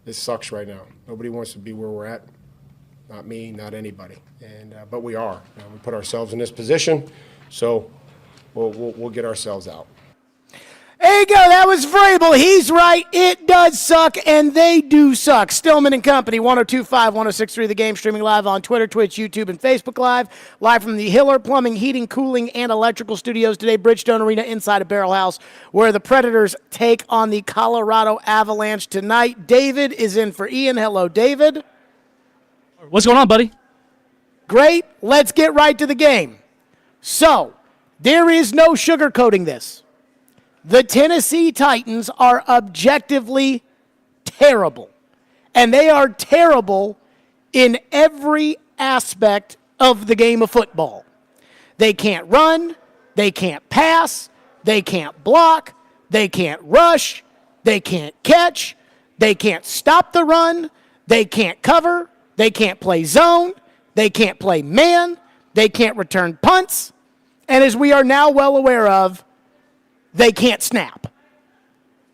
This sucks right now. Nobody wants to be where we're at. Not me, not anybody. But we are. We put ourselves in this position, so we'll get ourselves out. There you go. That was Vrabel. He's right. It does suck, and they do suck. Stillman and Company, 102.5, 106.3 The Game, streaming live on Twitter, Twitch, YouTube, and Facebook live from the Hiller Plumbing, Heating, Cooling, and Electrical Studios today, Bridgestone Arena inside of Barrel House, where the Predators take on the Colorado Avalanche tonight. David is in for Ian. Hello, David. What's going on, buddy? Great. Let's get right to the game. So, there is no sugarcoating this. The Tennessee Titans are objectively terrible. And they are terrible in every aspect of the game of football. They can't run. They can't pass. They can't block. They can't rush. They can't catch. They can't stop the run. They can't cover. They can't play zone. They can't play man. They can't return punts. And as we are now well aware of, they can't snap.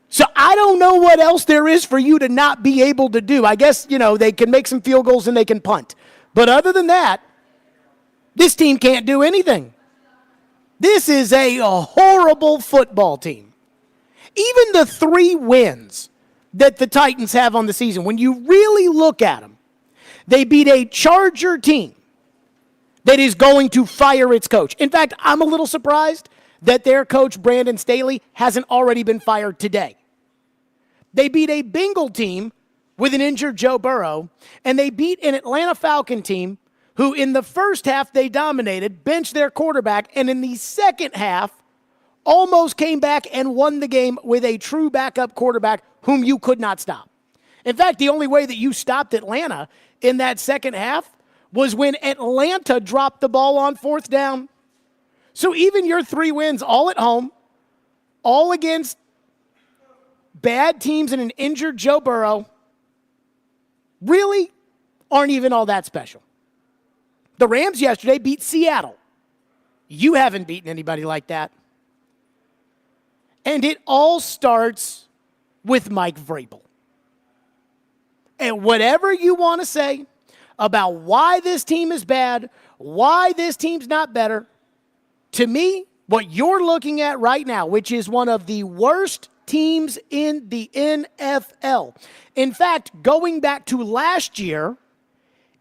So I don't know what else there is for you to not be able to do. I guess, they can make some field goals and they can punt. But other than that, this team can't do anything. This is a horrible football team. Even the 3 wins that the Titans have on the season, when you really look at them, they beat a Charger team that is going to fire its coach. In fact, I'm a little surprised that their coach, Brandon Staley, hasn't already been fired today. They beat a Bengal team with an injured Joe Burrow, and they beat an Atlanta Falcon team who in the first half they dominated, benched their quarterback, and in the second half almost came back and won the game with a true backup quarterback whom you could not stop. In fact, the only way that you stopped Atlanta in that second half was when Atlanta dropped the ball on 4th down. So even your 3 wins, all at home, all against bad teams and an injured Joe Burrow, really aren't even all that special. The Rams yesterday beat Seattle. You haven't beaten anybody like that. And it all starts with Mike Vrabel. And whatever you want to say about why this team is bad, why this team's not better, to me, what you're looking at right now, which is one of the worst teams in the NFL. In fact, going back to last year,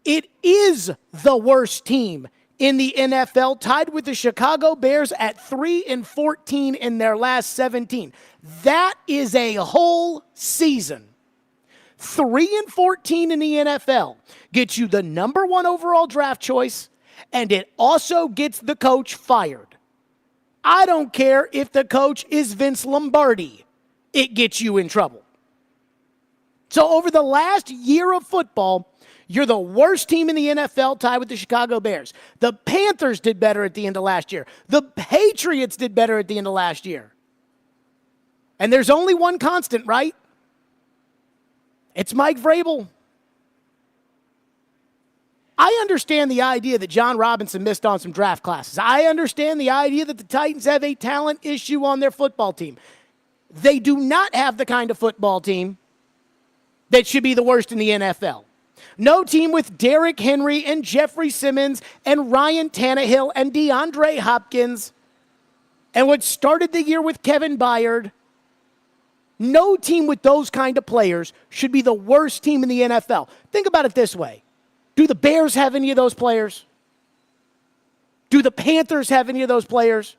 it is the worst team in the NFL, tied with the Chicago Bears at 3-14 in their last 17. That is a whole season. 3-14 in the NFL gets you the number 1 overall draft choice, and it also gets the coach fired. I don't care if the coach is Vince Lombardi. It gets you in trouble. So over the last year of football, you're the worst team in the NFL, tied with the Chicago Bears. The Panthers did better at the end of last year. The Patriots did better at the end of last year. And there's only one constant, right? It's Mike Vrabel. I understand the idea that John Robinson missed on some draft classes. I understand the idea that the Titans have a talent issue on their football team. They do not have the kind of football team that should be the worst in the NFL. No team with Derrick Henry and Jeffrey Simmons and Ryan Tannehill and DeAndre Hopkins and what started the year with Kevin Byard. No team with those kind of players should be the worst team in the NFL. Think about it this way. Do the Bears have any of those players? Do the Panthers have any of those players?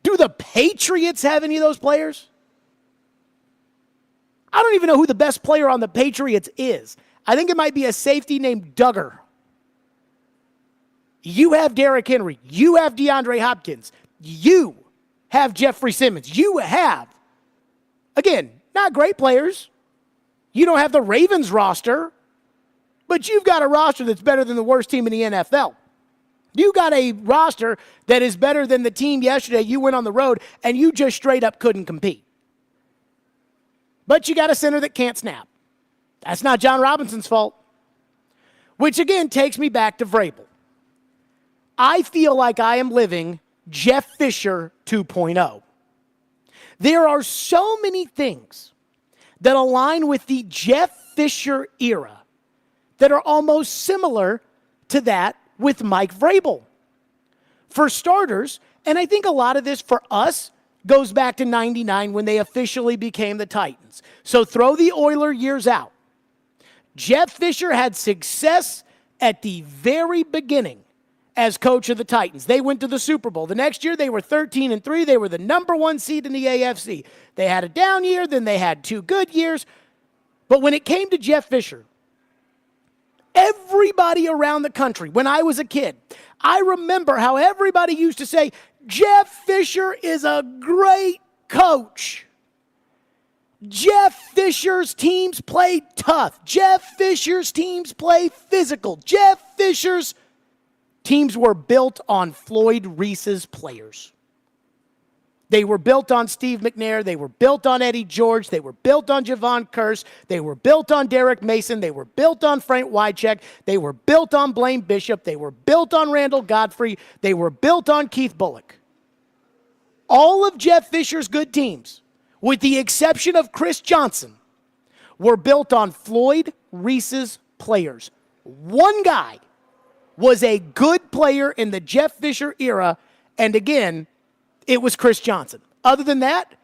Do the Patriots have any of those players? I don't even know who the best player on the Patriots is. I think it might be a safety named Duggar. You have Derrick Henry. You have DeAndre Hopkins. You have Jeffrey Simmons. You have, again, not great players. You don't have the Ravens roster, but you've got a roster that's better than the worst team in the NFL. You got a roster that is better than the team yesterday. You went on the road, and you just straight up couldn't compete. But you got a center that can't snap. That's not John Robinson's fault. Which, again, takes me back to Vrabel. I feel like I am living Jeff Fisher 2.0. There are so many things that align with the Jeff Fisher era that are almost similar to that with Mike Vrabel. For starters, and I think a lot of this for us goes back to 99 when they officially became the Titans. So throw the Oiler years out. Jeff Fisher had success at the very beginning as coach of the Titans. They went to the Super Bowl. The next year they were 13-3. They were the number 1 seed in the AFC. They had a down year, then they had 2 good years. But when it came to Jeff Fisher, everybody around the country, when I was a kid, I remember how everybody used to say, Jeff Fisher is a great coach. Jeff Fisher's teams play tough. Jeff Fisher's teams play physical. Jeff Fisher's teams were built on Floyd Reese's players. They were built on Steve McNair. They were built on Eddie George. They were built on Javon Curse. They were built on Derek Mason. They were built on Frank Wycheck. They were built on Blaine Bishop. They were built on Randall Godfrey. They were built on Keith Bullock. All of Jeff Fisher's good teams, with the exception of Chris Johnson, were built on Floyd Reese's players. One guy was a good player in the Jeff Fisher era, and again, it was Chris Johnson. Other than that,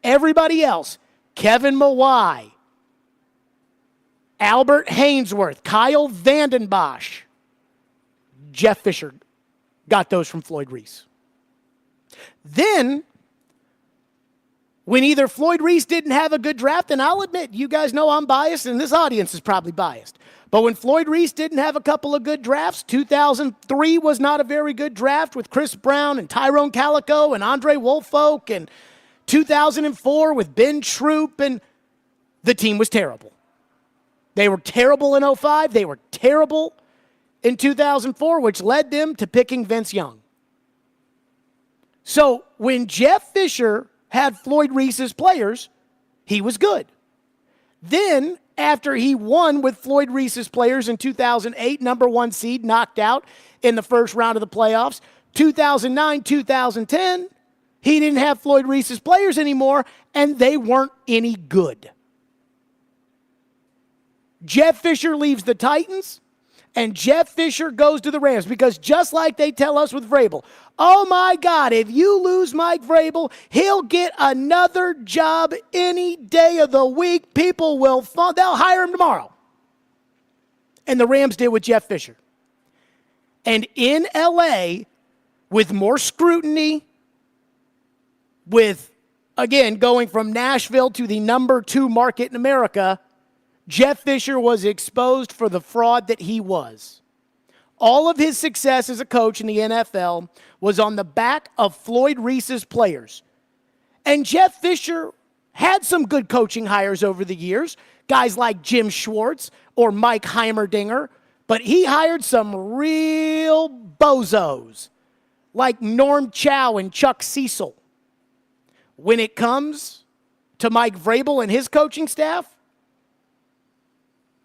everybody else, Kevin Mawai, Albert Hainsworth, Kyle Vanden Bosch, Jeff Fisher got those from Floyd Reese. Then, when either Floyd Reese didn't have a good draft, and I'll admit, you guys know I'm biased, and this audience is probably biased, but when Floyd Reese didn't have a couple of good drafts, 2003 was not a very good draft with Chris Brown and Tyrone Calico and Andre Woolfolk, and 2004 with Ben Troop, and the team was terrible. They were terrible in 05. They were terrible in 2004, which led them to picking Vince Young. So when Jeff Fisher had Floyd Reese's players, he was good. Then, after he won with Floyd Reese's players in 2008, number 1 seed, knocked out in the first round of the playoffs, 2009, 2010, he didn't have Floyd Reese's players anymore, and they weren't any good. Jeff Fisher leaves the Titans, and Jeff Fisher goes to the Rams, because just like they tell us with Vrabel, oh my God, if you lose Mike Vrabel, he'll get another job any day of the week. People will, they'll hire him tomorrow. And the Rams did with Jeff Fisher. And in LA, with more scrutiny, with, again, going from Nashville to the number 2 market in America, Jeff Fisher was exposed for the fraud that he was. All of his success as a coach in the NFL was on the back of Floyd Reese's players. And Jeff Fisher had some good coaching hires over the years, guys like Jim Schwartz or Mike Heimerdinger, but he hired some real bozos like Norm Chow and Chuck Cecil. When it comes to Mike Vrabel and his coaching staff,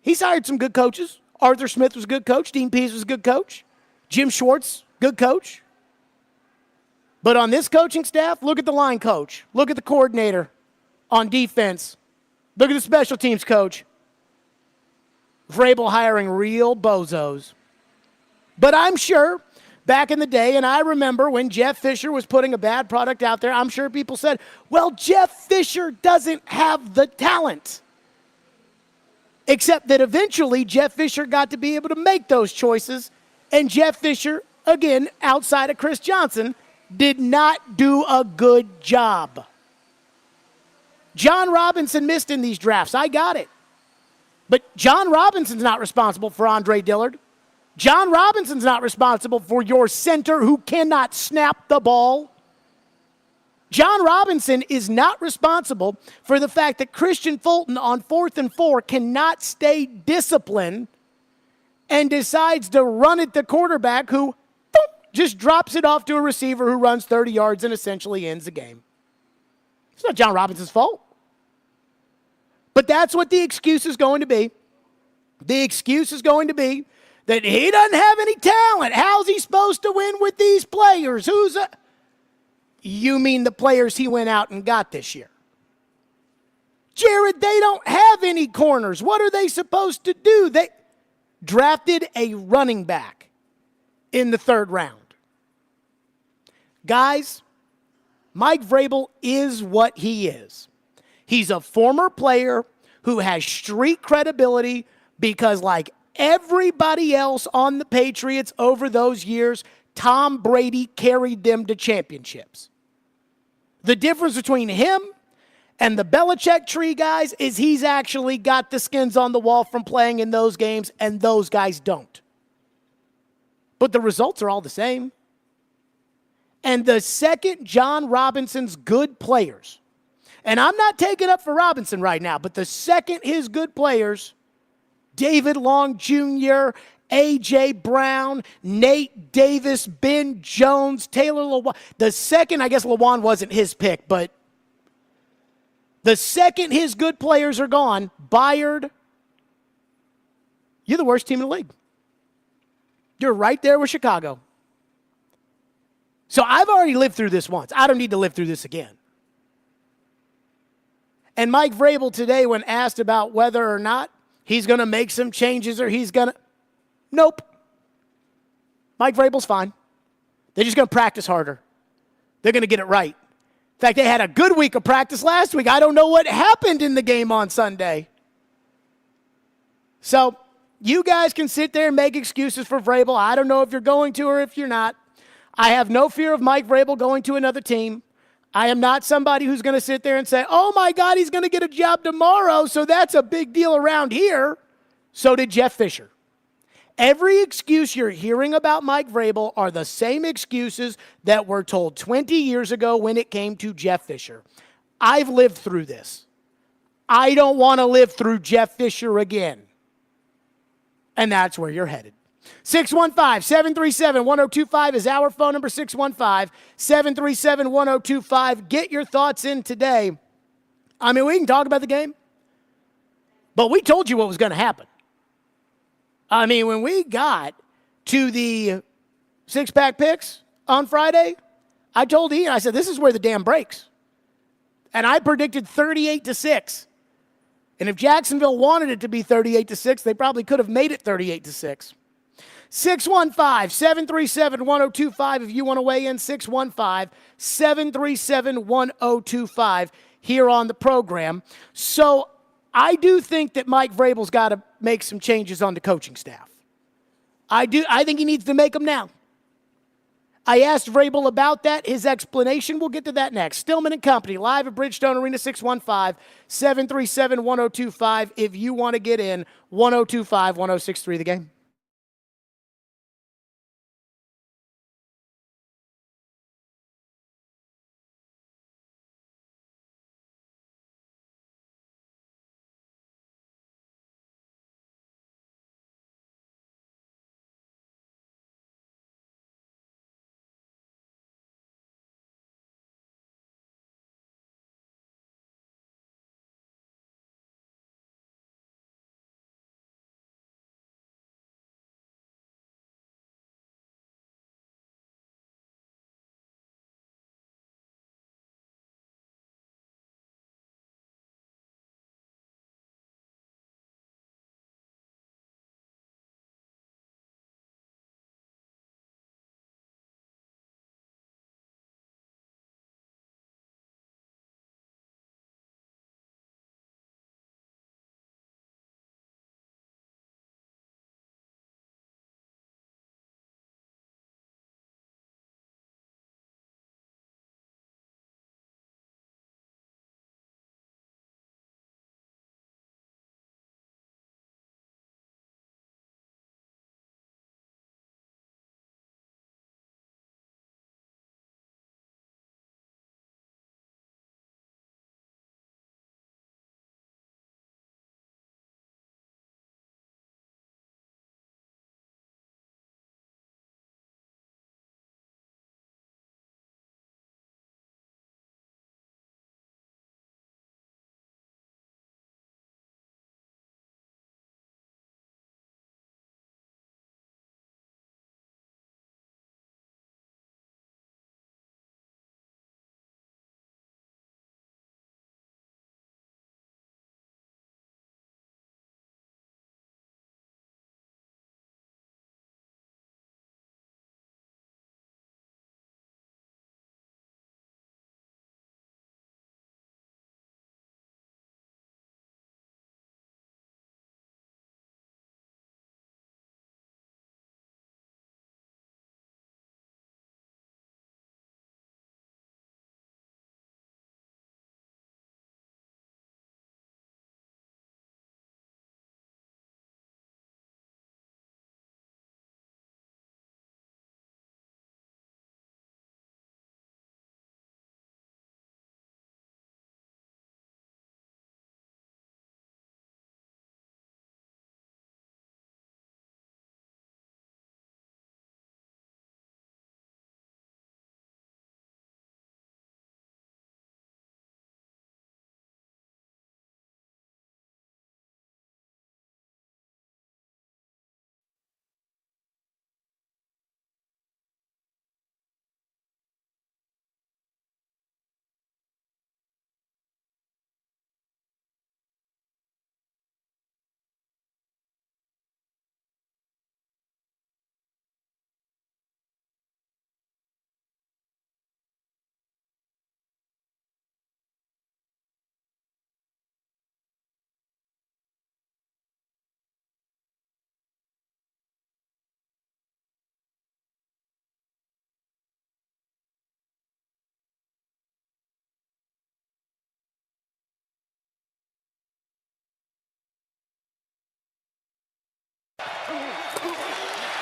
he's hired some good coaches. Arthur Smith was a good coach. Dean Pease was a good coach. Jim Schwartz, good coach. But on this coaching staff, look at the line coach. Look at the coordinator on defense. Look at the special teams coach. Vrabel hiring real bozos. But I'm sure back in the day, and I remember when Jeff Fisher was putting a bad product out there, I'm sure people said, well, Jeff Fisher doesn't have the talent. Except that eventually Jeff Fisher got to be able to make those choices, and Jeff Fisher, again, outside of Chris Johnson, did not do a good job. John Robinson missed in these drafts. I got it. But John Robinson's not responsible for Andre Dillard. John Robinson's not responsible for your center who cannot snap the ball. John Robinson is not responsible for the fact that Christian Fulton on 4th and 4 cannot stay disciplined and decides to run at the quarterback who just drops it off to a receiver who runs 30 yards and essentially ends the game. It's not John Robinson's fault. But that's what the excuse is going to be. The excuse is going to be that he doesn't have any talent. How's he supposed to win with these players? You mean the players he went out and got this year? Jared, they don't have any corners. What are they supposed to do? They drafted a running back in the 3rd round. Guys, Mike Vrabel is what he is. He's a former player who has street credibility because, like everybody else on the Patriots over those years, Tom Brady carried them to championships. The difference between him and the Belichick tree guys is he's actually got the skins on the wall from playing in those games, and those guys don't. But the results are all the same. And the second John Robinson's good players, and I'm not taking up for Robinson right now, but the second his good players, David Long Jr., A.J. Brown, Nate Davis, Ben Jones, Taylor Lewan, the second, I guess Lewan wasn't his pick, but the second his good players are gone, Byard, you're the worst team in the league. You're right there with Chicago. So I've already lived through this once. I don't need to live through this again. And Mike Vrabel today, when asked about whether or not he's going to make some changes or he's going to, nope. Mike Vrabel's fine. They're just going to practice harder. They're going to get it right. In fact, they had a good week of practice last week. I don't know what happened in the game on Sunday. So you guys can sit there and make excuses for Vrabel. I don't know if you're going to or if you're not. I have no fear of Mike Vrabel going to another team. I am not somebody who's going to sit there and say, oh, my God, he's going to get a job tomorrow, so that's a big deal around here. So did Jeff Fisher. Every excuse you're hearing about Mike Vrabel are the same excuses that were told 20 years ago when it came to Jeff Fisher. I've lived through this. I don't want to live through Jeff Fisher again. And that's where you're headed. 615-737-1025 is our phone number, 615-737-1025. Get your thoughts in today. I mean, we can talk about the game, but we told you what was going to happen. I mean, when we got to the six-pack picks on Friday, I told Ian, I said, this is where the dam breaks. And I predicted 38-6. And if Jacksonville wanted it to be 38-6, they probably could have made it 38-6. 615-737-1025 if you want to weigh in, 615-737-1025 here on the program. So I do think that Mike Vrabel's got to make some changes on the coaching staff. I think he needs to make them now. I asked Vrabel about that. His explanation, we'll get to that next. Stillman and Company, live at Bridgestone Arena, 615-737-1025 if you want to get in, 1025-1063 the game.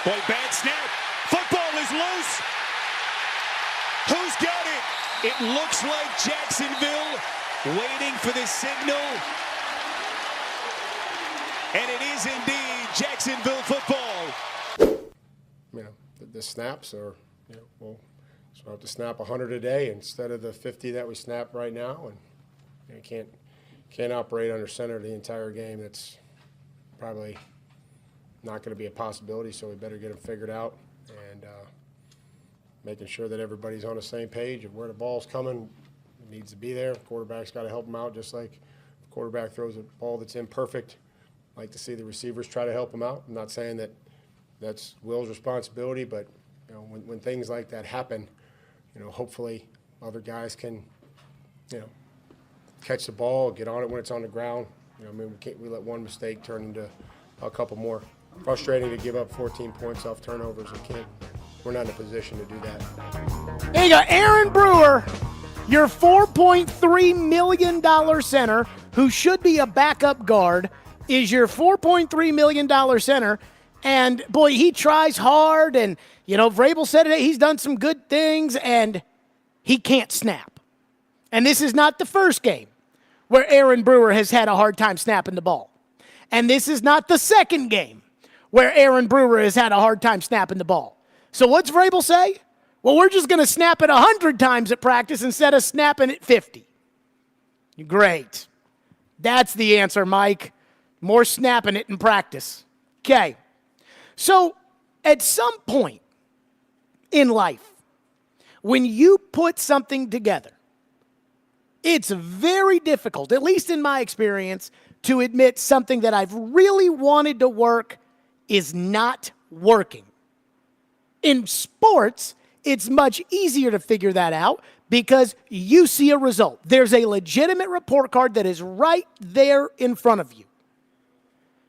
Boy, bad snap. Football is loose. Who's got it? It looks like Jacksonville waiting for the signal. And it is indeed Jacksonville football. You know, the snaps are, we'll have to snap 100 a day instead of the 50 that we snap right now, and you can't operate under center the entire game. That's probably not going to be a possibility, so we better get them figured out, and making sure that everybody's on the same page of where the ball's coming. It needs to be there. Quarterback's got to help them out, just like if the quarterback throws a ball that's imperfect. I like to see the receivers try to help them out. I'm not saying that that's Will's responsibility, but when things like that happen, hopefully other guys can, catch the ball, get on it when it's on the ground. We let one mistake turn into a couple more. Frustrating to give up 14 points off turnovers. We're not in a position to do that. There you go, Aaron Brewer, your $4.3 million center, who should be a backup guard, is your $4.3 million center. And, boy, he tries hard. And, Vrabel said it, he's done some good things, and he can't snap. And this is not the first game where Aaron Brewer has had a hard time snapping the ball. And this is not the second game where Aaron Brewer has had a hard time snapping the ball. So what's Vrabel say? Well, we're just going to snap it 100 times at practice instead of snapping it 50. Great. That's the answer, Mike. More snapping it in practice. Okay. So at some point in life, when you put something together, it's very difficult, at least in my experience, to admit something that I've really wanted to work is not working. In sports, it's much easier to figure that out because you see a result. There's a legitimate report card that is right there in front of you.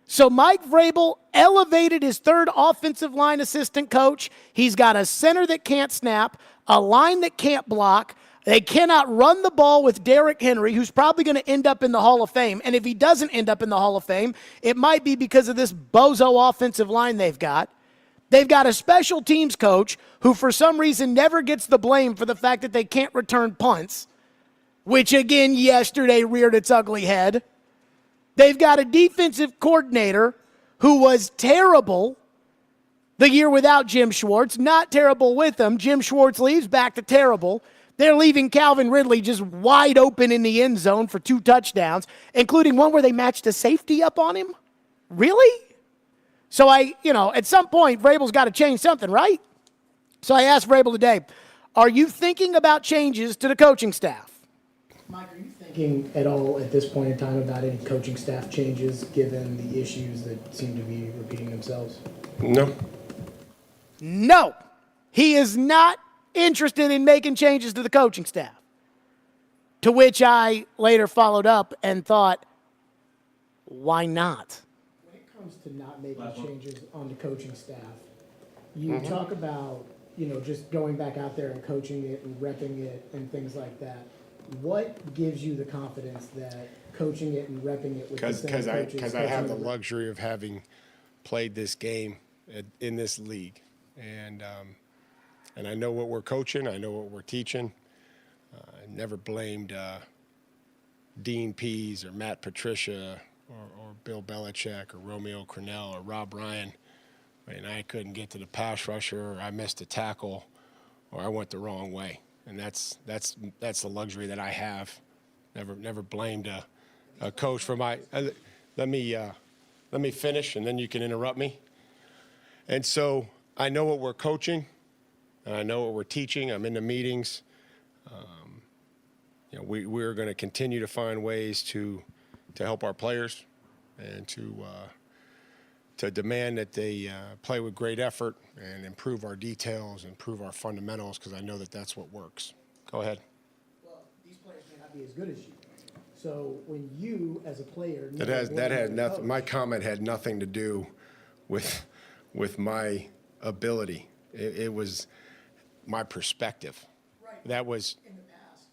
So Mike Vrabel elevated his third offensive line assistant coach. He's got a center that can't snap, a line that can't block. They cannot run the ball with Derrick Henry, who's probably going to end up in the Hall of Fame. And if he doesn't end up in the Hall of Fame, it might be because of this bozo offensive line they've got. They've got a special teams coach who for some reason never gets the blame for the fact that they can't return punts, which again yesterday reared its ugly head. They've got a defensive coordinator who was terrible the year without Jim Schwartz, not terrible with him. Jim Schwartz leaves, back to terrible. They're leaving Calvin Ridley just wide open in the end zone for 2 touchdowns, including one where they matched a safety up on him. Really? So at some point, Vrabel's got to change something, right? So I asked Vrabel today, are you thinking about changes to the coaching staff? Mike, are you thinking at all at this point in time about any coaching staff changes given the issues that seem to be repeating themselves? No. No. He is not interested in making changes to the coaching staff. To which I later followed up and thought, why not? When it comes to not making changes on the coaching staff, you talk about, just going back out there and coaching it and repping it and things like that. What gives you the confidence that coaching it and repping it with the same coaches? Because I have the luxury of having played this game in this league, and I know what we're coaching. I know what we're teaching. I never blamed Dean Pease or Matt Patricia or Bill Belichick or Romeo Crennel or Rob Ryan. And I couldn't get to the pass rusher, or I missed a tackle, or I went the wrong way. And that's the luxury that I have. Never blamed a coach for my. Let me finish, and then you can interrupt me. And so I know what we're coaching, and I know what we're teaching. I'm in the meetings. We're going to continue to find ways to help our players, and to demand that they play with great effort and improve our details, improve our fundamentals, because I know that that's what works. Go ahead. Well, these players may not be as good as you. So when you, as a player, that had nothing. My comment had nothing to do with my ability. It was my perspective. Right. That was. In the past,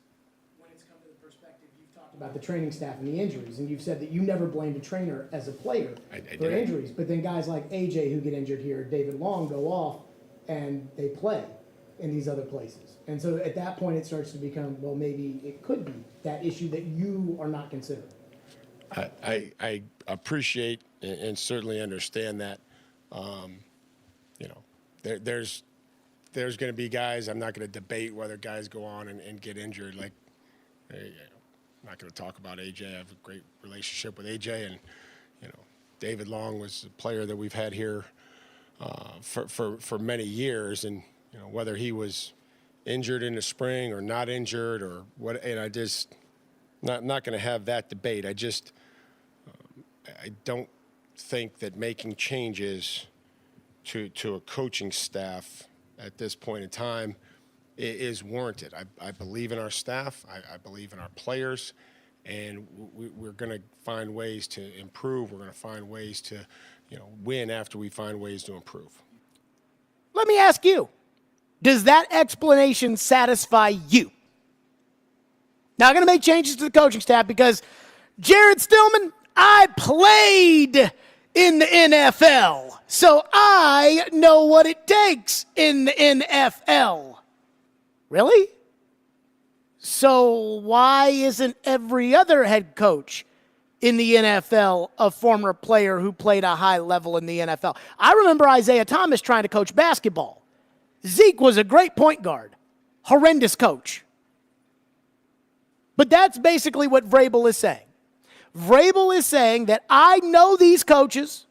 when it's come to the perspective, you've talked about the training staff and the injuries, and you've said that you never blamed a trainer as a player I for didn't. injuries, but then guys like AJ who get injured here, David Long, go off and they play in these other places. And so at that point it starts to become, well, maybe it could be that issue that you are not considering. I appreciate and certainly understand that. There's going to be guys. I'm not going to debate whether guys go on and get injured. Like, I'm not going to talk about AJ. I have a great relationship with AJ, and David Long was a player that we've had here for many years, and whether he was injured in the spring or not injured or what, and I just not going to have that debate. I don't think that making changes to a coaching staff at this point in time is warranted. I believe in our staff. I believe in our players, and we're going to find ways to improve. We're going to find ways to, win after we find ways to improve. Let me ask you, does that explanation satisfy you? Now, I'm going to make changes to the coaching staff because Jared Stillman, I played in the NFL, so I know what it takes in the NFL. Really? So why isn't every other head coach in the NFL a former player who played a high level in the NFL? I remember Isaiah Thomas trying to coach basketball. Zeke was a great point guard. Horrendous coach. But that's basically what Vrabel is saying. Vrabel is saying that I know these coaches,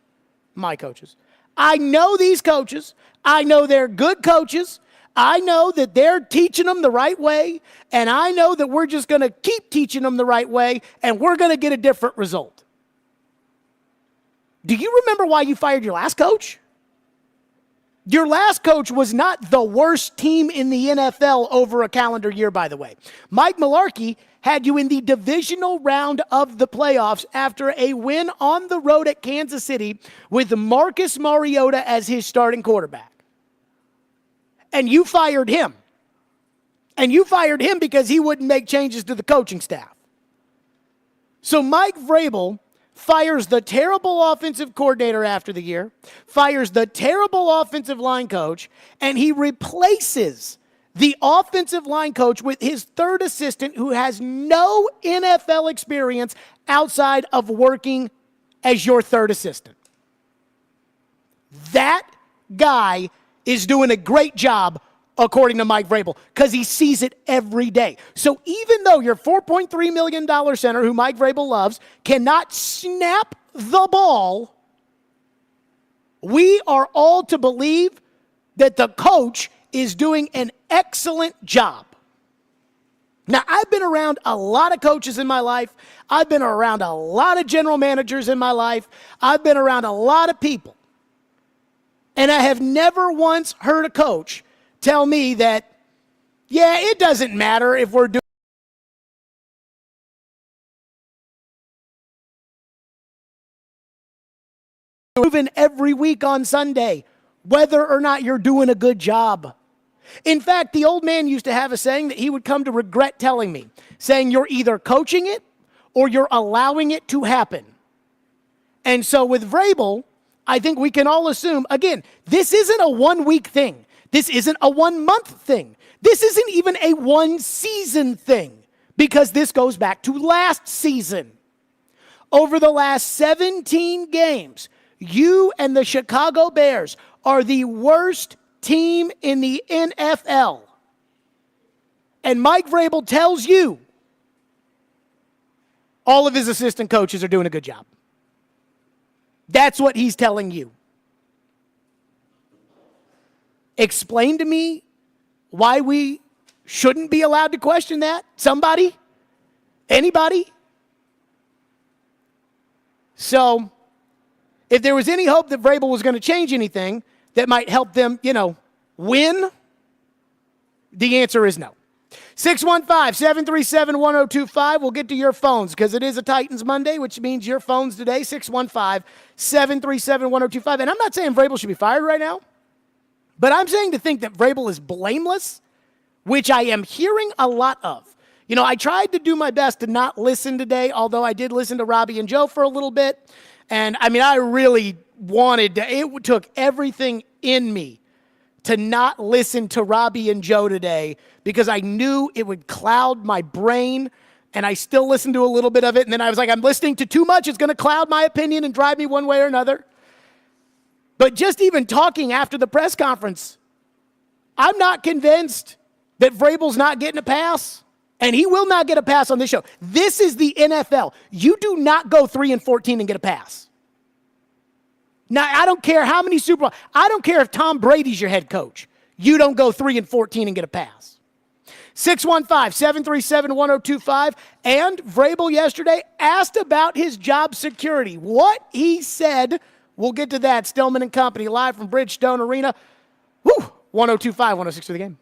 my coaches. I know these coaches. I know they're good coaches. I know that they're teaching them the right way, and I know that we're just going to keep teaching them the right way, and we're going to get a different result. Do you remember why you fired your last coach? Your last coach was not the worst team in the NFL over a calendar year, by the way. Mike Mularkey had you in the divisional round of the playoffs after a win on the road at Kansas City with Marcus Mariota as his starting quarterback. And you fired him. And you fired him because he wouldn't make changes to the coaching staff. So Mike Vrabel fires the terrible offensive coordinator after the year, fires the terrible offensive line coach, and he replaces the offensive line coach with his third assistant who has no NFL experience outside of working as your third assistant. That guy is doing a great job, according to Mike Vrabel, because he sees it every day. So even though your $4.3 million center, who Mike Vrabel loves, cannot snap the ball, we are all to believe that the coach is doing an excellent job. Now, I've been around a lot of coaches in my life. I've been around a lot of general managers in my life. I've been around a lot of people. And I have never once heard a coach tell me that, yeah, it doesn't matter if we're doing moving every week on Sunday, whether or not you're doing a good job. In fact, the old man used to have a saying that he would come to regret telling me, saying you're either coaching it or you're allowing it to happen. And so with Vrabel, I think we can all assume, again, this isn't a 1 week thing. This isn't a 1 month thing. This isn't even a 1 season thing, because this goes back to last season. Over the last 17 games, you and the Chicago Bears are the worst team in the NFL. And Mike Vrabel tells you all of his assistant coaches are doing a good job. That's what he's telling you. Explain to me why we shouldn't be allowed to question that. Somebody? Anybody? So, if there was any hope that Vrabel was going to change anything that might help them, win, the answer is no. 615-737-1025. We'll get to your phones because it is a Titans Monday, which means your phones today, 615-737-1025. And I'm not saying Vrabel should be fired right now, but I'm saying to think that Vrabel is blameless, which I am hearing a lot of. You know, I tried to do my best to not listen today, although I did listen to Robbie and Joe for a little bit. And I mean, I really wanted to, it took everything in me to not listen to Robbie and Joe today because I knew it would cloud my brain. And I still listened to a little bit of it. And then I was like, I'm listening to too much. It's going to cloud my opinion and drive me one way or another. But just even talking after the press conference, I'm not convinced that Vrabel's not getting a pass. And he will not get a pass on this show. This is the NFL. You do not go 3-14 and get a pass. Now, I don't care how many Super Bowl. I don't care if Tom Brady's your head coach. You don't go 3-14 and get a pass. 615-737-1025. And Vrabel yesterday asked about his job security. What he said, we'll get to that. Stillman and Company live from Bridgestone Arena. Woo! 1025, 106 for the game.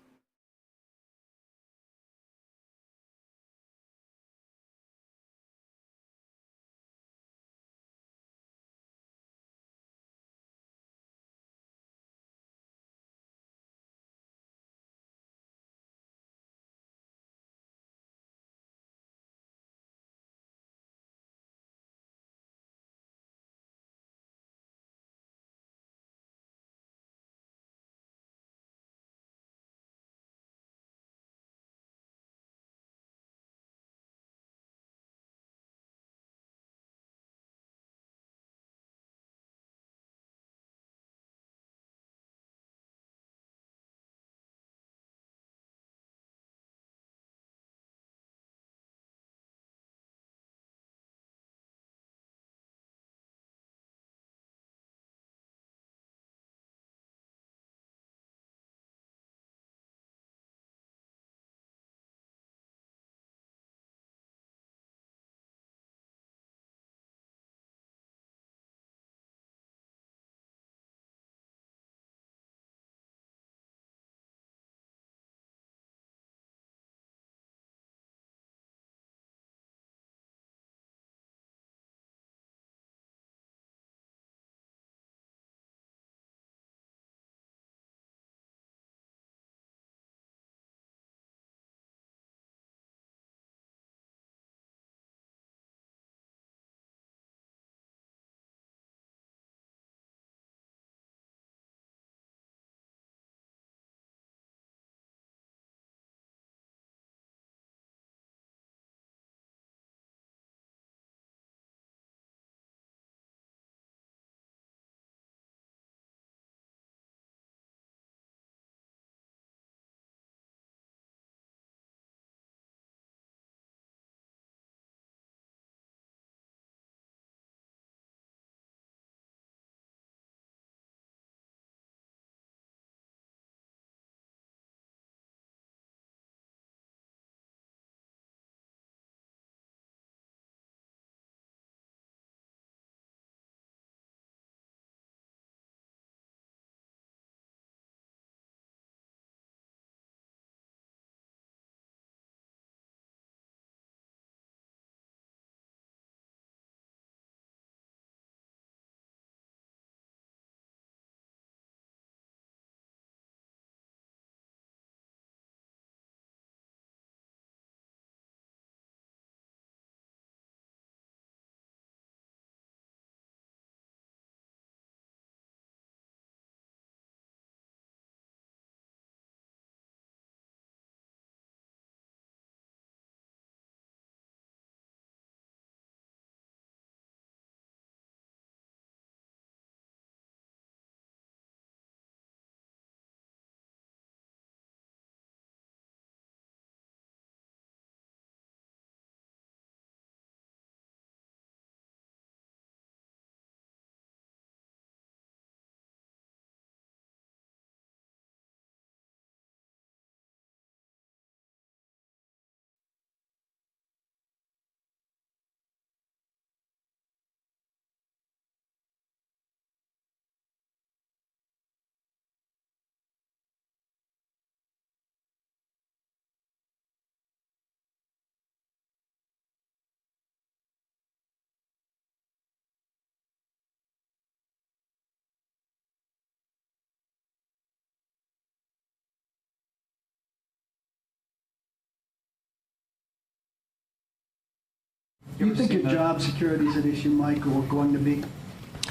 Do you think your job security is an issue, Mike, or going to be?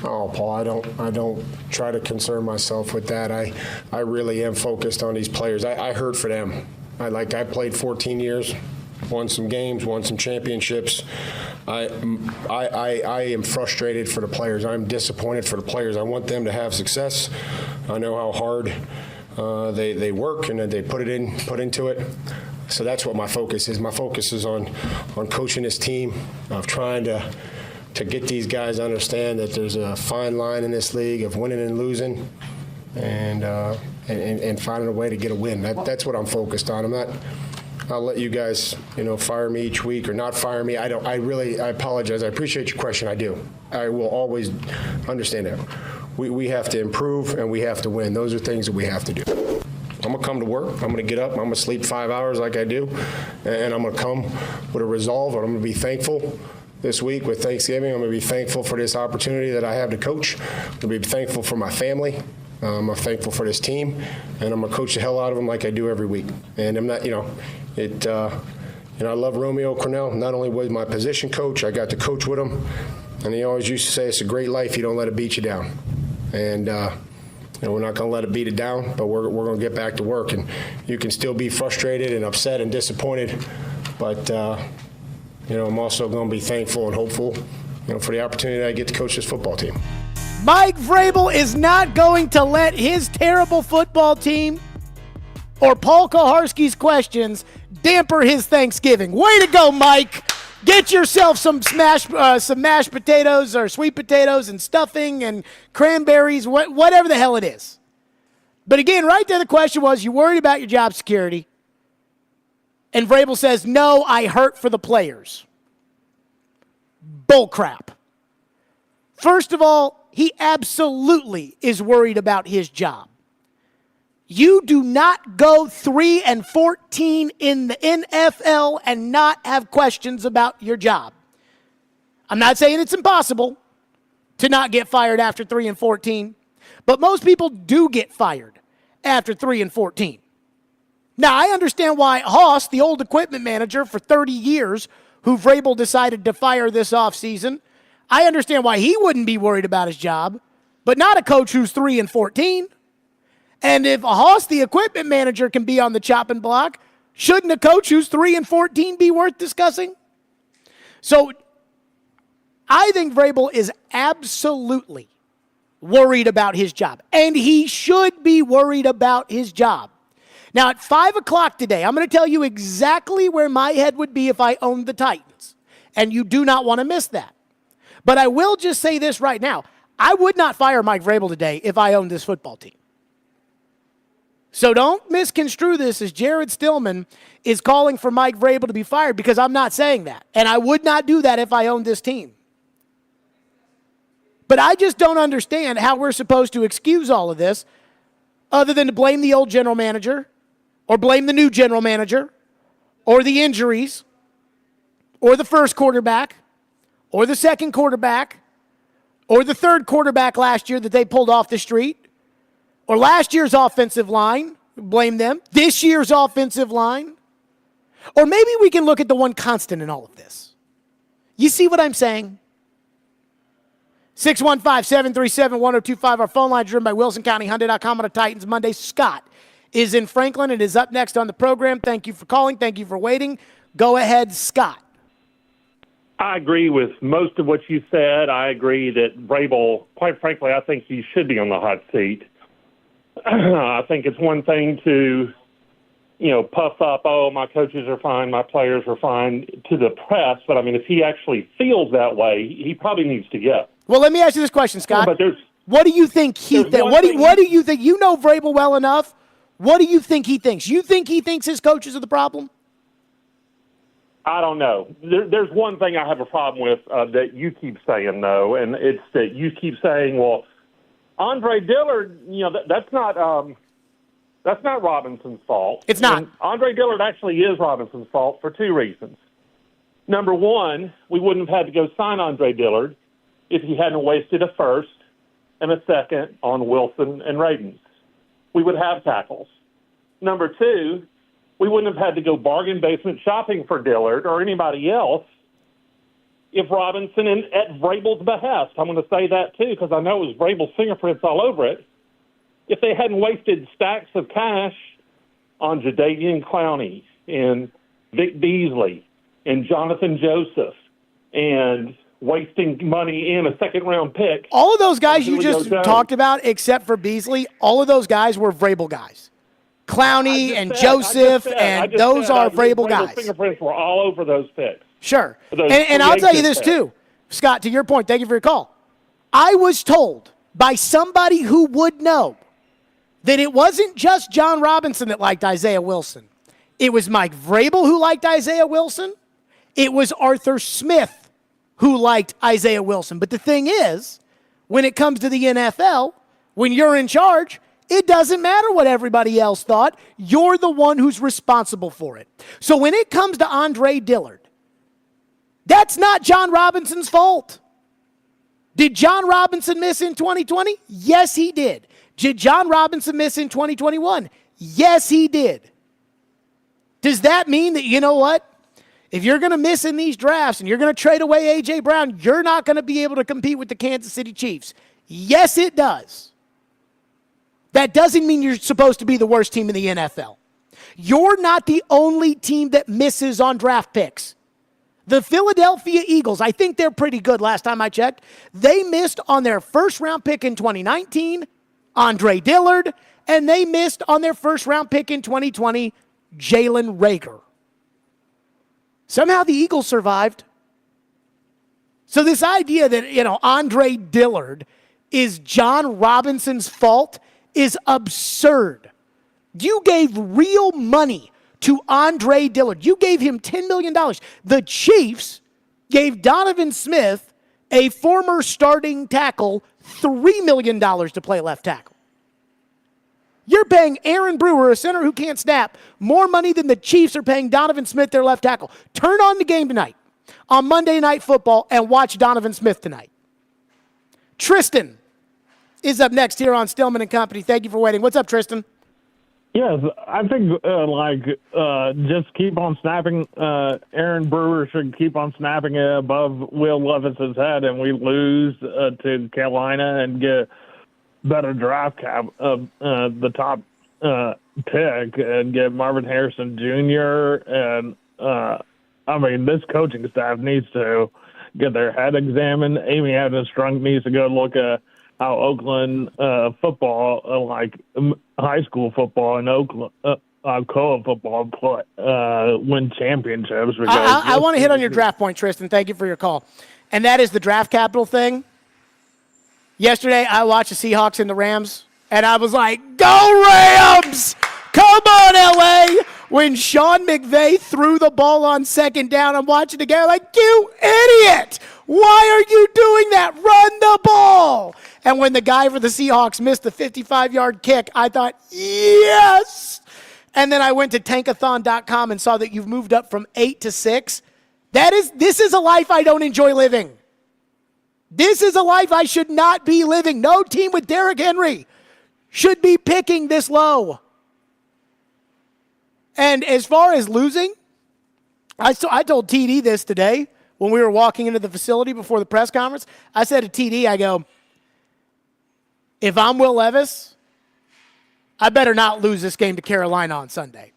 Oh, Paul, I don't try to concern myself with that. I really am focused on these players. I hurt for them. I played 14 years, won some games, won some championships. I am frustrated for the players. I'm disappointed for the players. I want them to have success. I know how hard they work and that they put into it. So that's what my focus is. My focus is on coaching this team, of trying to get these guys to understand that there's a fine line in this league of winning and losing, and finding a way to get a win. That's what I'm focused on. I'll let you guys, fire me each week or not fire me. I apologize. I appreciate your question. I do. I will always understand that. We have to improve and we have to win. Those are things that we have to do. I'm going to come to work. I'm going to get up. I'm going to sleep 5 hours like I do. And I'm going to come with a resolve. And I'm going to be thankful this week with Thanksgiving. I'm going to be thankful for this opportunity that I have to coach. I'm going to be thankful for my family. I'm thankful for this team. And I'm going to coach the hell out of them like I do every week. And I'm not, I love Romeo Cornell. Not only was my position coach, I got to coach with him. And he always used to say, it's a great life. You don't let it beat you down. And, we're not going to let it beat it down, but we're going to get back to work. And you can still be frustrated and upset and disappointed, but I'm also going to be thankful and hopeful, for the opportunity that I get to coach this football team. Mike Vrabel is not going to let his terrible football team or Paul Koharski's questions damper his Thanksgiving. Way to go, Mike. Get yourself some mashed potatoes or sweet potatoes and stuffing and cranberries, whatever the hell it is. But again, right there the question was, you worried about your job security? And Vrabel says, no, I hurt for the players. Bull crap. First of all, he absolutely is worried about his job. You do not go 3-14 in the NFL and not have questions about your job. I'm not saying it's impossible to not get fired after 3-14, but most people do get fired after 3-14. Now, I understand why Haas, the old equipment manager for 30 years, who Vrabel decided to fire this offseason, I understand why he wouldn't be worried about his job, but not a coach who's 3-14. And if Haas, the equipment manager, can be on the chopping block, shouldn't a coach who's 3-14 be worth discussing? So I think Vrabel is absolutely worried about his job, and he should be worried about his job. Now, at 5 o'clock today, I'm going to tell you exactly where my head would be if I owned the Titans, and you do not want to miss that. But I will just say this right now. I would not fire Mike Vrabel today if I owned this football team. So don't misconstrue this as Jared Stillman is calling for Mike Vrabel to be fired, because I'm not saying that. And I would not do that if I owned this team. But I just don't understand how we're supposed to excuse all of this other than to blame the old general manager or blame the new general manager or the injuries or the first quarterback or the second quarterback or the third quarterback last year that they pulled off the street. Or last year's offensive line, blame them. This year's offensive line. Or maybe we can look at the one constant in all of this. You see what I'm saying? 615-737-1025. Our phone line driven by WilsonCountyHyundai.com on a Titans Monday. Scott is in Franklin and is up next on the program. Thank you for calling. Thank you for waiting. Go ahead, Scott. I agree with most of what you said. I agree that Vrabel, quite frankly, I think he should be on the hot seat. I think it's one thing to, puff up, oh, my coaches are fine, my players are fine, to the press. But, if he actually feels that way, he probably needs to go. Well, let me ask you this question, Scott. But what do you think he thinks? What do you think? You know Vrabel well enough. What do you think he thinks? You think he thinks his coaches are the problem? I don't know. There's one thing I have a problem with that you keep saying, though, and it's that you keep saying, well, Andre Dillard, that's not Robinson's fault. It's not. And Andre Dillard actually is Robinson's fault for two reasons. Number one, we wouldn't have had to go sign Andre Dillard if he hadn't wasted a first and a second on Wilson and Radens. We would have tackles. Number two, we wouldn't have had to go bargain basement shopping for Dillard or anybody else if Robinson, and at Vrabel's behest, I'm going to say that too because I know it was Vrabel's fingerprints all over it, if they hadn't wasted stacks of cash on Jadeveon Clowney and Vic Beasley and Jonathan Joseph and wasting money in a second-round pick. All of those guys you Julio just Jones. talked about, except for Beasley, all of those guys were Vrabel guys. Clowney and Joseph, and those are Vrabel guys. Fingerprints were all over those picks. Sure. Those And I'll tell you free this agent too, Scott, to your point, thank you for your call. I was told by somebody who would know that it wasn't just John Robinson that liked Isaiah Wilson. It was Mike Vrabel who liked Isaiah Wilson. It was Arthur Smith who liked Isaiah Wilson. But the thing is, when it comes to the NFL, when you're in charge, it doesn't matter what everybody else thought. You're the one who's responsible for it. So when it comes to Andre Dillard, that's not John Robinson's fault. Did John Robinson miss in 2020? Yes, he did. Did John Robinson miss in 2021? Yes, he did. Does that mean that, you know what? If you're going to miss in these drafts and you're going to trade away A.J. Brown, you're not going to be able to compete with the Kansas City Chiefs? Yes, it does. That doesn't mean you're supposed to be the worst team in the NFL. You're not the only team that misses on draft picks. The Philadelphia Eagles, I think they're pretty good last time I checked. They missed on their first-round pick in 2019, Andre Dillard, and they missed on their first-round pick in 2020, Jalen Reagor. Somehow the Eagles survived. So this idea that, Andre Dillard is John Robinson's fault is absurd. You gave real money to Andre Dillard. You gave him $10 million. The Chiefs gave Donovan Smith, a former starting tackle, $3 million to play left tackle. You're paying Aaron Brewer, a center who can't snap, more money than the Chiefs are paying Donovan Smith, their left tackle. Turn on the game tonight on Monday Night Football and watch Donovan Smith tonight. Tristan is up next here on Stillman and Company. Thank you for waiting. What's up, Tristan? Yes, I think just keep on snapping. Aaron Brewer should keep on snapping it above Will Levis's head, and we lose to Carolina and get better draft cap of the top pick and get Marvin Harrison Jr. And this coaching staff needs to get their head examined. Amy Adams Strunk needs to go look at how Oakland football, high school football and Oakland co-op football win championships. I want to hit on your draft point, Tristan. Thank you for your call. And that is the draft capital thing. Yesterday, I watched the Seahawks and the Rams, and I was like, go Rams! Come on, L.A.! When Sean McVay threw the ball on second down, I'm watching the game like, you idiot! Why are you doing that? Run the ball! And when the guy for the Seahawks missed the 55-yard kick, I thought, yes! And then I went to tankathon.com and saw that you've moved up from 8 to 6. This is a life I don't enjoy living. This is a life I should not be living. No team with Derrick Henry should be picking this low. And as far as losing, I told TD this today when we were walking into the facility before the press conference. I said to TD, I go, if I'm Will Levis, I better not lose this game to Carolina on Sunday.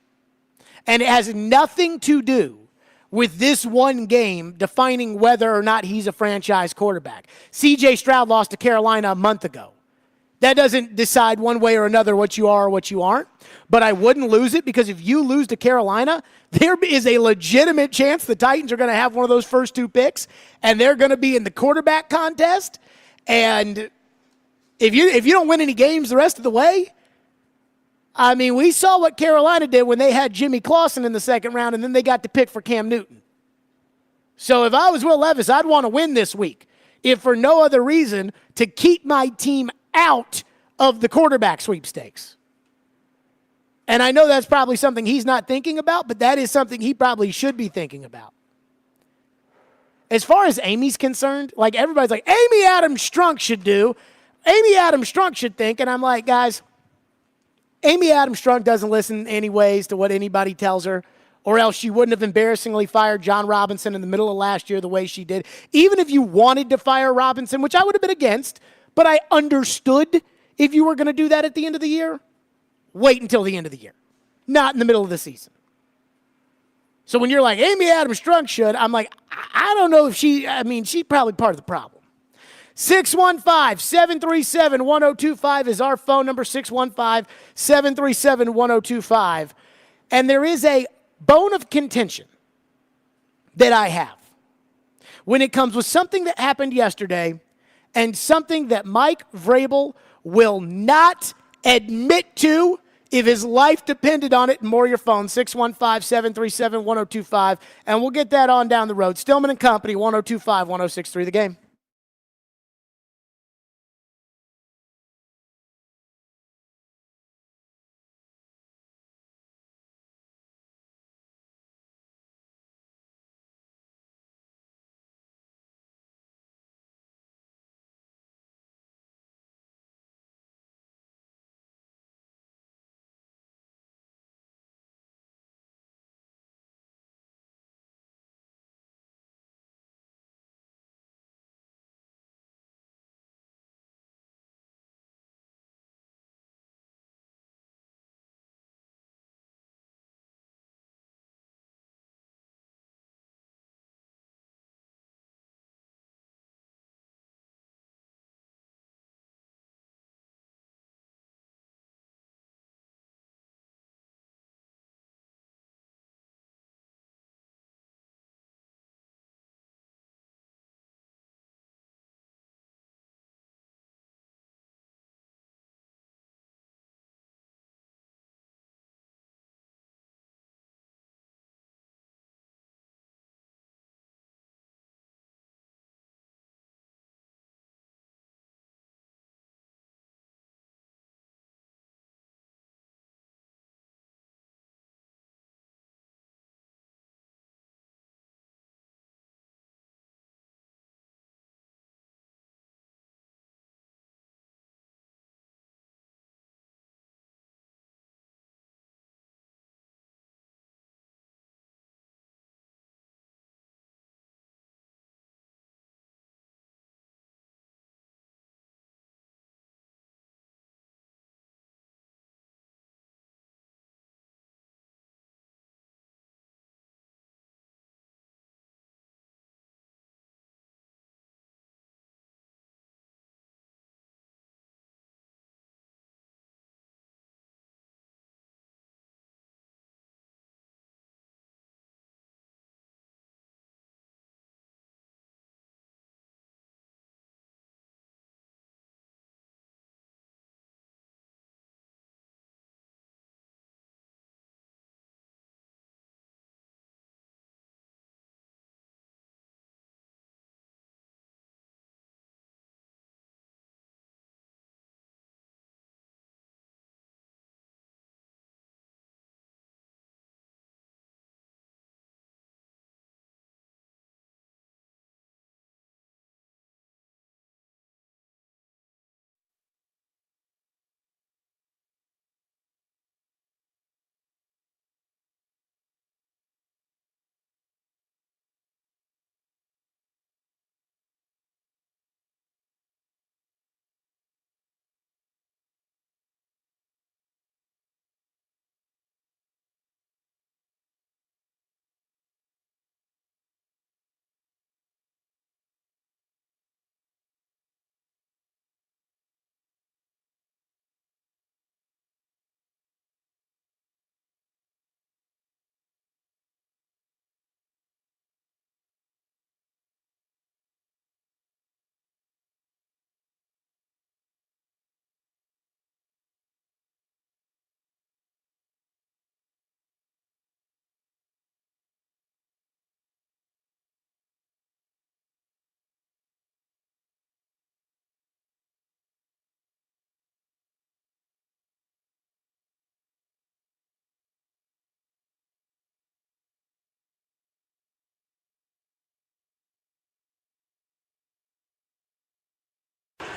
And it has nothing to do with this one game defining whether or not he's a franchise quarterback. C.J. Stroud lost to Carolina a month ago. That doesn't decide one way or another what you are or what you aren't. But I wouldn't lose it because if you lose to Carolina, there is a legitimate chance the Titans are going to have one of those first two picks, and they're going to be in the quarterback contest. And if you don't win any games the rest of the way, we saw what Carolina did when they had Jimmy Clausen in the second round, and then they got to pick for Cam Newton. So if I was Will Levis, I'd want to win this week, if for no other reason to keep my team out of the quarterback sweepstakes. And I know that's probably something he's not thinking about, but that is something he probably should be thinking about. As far as Amy's concerned, everybody's like, Amy Adams Strunk should do. Amy Adams Strunk should think. And I'm like, guys, Amy Adams Strunk doesn't listen anyways to what anybody tells her. or else she wouldn't have embarrassingly fired John Robinson in the middle of last year the way she did. Even if you wanted to fire Robinson, which I would have been against, but I understood if you were going to do that at the end of the year, wait until the end of the year, not in the middle of the season. So when you're like, Amy Adams Strunk should, I'm like, I don't know if she's probably part of the problem. 615-737-1025 is our phone number, 615-737-1025. And there is a bone of contention that I have when it comes with something that happened yesterday and something that Mike Vrabel will not admit to if his life depended on it. More your phone, 615-737-1025, and we'll get that on down the road. Stillman and Company, 102.5, 106.3 The Game.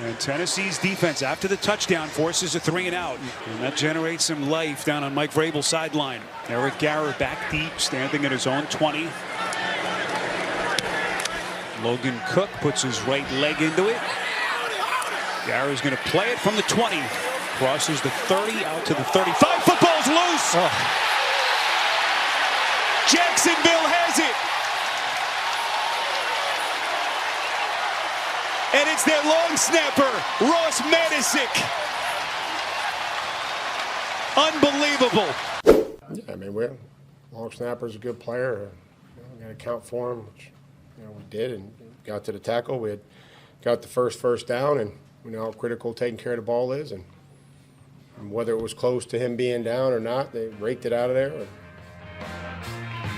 And Tennessee's defense, after the touchdown, forces a 3 and out. And that generates some life down on Mike Vrabel's sideline. Eric Garror back deep, standing at his own 20. Logan Cook puts his right leg into it. Garror's going to play it from the 20. Crosses the 30 out to the 35. Football's loose. Oh. Jacksonville has it. And it's their long snapper, Ross Madisick. Unbelievable. Yeah, I mean, long snapper's a good player. We got to count for him, which we did, and got to the tackle. We had got the first down, and we know how critical taking care of the ball is, and whether it was close to him being down or not, they raked it out of there.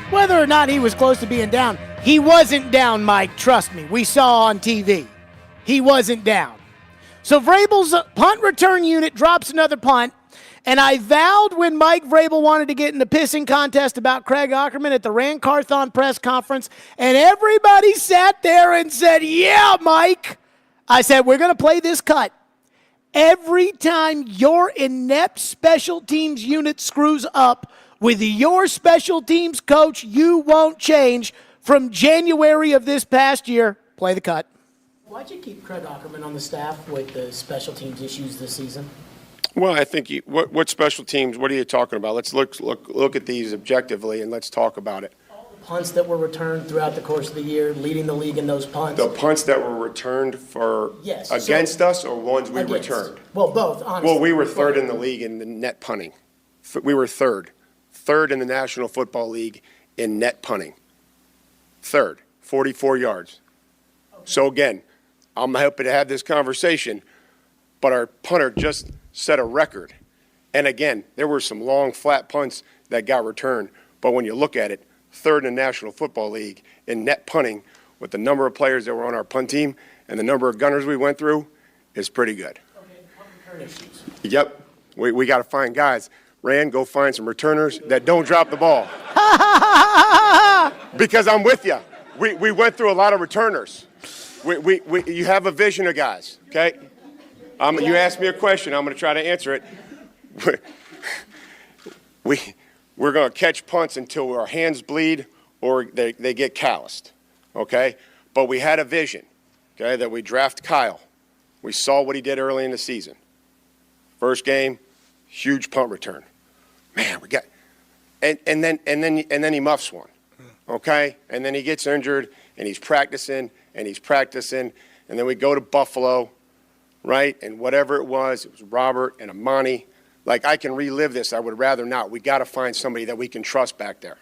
Whether or not he was close to being down, he wasn't down, Mike. Trust me. We saw on TV. He wasn't down. So Vrabel's punt return unit drops another punt, and I vowed when Mike Vrabel wanted to get in the pissing contest about Craig Aukerman at the Rand Carthon press conference, and everybody sat there and said, yeah, Mike. I said, we're going to play this cut. Every time your inept special teams unit screws up with your special teams coach, you won't change. From January of this past year, play the cut. Why'd you keep Craig Aukerman on the staff with the special teams issues this season? Well, I think what special teams? What are you talking about? Let's look at these objectively and let's talk about it. Punts that were returned throughout the course of the year, leading the league in those punts. The punts that were returned against us, or ones we returned. Well, both. Honestly. Well, we were third in the league in the net punting. We were third in the National Football League in net punting. Third, 44 yards. Okay. So again, I'm happy to have this conversation, but our punter just set a record. And again, there were some long, flat punts that got returned. But when you look at it, third in the National Football League in net punting with the number of players that were on our punt team and the number of gunners we went through is pretty good. Okay, punt return issues. Yep. We got to find guys. Rand, go find some returners that don't drop the ball. Because I'm with you. We went through a lot of returners. You have a vision of guys, okay? You asked me a question. I'm going to try to answer it. We're going to catch punts until our hands bleed or they get calloused, okay? But we had a vision, okay, that we draft Kyle. We saw what he did early in the season. First game, huge punt return. Man, we got and then he muffs one, okay? And then he gets injured and he's practicing and then we go to Buffalo, right? And whatever it was Robert and Amani. Like, I can relive this. I would rather not. We got to find somebody that we can trust back there.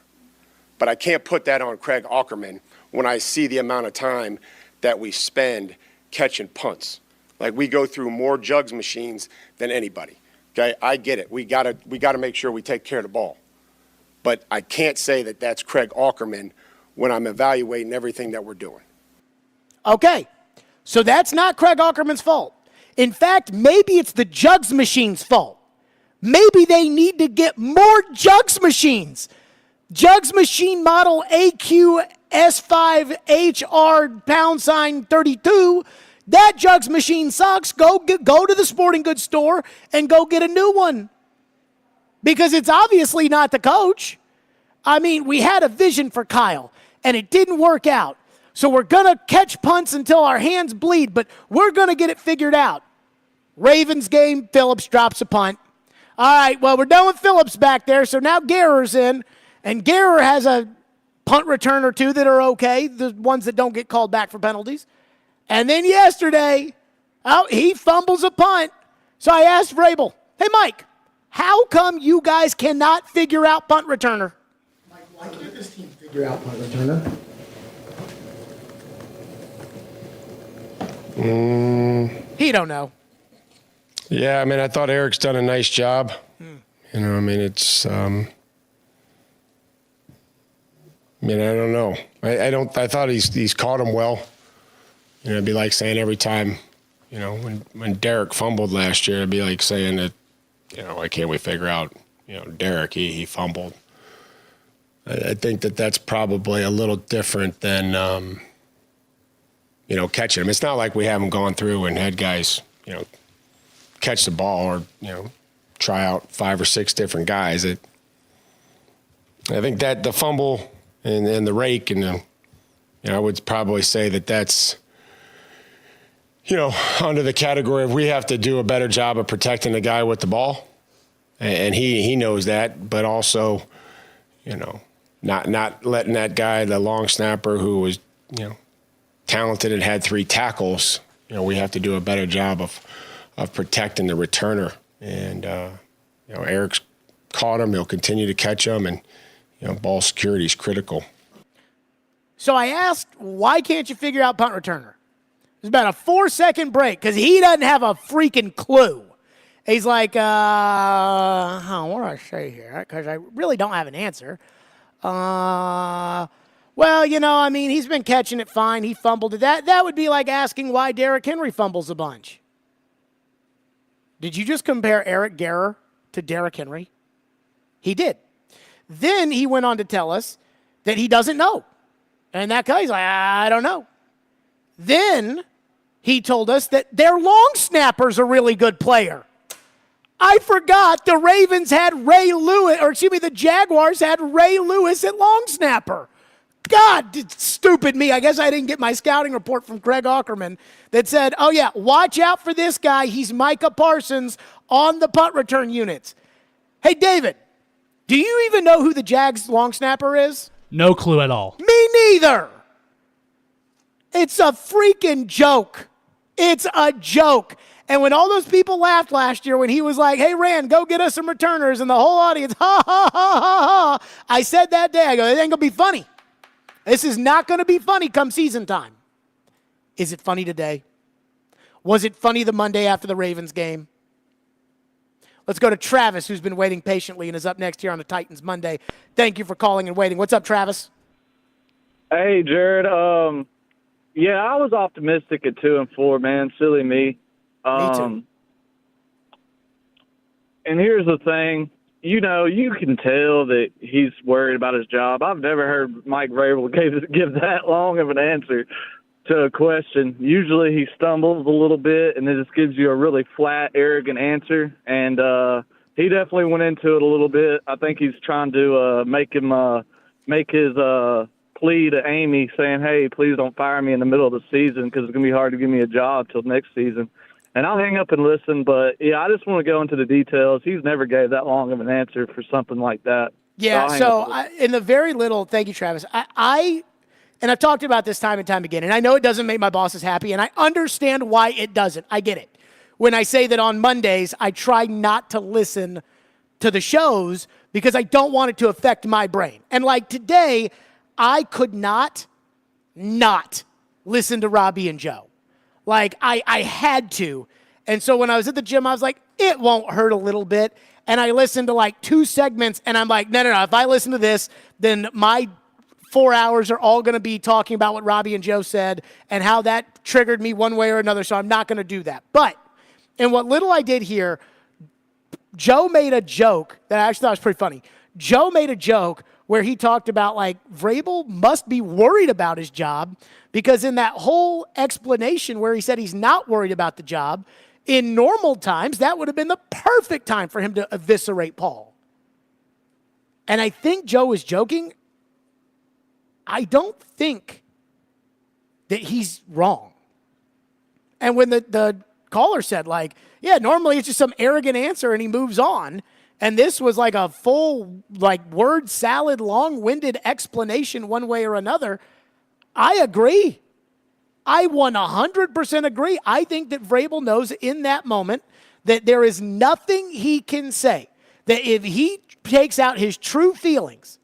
But I can't put that on Craig Aukerman when I see the amount of time that we spend catching punts. Like, we go through more jugs machines than anybody. Okay, I get it. We got to make sure we take care of the ball. But I can't say that that's Craig Aukerman when I'm evaluating everything that we're doing. Okay, so that's not Craig Aukerman's fault. In fact, maybe it's the jugs machine's fault. Maybe they need to get more jugs machines. Jugs machine model AQS5HR #32. That jugs machine sucks. Go to the sporting goods store and go get a new one. Because it's obviously not the coach. I mean, we had a vision for Kyle, and it didn't work out. So we're going to catch punts until our hands bleed, but we're going to get it figured out. Ravens game, Phillips drops a punt. All right, well, we're done with Phillips back there, so now Garrer's in, and Garror has a punt return or two that are okay, the ones that don't get called back for penalties. And then yesterday, he fumbles a punt. So I asked Vrabel, hey, Mike, how come you guys cannot figure out punt returner? Mike, why can't this team figure out punt returner? He don't know. Yeah, I mean, I thought Eric's done a nice job. You know, I mean, it's, I don't know. I thought he's caught him well. You know, it'd be like saying every time, you know, when Derek fumbled last year, it'd be like saying that, you know, why can't we figure out, you know, Derek, he fumbled. I think that's probably a little different than, catching them. It's not like we haven't gone through and had guys, catch the ball or, try out 5 or 6 different guys. I think that the fumble and the rake and I would probably say that's, under the category of we have to do a better job of protecting the guy with the ball. And he knows that, but also, not letting that guy, the long snapper who was, talented and had 3 tackles, we have to do a better job of protecting the returner. And, Eric's caught him. He'll continue to catch him. And, ball security is critical. So I asked, why can't you figure out punt returner? It was about a 4-second break because he doesn't have a freaking clue. He's like, what do I say here? Because I really don't have an answer. Well, he's been catching it fine. He fumbled it. That would be like asking why Derrick Henry fumbles a bunch. Did you just compare Eric Garrer to Derrick Henry? He did. Then he went on to tell us that he doesn't know. And that guy's like, I don't know. Then he told us that their long snapper's a really good player. I forgot the Ravens had the Jaguars had Ray Lewis at long snapper. God, stupid me. I guess I didn't get my scouting report from Greg Ackerman that said, oh yeah, watch out for this guy. He's Micah Parsons on the punt return units. Hey, David, do you even know who the Jags long snapper is? No clue at all. Me neither. It's a freaking joke. It's a joke. And when all those people laughed last year when he was like, hey, Rand, go get us some returners, and the whole audience, ha, ha, ha, ha, ha, I said that day, I go, it ain't going to be funny. This is not going to be funny come season time. Is it funny today? Was it funny the Monday after the Ravens game? Let's go to Travis, who's been waiting patiently and is up next here on the Titans Monday. Thank you for calling and waiting. What's up, Travis? Hey, Jared. Yeah, I was optimistic at 2-4, man. Silly me. Me too. And here's the thing. You can tell that he's worried about his job. I've never heard Mike Vrabel give that long of an answer to a question. Usually he stumbles a little bit and then just gives you a really flat, arrogant answer. And he definitely went into it a little bit. I think he's trying to make his plea to Amy saying, hey, please don't fire me in the middle of the season because it's going to be hard to give me a job till next season. And I'll hang up and listen, but, yeah, I just want to go into the details. He's never gave that long of an answer for something like that. Yeah, so in the very little, thank you, Travis, and I've talked about this time and time again, and I know it doesn't make my bosses happy, and I understand why it doesn't. I get it. When I say that on Mondays, I try not to listen to the shows because I don't want it to affect my brain. And like today, I could not listen to Robbie and Joe. Like, I had to. And so when I was at the gym, I was like, it won't hurt a little bit. And I listened to like 2 segments, and I'm like, no. If I listen to this, then my 4 hours are all going to be talking about what Robbie and Joe said and how that triggered me one way or another, so I'm not going to do that. But in what little I did here, Joe made a joke that I actually thought was pretty funny. Joe made a joke where he talked about, like, Vrabel must be worried about his job because in that whole explanation where he said he's not worried about the job, in normal times, that would have been the perfect time for him to eviscerate Paul. And I think Joe was joking. I don't think that he's wrong. And when the caller said, like, yeah, normally it's just some arrogant answer and he moves on, and this was like a full, like, word salad, long-winded explanation one way or another, I agree. I 100% agree. I think that Vrabel knows in that moment that there is nothing he can say, that if he takes out his true feelings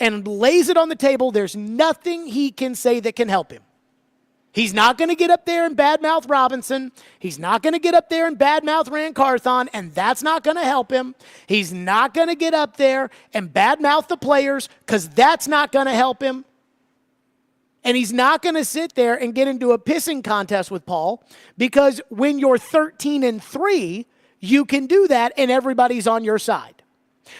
and lays it on the table, there's nothing he can say that can help him. He's not going to get up there and badmouth Robinson. He's not going to get up there and badmouth Rand Carthon, and that's not going to help him. He's not going to get up there and badmouth the players because that's not going to help him. And he's not going to sit there and get into a pissing contest with Paul because when you're 13-3, you can do that and everybody's on your side.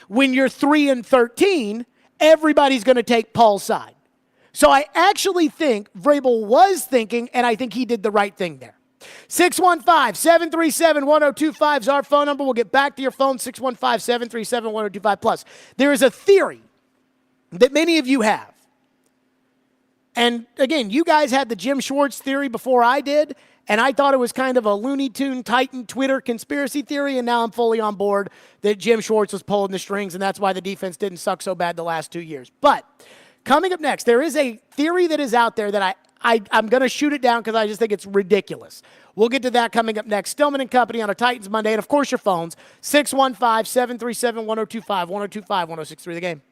When you're 3-13, everybody's going to take Paul's side. So I actually think Vrabel was thinking, and I think he did the right thing there. 615-737-1025 is our phone number. We'll get back to your phone, 615-737-1025. Plus, there is a theory that many of you have. And again, you guys had the Jim Schwartz theory before I did, and I thought it was kind of a Looney Tune Titan Twitter conspiracy theory, and now I'm fully on board that Jim Schwartz was pulling the strings, and that's why the defense didn't suck so bad the last 2 years. But coming up next, there is a theory that is out there that I'm going to shoot it down because I just think it's ridiculous. We'll get to that coming up next. Stillman and Company on a Titans Monday, and of course your phones, 615-737-1025, 1025, 1063 The Game.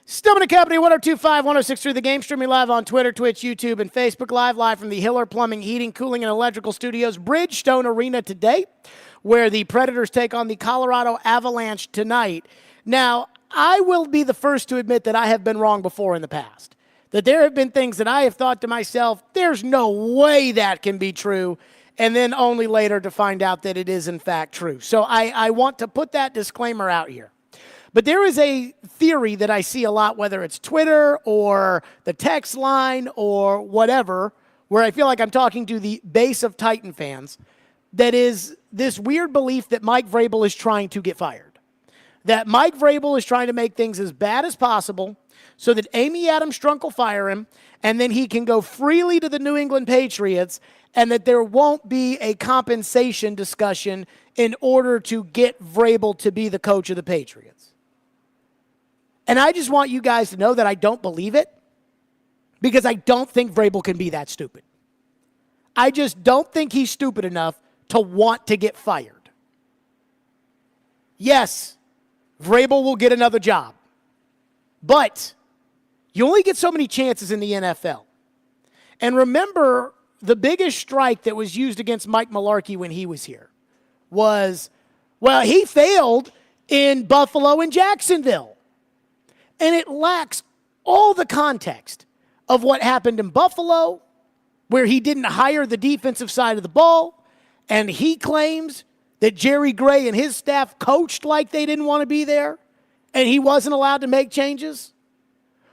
Stillman and Company, 1025, 1063 The Game, streaming live on Twitter, Twitch, YouTube, and Facebook live from the Hiller Plumbing, Heating, Cooling, and Electrical Studios, Bridgestone Arena today, where the Predators take on the Colorado Avalanche tonight. Now, I will be the first to admit that I have been wrong before in the past. That there have been things that I have thought to myself, there's no way that can be true, and then only later to find out that it is in fact true. So I want to put that disclaimer out here. But there is a theory that I see a lot, whether it's Twitter or the text line or whatever, where I feel like I'm talking to the base of Titan fans, that is this weird belief that Mike Vrabel is trying to get fired. That Mike Vrabel is trying to make things as bad as possible so that Amy Adams Strunk will fire him, and then he can go freely to the New England Patriots, and that there won't be a compensation discussion in order to get Vrabel to be the coach of the Patriots. And I just want you guys to know that I don't believe it, because I don't think Vrabel can be that stupid. I just don't think he's stupid enough to want to get fired. Yes, Vrabel will get another job, but you only get so many chances in the NFL. And remember, the biggest strike that was used against Mike Mularkey when he was here was, well, he failed in Buffalo and Jacksonville. And it lacks all the context of what happened in Buffalo, where he didn't hire the defensive side of the ball, and he claims that Jerry Gray and his staff coached like they didn't want to be there, and he wasn't allowed to make changes.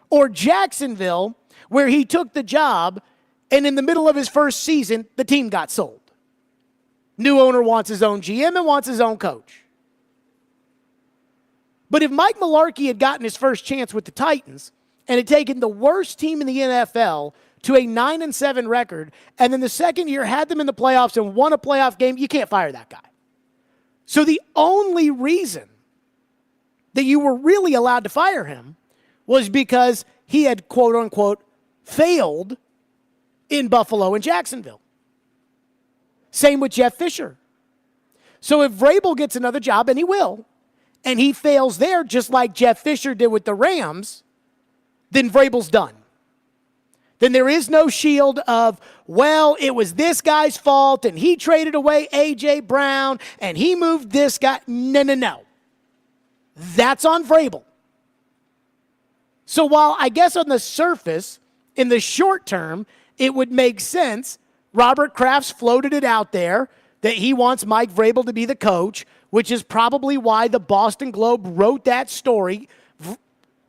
Or Jacksonville, where he took the job, and in the middle of his first season, the team got sold. New owner wants his own GM and wants his own coach. But if Mike Mularkey had gotten his first chance with the Titans and had taken the worst team in the NFL to a 9-7 record, and then the second year had them in the playoffs and won a playoff game, you can't fire that guy. So the only reason that you were really allowed to fire him was because he had, quote unquote, failed in Buffalo and Jacksonville. Same with Jeff Fisher. So if Vrabel gets another job, and he will, and he fails there just like Jeff Fisher did with the Rams, then Vrabel's done. Then there is no shield of, well, it was this guy's fault, and he traded away A.J. Brown, and he moved this guy. No. That's on Vrabel. So while I guess on the surface, in the short term, it would make sense, Robert Kraft's floated it out there that he wants Mike Vrabel to be the coach, which is probably why the Boston Globe wrote that story.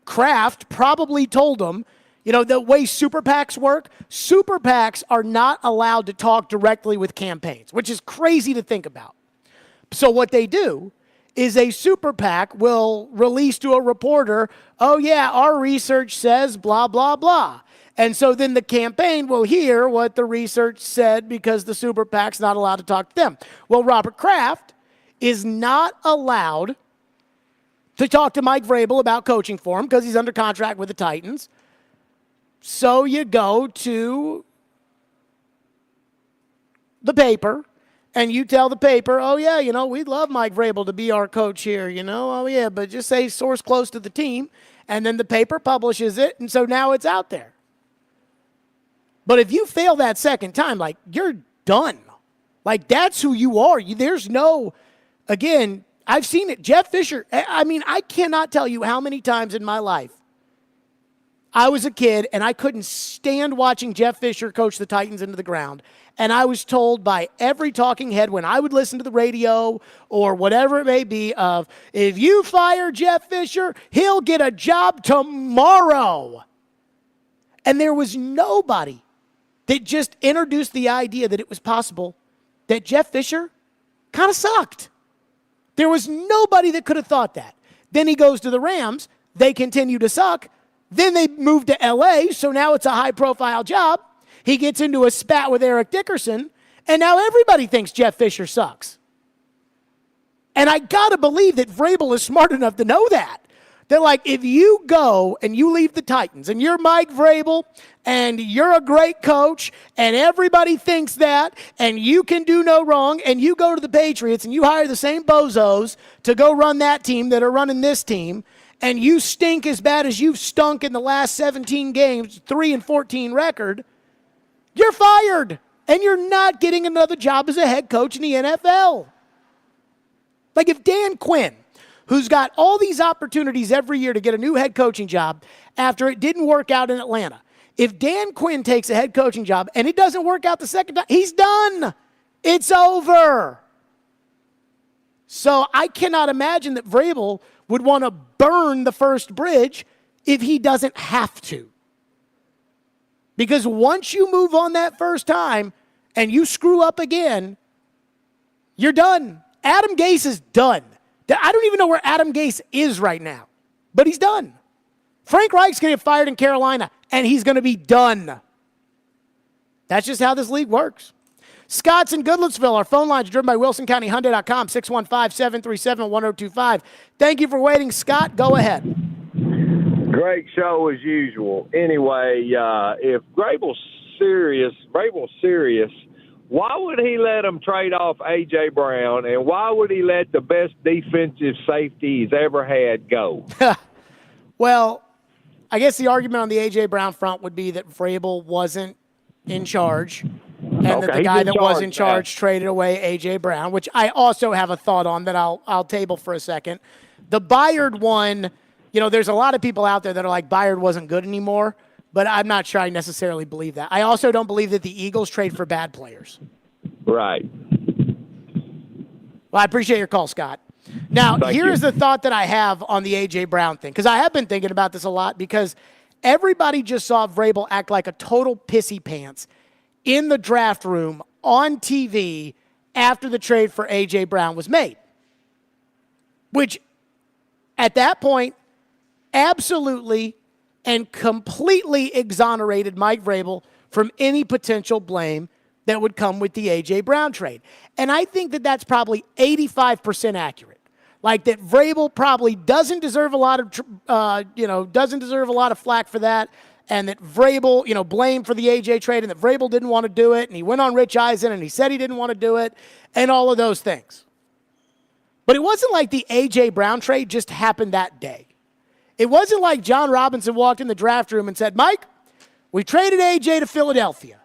Kraft probably told him, you know, the way super PACs work, super PACs are not allowed to talk directly with campaigns, which is crazy to think about. So what they do is a super PAC will release to a reporter, oh yeah, our research says blah, blah, blah. And so then the campaign will hear what the research said because the super PAC's not allowed to talk to them. Well, Robert Kraft is not allowed to talk to Mike Vrabel about coaching for him because he's under contract with the Titans. So you go to the paper and you tell the paper, oh yeah, you know, we'd love Mike Vrabel to be our coach here, you know, oh yeah, but just say source close to the team, and then the paper publishes it, and so now it's out there. But if you fail that second time, like, you're done. Like, that's who you are. There's no, again, I've seen it. Jeff Fisher, I mean, I cannot tell you how many times in my life I was a kid and I couldn't stand watching Jeff Fisher coach the Titans into the ground. And I was told by every talking head when I would listen to the radio or whatever it may be of, if you fire Jeff Fisher, he'll get a job tomorrow. And there was nobody that just introduced the idea that it was possible that Jeff Fisher kind of sucked. There was nobody that could have thought that. Then he goes to the Rams. They continue to suck. Then they move to L.A., so now it's a high-profile job. He gets into a spat with Eric Dickerson, and now everybody thinks Jeff Fisher sucks. And I got to believe that Vrabel is smart enough to know that. They're like, if you go and you leave the Titans and you're Mike Vrabel and you're a great coach and everybody thinks that and you can do no wrong and you go to the Patriots and you hire the same bozos to go run that team that are running this team and you stink as bad as you've stunk in the last 17 games, 3-14 record, you're fired. And you're not getting another job as a head coach in the NFL. Like if Dan Quinn, who's got all these opportunities every year to get a new head coaching job after it didn't work out in Atlanta, if Dan Quinn takes a head coaching job and it doesn't work out the second time, he's done. It's over. So I cannot imagine that Vrabel would want to burn the first bridge if he doesn't have to. Because once you move on that first time and you screw up again, you're done. Adam Gase is done. I don't even know where Adam Gase is right now, but he's done. Frank Reich's going to get fired in Carolina, and he's going to be done. That's just how this league works. Scott's in Goodlettsville. Our phone lines are driven by WilsonCountyHyundai.com, 615-737-1025. Thank you for waiting. Scott, go ahead. Great show as usual. Anyway, if Vrabel's serious, why would he let him trade off A.J. Brown, and why would he let the best defensive safety he's ever had go? Well, I guess the argument on the A.J. Brown front would be that Vrabel wasn't in charge, and that the guy that was in charge traded away A.J. Brown, which I also have a thought on that I'll table for a second. The Byard one, there's a lot of people out there that are like, Byard wasn't good anymore, but I'm not sure I necessarily believe that. I also don't believe that the Eagles trade for bad players. Right. Well, I appreciate your call, Scott. Now, here's the thought that I have on the A.J. Brown thing, because I have been thinking about this a lot, because everybody just saw Vrabel act like a total pissy pants in the draft room on TV after the trade for A.J. Brown was made, which at that point absolutely and completely exonerated Mike Vrabel from any potential blame that would come with the A.J. Brown trade. And I think that that's probably 85% accurate. Like that Vrabel probably doesn't deserve a lot of, flack for that, and that Vrabel, blamed for the A.J. trade, and that Vrabel didn't want to do it, and he went on Rich Eisen, and he said he didn't want to do it, and all of those things. But it wasn't like the A.J. Brown trade just happened that day. It wasn't like John Robinson walked in the draft room and said, Mike, we traded A.J. to Philadelphia.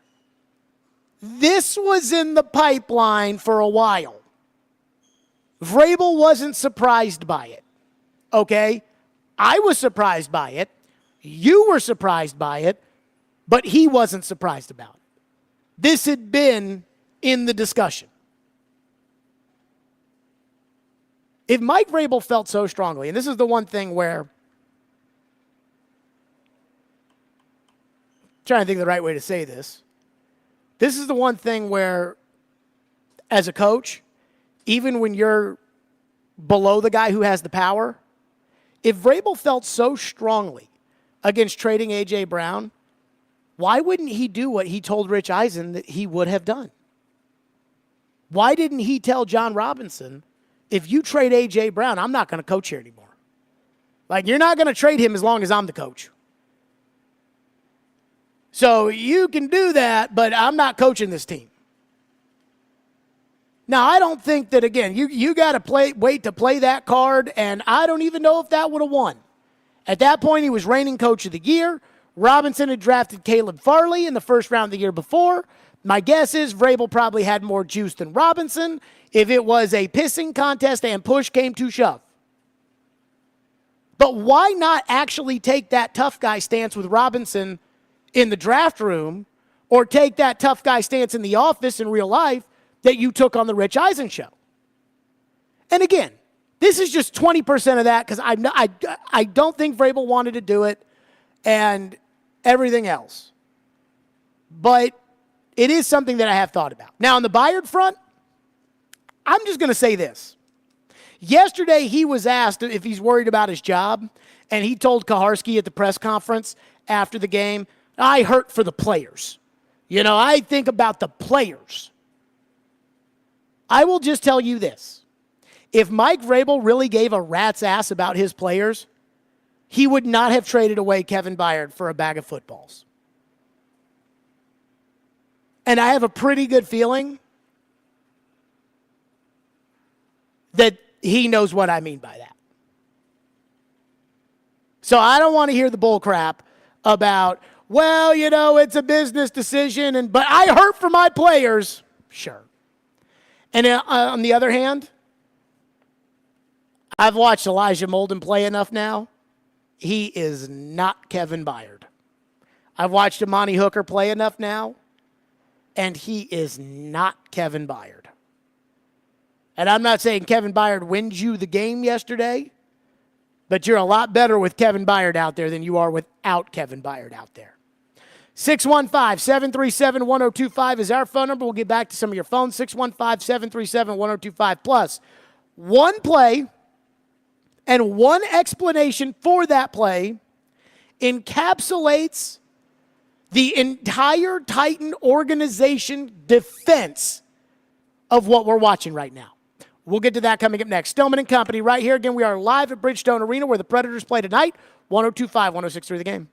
This was in the pipeline for a while. Vrabel wasn't surprised by it, okay? I was surprised by it. You were surprised by it, but he wasn't surprised about it. This had been in the discussion. If Mike Vrabel felt so strongly, and this is the one thing where, I'm trying to think of the right way to say this. This is the one thing where, as a coach, even when you're below the guy who has the power, if Vrabel felt so strongly against trading A.J. Brown, why wouldn't he do what he told Rich Eisen that he would have done? Why didn't he tell John Robinson, if you trade A.J. Brown, I'm not going to coach here anymore? Like, you're not going to trade him as long as I'm the coach. So you can do that, but I'm not coaching this team. Now, I don't think that, again, you got to wait to play that card, and I don't even know if that would have won. At that point, he was reigning coach of the year. Robinson had drafted Caleb Farley in the first round the year before. My guess is Vrabel probably had more juice than Robinson if it was a pissing contest and push came to shove. But why not actually take that tough guy stance with Robinson in the draft room, or take that tough guy stance in the office in real life that you took on the Rich Eisen show? And again, this is just 20% of that, because I don't think Vrabel wanted to do it and everything else. But it is something that I have thought about. Now, on the Byard front, I'm just going to say this. Yesterday, he was asked if he's worried about his job, and he told Kaharski at the press conference after the game, I hurt for the players. I think about the players. I will just tell you this. If Mike Vrabel really gave a rat's ass about his players, he would not have traded away Kevin Byard for a bag of footballs. And I have a pretty good feeling that he knows what I mean by that. So I don't want to hear the bull crap about, well, it's a business decision, but I hurt for my players. Sure. And on the other hand, I've watched Elijah Molden play enough now. He is not Kevin Byard. I've watched Imani Hooker play enough now, and he is not Kevin Byard. And I'm not saying Kevin Byard wins you the game yesterday, but you're a lot better with Kevin Byard out there than you are without Kevin Byard out there. 615-737-1025 is our phone number. We'll get back to some of your phones. 615-737-1025. Plus, one play and one explanation for that play encapsulates the entire Titan organization defense of what we're watching right now. We'll get to that coming up next. Stillman and Company right here. Again, we are live at Bridgestone Arena where the Predators play tonight. 102.5, 106.3 The Game.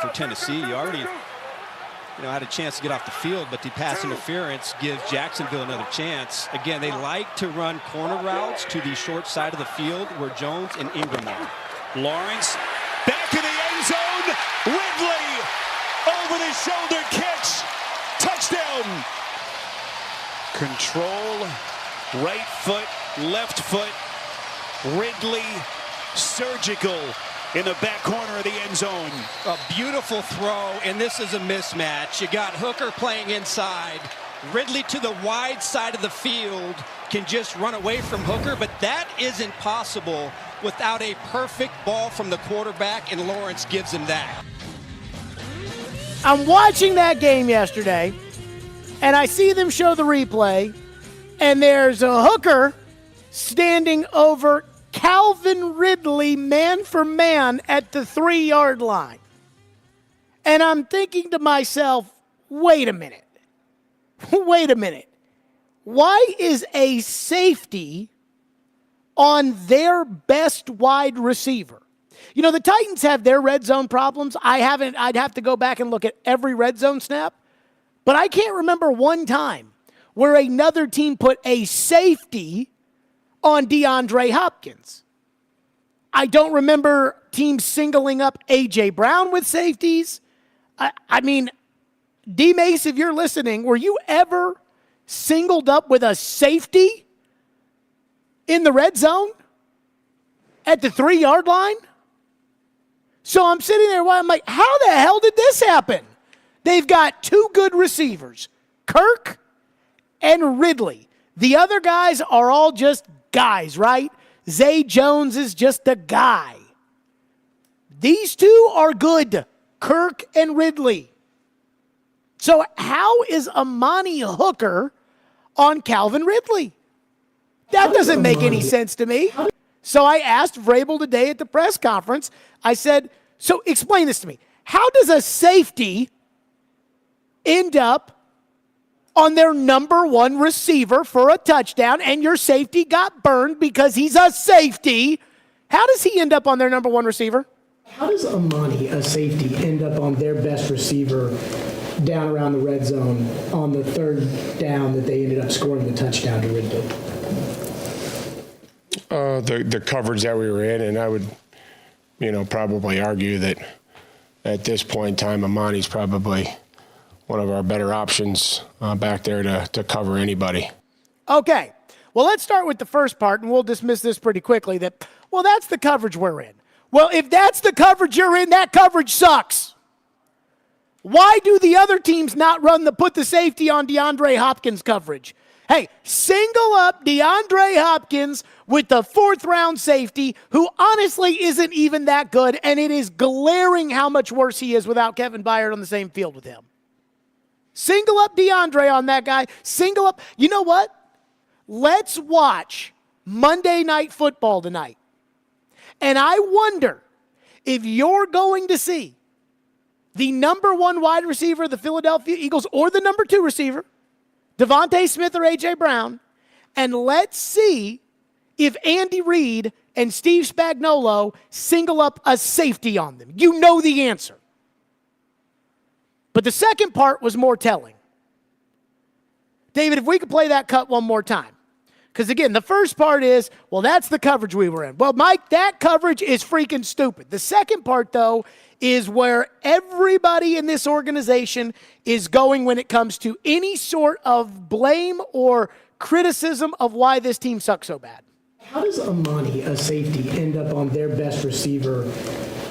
for Tennessee. You already had a chance to get off the field, but the pass interference gives Jacksonville another chance. Again, they like to run corner routes to the short side of the field where Jones and Ingram are. Lawrence back in the end zone. Ridley over the shoulder catch. Touchdown. Control. Right foot, left foot. Ridley surgical in the back corner of the end zone. A beautiful throw, and this is a mismatch. You got Hooker playing inside. Ridley to the wide side of the field can just run away from Hooker, but that isn't possible without a perfect ball from the quarterback, and Lawrence gives him that. I'm watching that game yesterday, and I see them show the replay, and there's a Hooker standing over Calvin Ridley man for man at the 3-yard line. And I'm thinking to myself, wait a minute. Wait a minute. Why is a safety on their best wide receiver? You know, the Titans have their red zone problems. I'd have to go back and look at every red zone snap, but I can't remember one time where another team put a safety on DeAndre Hopkins. I don't remember teams singling up A.J. Brown with safeties. I mean, D-Mace, if you're listening, were you ever singled up with a safety in the red zone at the 3-yard line? So I'm sitting there, I'm like, how the hell did this happen? They've got two good receivers, Kirk and Ridley. The other guys are all just guys, right? Zay Jones is just a guy. These two are good, Kirk and Ridley. So how is Amani Hooker on Calvin Ridley? That doesn't make any sense to me. So I asked Vrabel today at the press conference, I said, so explain this to me. How does a safety end up on their number one receiver for a touchdown, and your safety got burned because he's a safety? How does he end up on their number one receiver? How does Amani, a safety, end up on their best receiver down around the red zone on the 3rd down that they ended up scoring the touchdown to Ridley? The coverage that we were in, and I would, probably argue that at this point in time, Amani's probably one of our better options back there to cover anybody. Okay. Well, let's start with the first part, and we'll dismiss this pretty quickly. That's the coverage we're in. Well, if that's the coverage you're in, that coverage sucks. Why do the other teams not put the safety on DeAndre Hopkins coverage? Hey, single up DeAndre Hopkins with the 4th-round safety, who honestly isn't even that good, and it is glaring how much worse he is without Kevin Byard on the same field with him. Single up DeAndre on that guy. Single up. You know what? Let's watch Monday Night Football tonight. And I wonder if you're going to see the number 1 wide receiver of the Philadelphia Eagles or the number 2 receiver, Devontae Smith or A.J. Brown, and let's see if Andy Reid and Steve Spagnuolo single up a safety on them. You know the answer. But the second part was more telling. David, if we could play that cut one more time. Because, again, the first part is, well, that's the coverage we were in. Well, Mike, that coverage is freaking stupid. The second part, though, is where everybody in this organization is going when it comes to any sort of blame or criticism of why this team sucks so bad. How does Amani, a safety, end up on their best receiver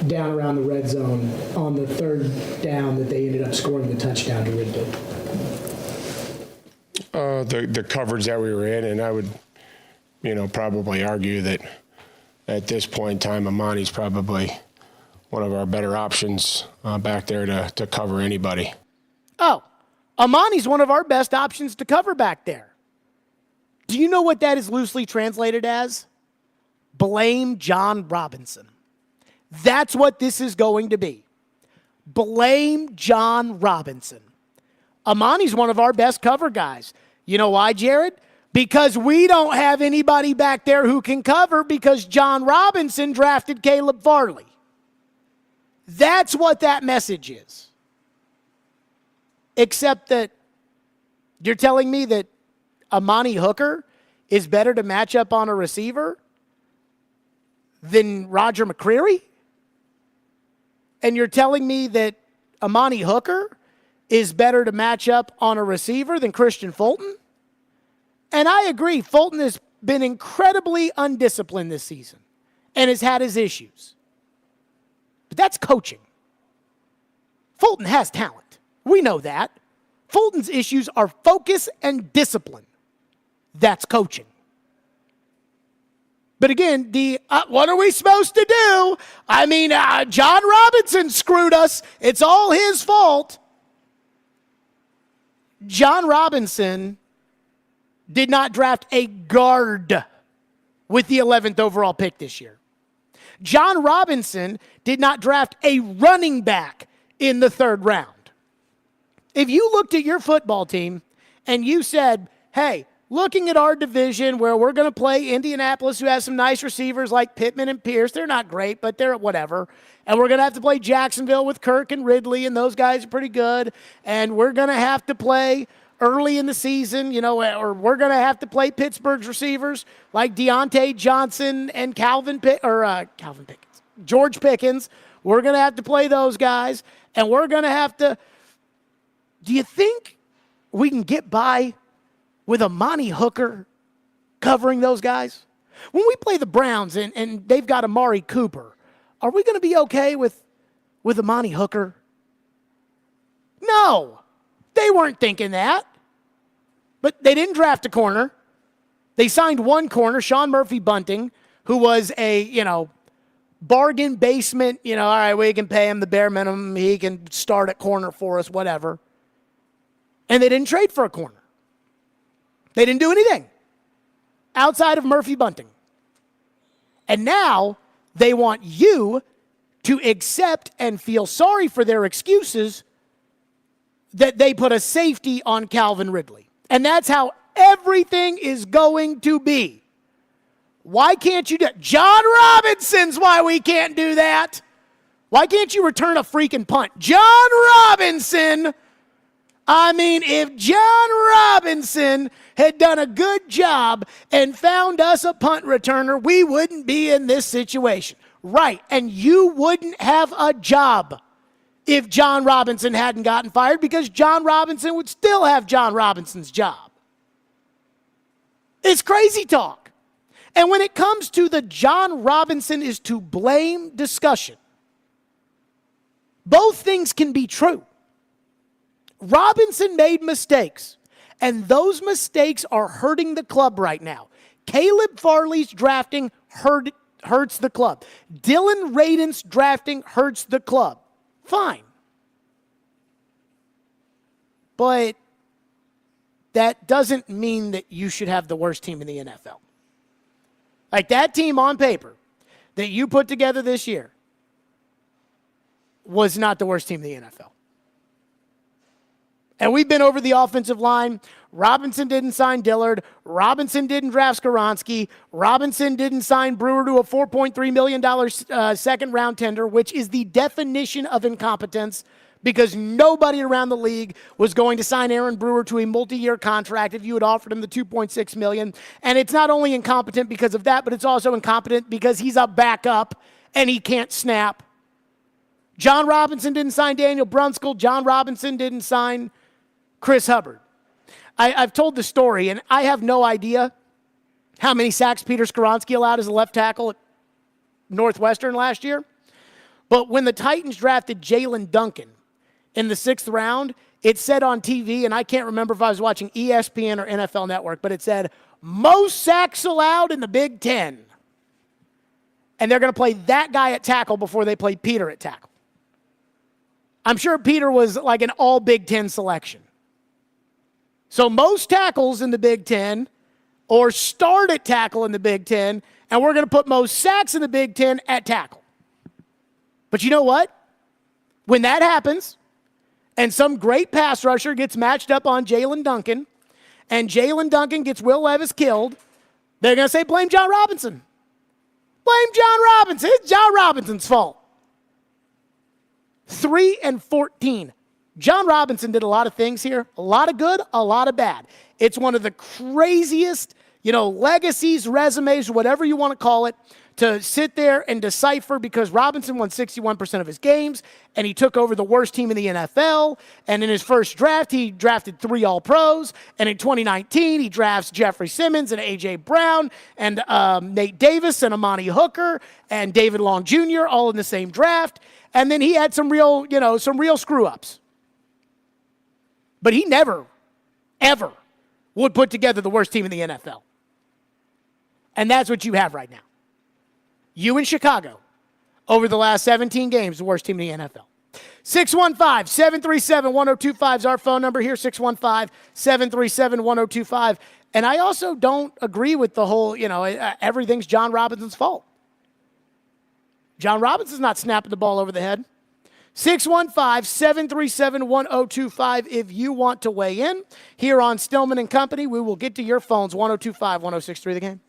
down around the red zone on the 3rd down that they ended up scoring the touchdown to Ridley? The coverage that we were in, and I would, probably argue that at this point in time, Amani's probably one of our better options back there to cover anybody. Oh, Amani's one of our best options to cover back there. Do you know what that is loosely translated as? Blame John Robinson. That's what this is going to be. Blame John Robinson. Amani's one of our best cover guys. You know why, Jared? Because we don't have anybody back there who can cover because John Robinson drafted Caleb Farley. That's what that message is. Except that you're telling me that Amani Hooker is better to match up on a receiver than Roger McCreary? And you're telling me that Amani Hooker is better to match up on a receiver than Christian Fulton? And I agree, Fulton has been incredibly undisciplined this season and has had his issues. But that's coaching. Fulton has talent. We know that. Fulton's issues are focus and discipline. That's coaching. But again, what are we supposed to do? I mean, John Robinson screwed us. It's all his fault. John Robinson did not draft a guard with the 11th overall pick this year. John Robinson did not draft a running back in the 3rd round. If you looked at your football team and you said, hey, looking at our division where we're going to play Indianapolis, who has some nice receivers like Pittman and Pierce. They're not great, but they're whatever. And we're going to have to play Jacksonville with Kirk and Ridley, and those guys are pretty good. And we're going to have to play early in the season, or we're going to have to play Pittsburgh's receivers like Deontay Johnson and George Pickens. We're going to have to play those guys, and we're going to have to. Do you think we can get by with Amani Hooker covering those guys? When we play the Browns and they've got Amari Cooper, are we going to be okay with Amani Hooker? No, they weren't thinking that. But they didn't draft a corner. They signed one corner, Sean Murphy-Bunting, who was a, bargain basement, all right, we can pay him the bare minimum. He can start at corner for us, whatever. And they didn't trade for a corner. They didn't do anything outside of Murphy-Bunting. And now they want you to accept and feel sorry for their excuses that they put a safety on Calvin Ridley. And that's how everything is going to be. Why can't you do that? John Robinson's why we can't do that. Why can't you return a freaking punt? John Robinson. I mean, if John Robinson had done a good job and found us a punt returner, we wouldn't be in this situation. Right, and you wouldn't have a job if John Robinson hadn't gotten fired, because John Robinson would still have John Robinson's job. It's crazy talk. And when it comes to the John Robinson is to blame discussion, both things can be true. Robinson made mistakes, and those mistakes are hurting the club right now. Caleb Farley's drafting hurts the club. Dylan Radin's drafting hurts the club. Fine. But that doesn't mean that you should have the worst team in the NFL. Like that team on paper that you put together this year was not the worst team in the NFL. And we've been over the offensive line. Robinson didn't sign Dillard. Robinson didn't draft Skoronski. Robinson didn't sign Brewer to a $4.3 million second-round tender, which is the definition of incompetence, because nobody around the league was going to sign Aaron Brewer to a multi-year contract if you had offered him the $2.6 million. And it's not only incompetent because of that, but it's also incompetent because he's a backup and he can't snap. John Robinson didn't sign Daniel Brunskill. John Robinson didn't sign Chris Hubbard. I've told the story, and I have no idea how many sacks Peter Skoronski allowed as a left tackle at Northwestern last year. But when the Titans drafted Jalen Duncan in the 6th round, it said on TV, and I can't remember if I was watching ESPN or NFL Network, but it said, most sacks allowed in the Big Ten. And they're going to play that guy at tackle before they play Peter at tackle. I'm sure Peter was like an all Big Ten selection. So most tackles in the Big Ten, or start at tackle in the Big Ten, and we're going to put most sacks in the Big Ten at tackle. But you know what? When that happens, and some great pass rusher gets matched up on Jalen Duncan, and Jalen Duncan gets Will Levis killed, they're going to say, blame John Robinson. Blame John Robinson. It's John Robinson's fault. 3-14. John Robinson did a lot of things here, a lot of good, a lot of bad. It's one of the craziest, legacies, resumes, whatever you want to call it, to sit there and decipher, because Robinson won 61% of his games, and he took over the worst team in the NFL. And in his first draft, he drafted 3 All-Pros. And in 2019, he drafts Jeffrey Simmons and A.J. Brown and Nate Davis and Amani Hooker and David Long Jr. all in the same draft. And then he had some real screw-ups. But he never, ever would put together the worst team in the NFL. And that's what you have right now. You in Chicago, over the last 17 games, the worst team in the NFL. 615-737-1025 is our phone number here, 615-737-1025. And I also don't agree with the whole, everything's John Robinson's fault. John Robinson's not snapping the ball over the head. 615-737-1025 if you want to weigh in. Here on Stillman and Company, we will get to your phones, 1025-1063 The Game.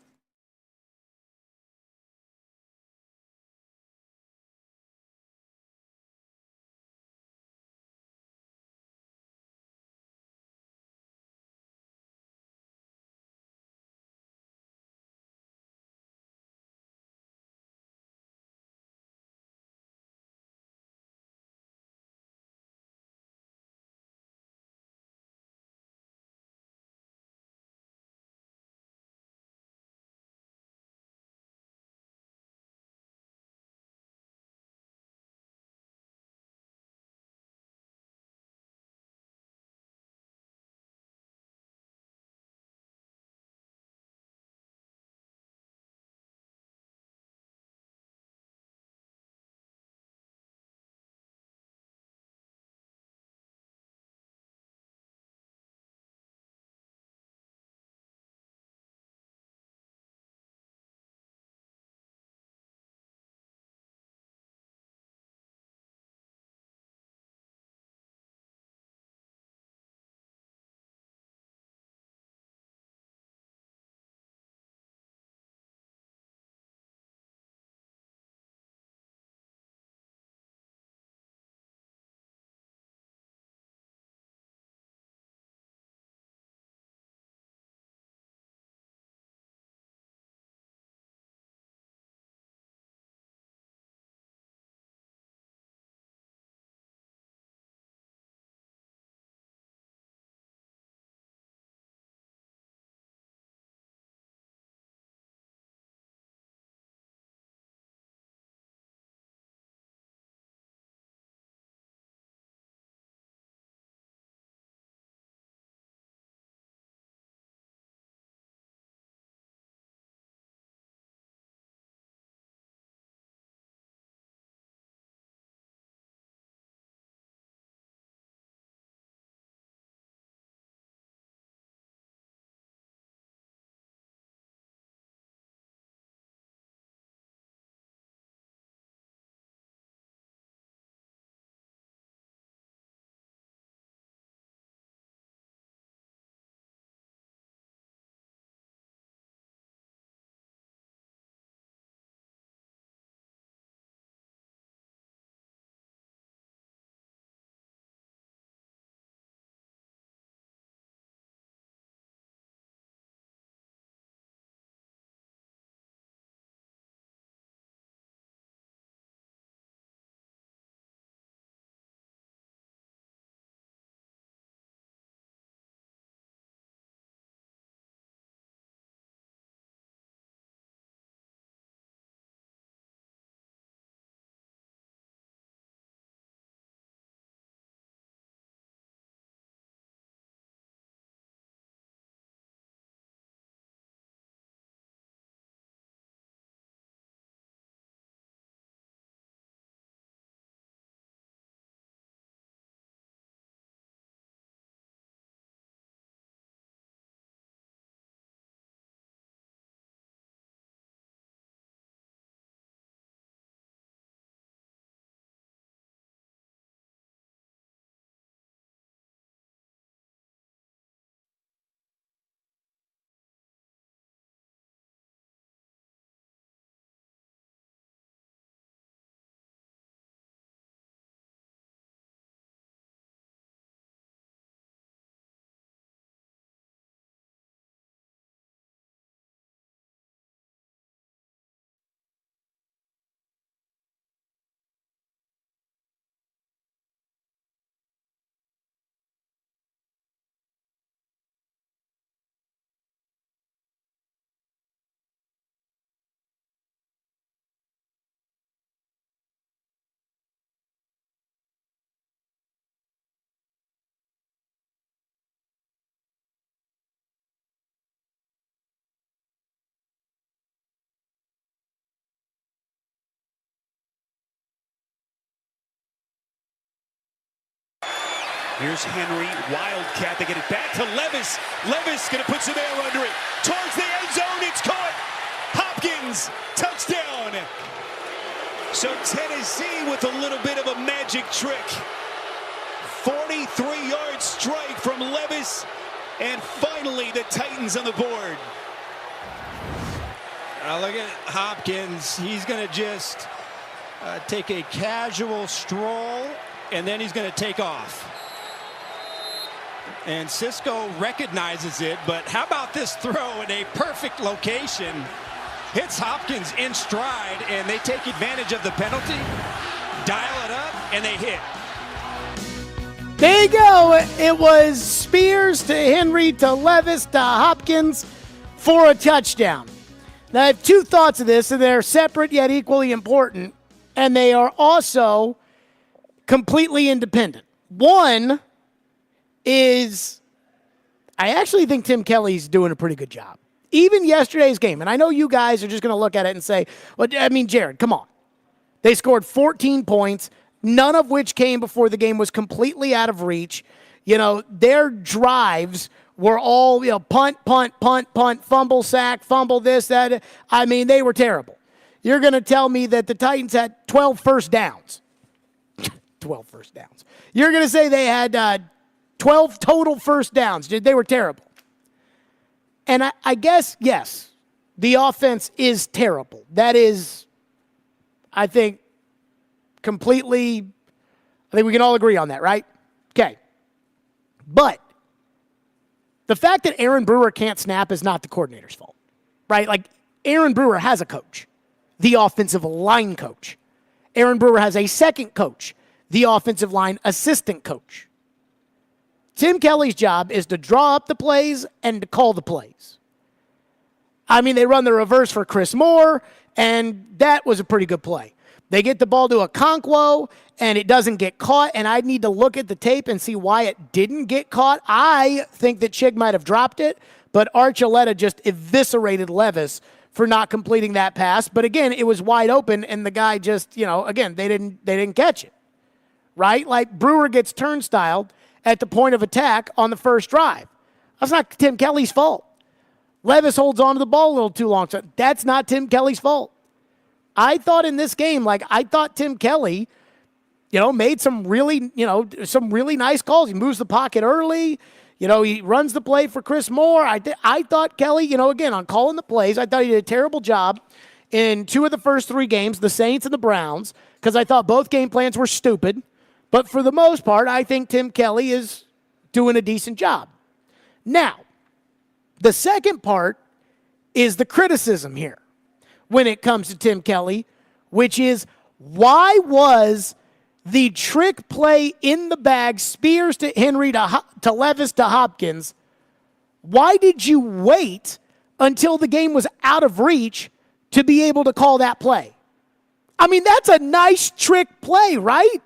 Here's Henry, Wildcat. They get it back to Levis. Levis going to put some air under it. Towards the end zone, it's caught. Hopkins, touchdown. So Tennessee with a little bit of a magic trick. 43-yard strike from Levis. And finally, the Titans on the board. Look at Hopkins. He's going to just take a casual stroll, and then he's going to take off. And Cisco recognizes it, but how about this throw in a perfect location? Hits Hopkins in stride, and they take advantage of the penalty, dial it up, and they hit. There you go. It was Spears to Henry to Levis to Hopkins for a touchdown. Now, I have two thoughts of this, and they're separate yet equally important, and they are also completely independent. One is I actually think Tim Kelly's doing a pretty good job. Even yesterday's game, and I know you guys are just going to look at it and say, well, I mean, Jared, come on. They scored 14 points, none of which came before the game was completely out of reach. You know, their drives were all, punt, fumble, sack, fumble, this, that. I mean, they were terrible. You're going to tell me that the Titans had 12 first downs. 12 first downs. You're going to say they had 12 total first downs. They were terrible. And I guess, yes, the offense is terrible. That is, I think we can all agree on that, right? Okay. But the fact that Aaron Brewer can't snap is not the coordinator's fault, right? Like, Aaron Brewer has a coach, the offensive line coach. Aaron Brewer has a second coach, the offensive line assistant coach. Tim Kelly's job is to draw up the plays and to call the plays. I mean, they run the reverse for Chris Moore, and that was a pretty good play. They get the ball to Okonkwo, and it doesn't get caught, and I need to look at the tape and see why it didn't get caught. I think that Chig might have dropped it, but Archuleta just eviscerated Levis for not completing that pass. But again, it was wide open, and the guy just, again, they didn't catch it, right? Like, Brewer gets turnstiled at the point of attack on the first drive. That's not Tim Kelly's fault. Levis holds on to the ball a little too long. So that's not Tim Kelly's fault. I thought in this game, Tim Kelly, made some really nice calls. He moves the pocket early. He runs the play for Chris Moore. I thought Kelly, again, on calling the plays, I thought he did a terrible job in two of the first three games, the Saints and the Browns, because I thought both game plans were stupid. But for the most part, I think Tim Kelly is doing a decent job. Now, the second part is the criticism here when it comes to Tim Kelly, which is, why was the trick play in the bag, Spears to Henry to Levis to Hopkins, why did you wait until the game was out of reach to be able to call that play? I mean, that's a nice trick play, right?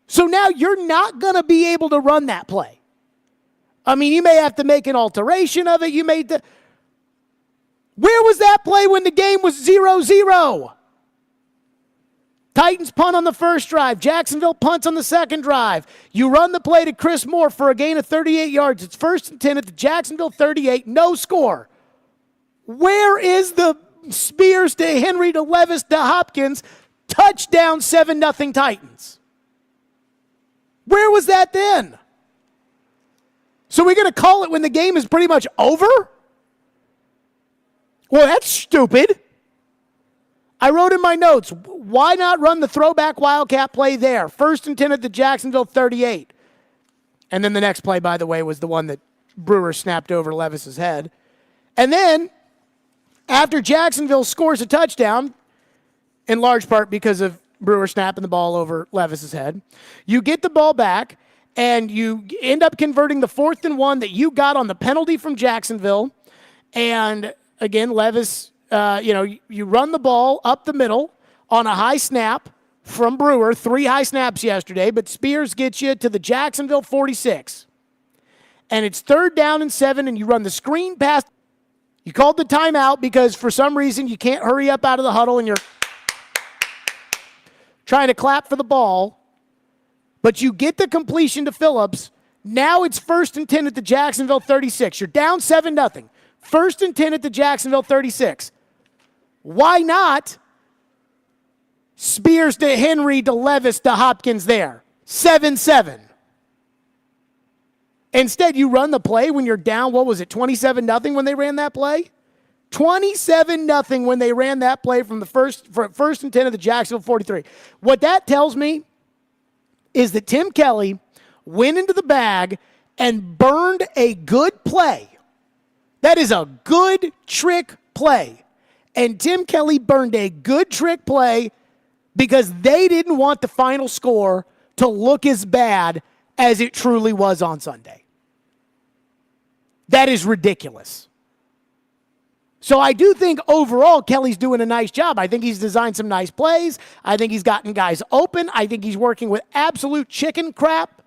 So now you're not going to be able to run that play. I mean, you may have to make an alteration of it. Where was that play when the game was 0-0? Titans punt on the first drive. Jacksonville punts on the second drive. You run the play to Chris Moore for a gain of 38 yards. It's 1st and 10 at the Jacksonville 38. No score. Where is the Spears to Henry to Levis to Hopkins touchdown 7-0 Titans? Where was that then? So we're going to call it when the game is pretty much over? Well, that's stupid. I wrote in my notes, why not run the throwback Wildcat play there? 1st and 10 at the Jacksonville 38. And then the next play, by the way, was the one that Brewer snapped over Levis's head. And then, after Jacksonville scores a touchdown, in large part because of Brewer snapping the ball over Levis's head, you get the ball back, and you end up converting the 4th and 1 that you got on the penalty from Jacksonville. And again, Levis, you run the ball up the middle on a high snap from Brewer, 3 high snaps yesterday, but Spears gets you to the Jacksonville 46. And it's 3rd down and 7, and you run the screen pass. You called the timeout because for some reason you can't hurry up out of the huddle and you're trying to clap for the ball. But you get the completion to Phillips. Now it's 1st and 10 at the Jacksonville 36. You're down 7-0. 1st and 10 at the Jacksonville 36. Why not Spears to Henry to Levis to Hopkins there? 7-7. Instead, you run the play when you're down, 27-0 when they ran that play? 27-0 when they ran that play from the first and 10 of the Jacksonville 43. What that tells me is that Tim Kelly went into the bag and burned a good play. That is a good trick play. And Tim Kelly burned a good trick play because they didn't want the final score to look as bad as it truly was on Sunday. That is ridiculous. So I do think overall Kelly's doing a nice job. I think he's designed some nice plays. I think he's gotten guys open. I think he's working with absolute chicken crap.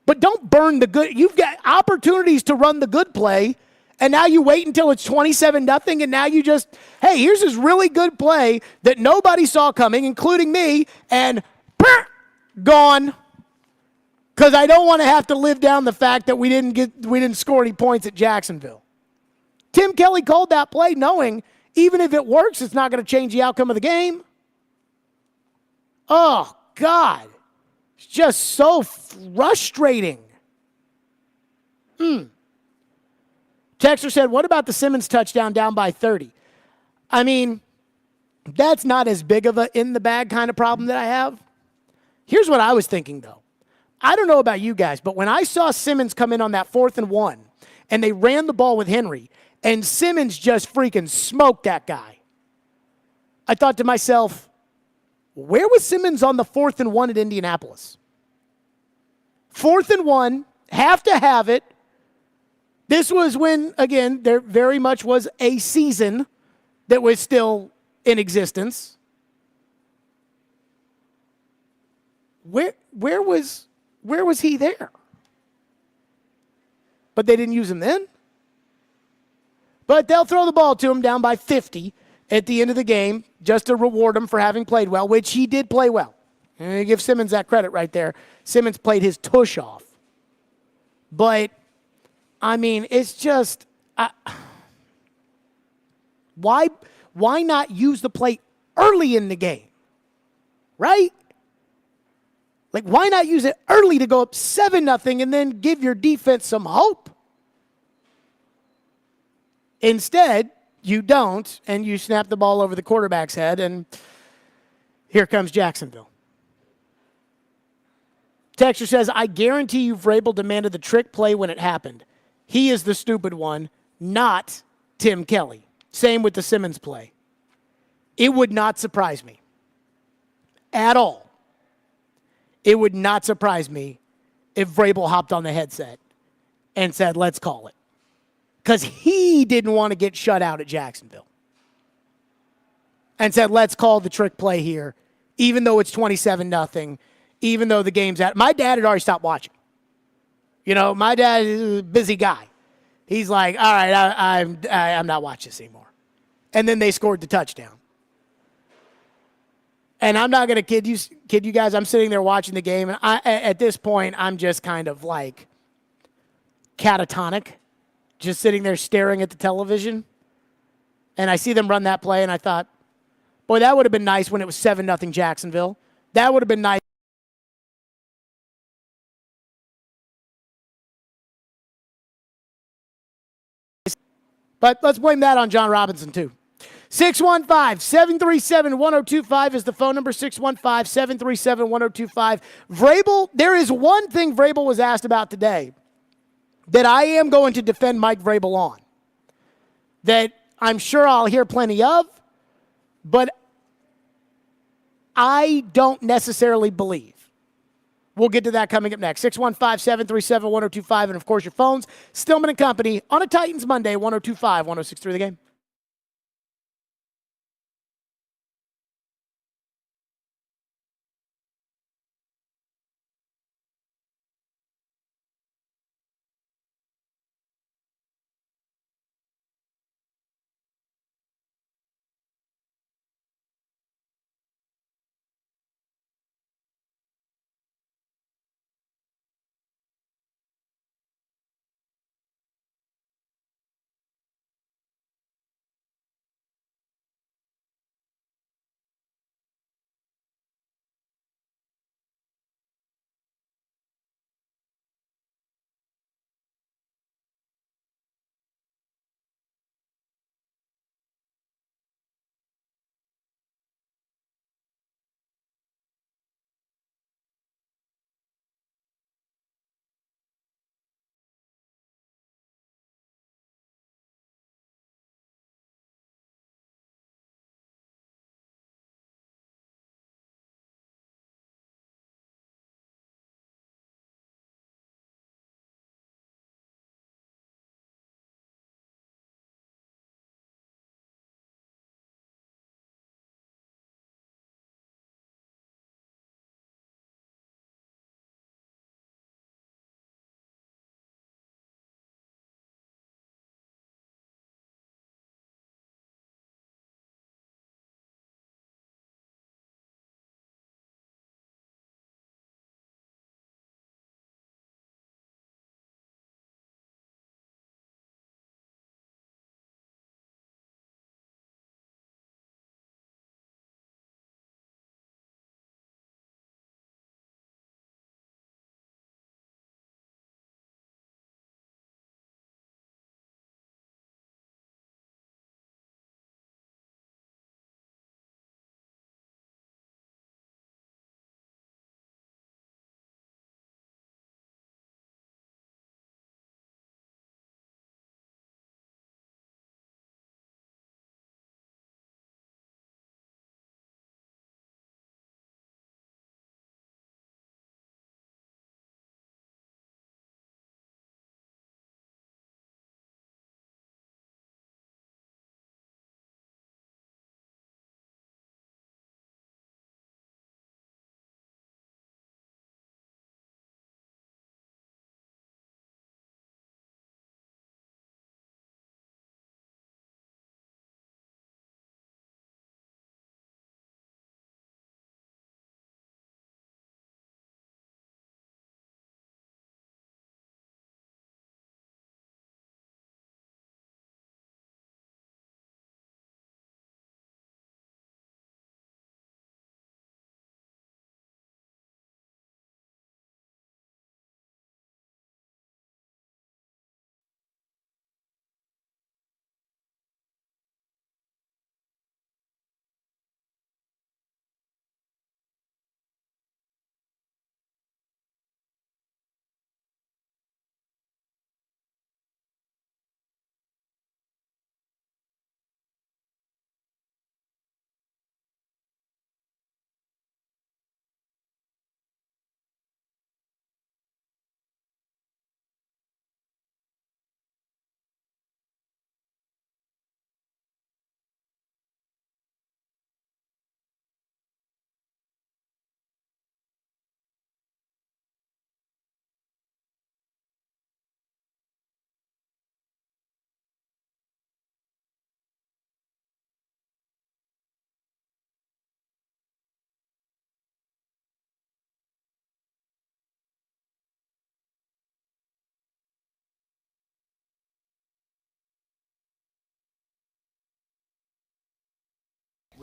But don't burn the good. You've got opportunities to run the good play, and now you wait until it's 27-0, and now you just, hey, here's this really good play that nobody saw coming, including me, and gone. Because I don't want to have to live down the fact that we didn't score any points at Jacksonville. Tim Kelly called that play knowing even if it works, it's not going to change the outcome of the game. Oh, God. It's just so frustrating. Texter said, what about the Simmons touchdown down by 30? I mean, that's not as big of a in-the-bag kind of problem that I have. Here's what I was thinking, though. I don't know about you guys, but when I saw Simmons come in on that 4th and 1, and they ran the ball with Henry, and Simmons just freaking smoked that guy, I thought to myself, where was Simmons on the 4th and 1 at Indianapolis? 4th and 1, have to have it. This was when, again, there very much was a season that was still in existence. Where was he there? But they didn't use him then. But they'll throw the ball to him down by 50 at the end of the game just to reward him for having played well, which he did play well. And you give Simmons that credit right there. Simmons played his tush off. But, I mean, it's just, why not use the play early in the game? Right? Like, why not use it early to go up 7-0 and then give your defense some hope? Instead, you don't, and you snap the ball over the quarterback's head, and here comes Jacksonville. Texture says, I guarantee you Vrabel demanded the trick play when it happened. He is the stupid one, not Tim Kelly. Same with the Simmons play. It would not surprise me at all. It would not surprise me if Vrabel hopped on the headset and said, let's call it. Because he didn't want to get shut out at Jacksonville. And said, let's call the trick play here, even though it's 27-0, even though the game's out. My dad had already stopped watching. You know, my dad is a busy guy. He's like, all right, I'm not watching this anymore. And then they scored the touchdown. And I'm not going to kid you guys. I'm sitting there watching the game, and at this point, I'm just kind of like catatonic, just sitting there staring at the television. And I see them run that play, and I thought, boy, that would have been nice when it was 7-0 Jacksonville. That would have been nice. But let's blame that on John Robinson, too. 615-737-1025 is the phone number, 615-737-1025. Vrabel, there is one thing Vrabel was asked about today that I am going to defend Mike Vrabel on, that I'm sure I'll hear plenty of, but I don't necessarily believe. We'll get to that coming up next. 615-737-1025, and, of course, your phones. Stillman and Company on a Titans Monday, 102.5, 106.3 The Game.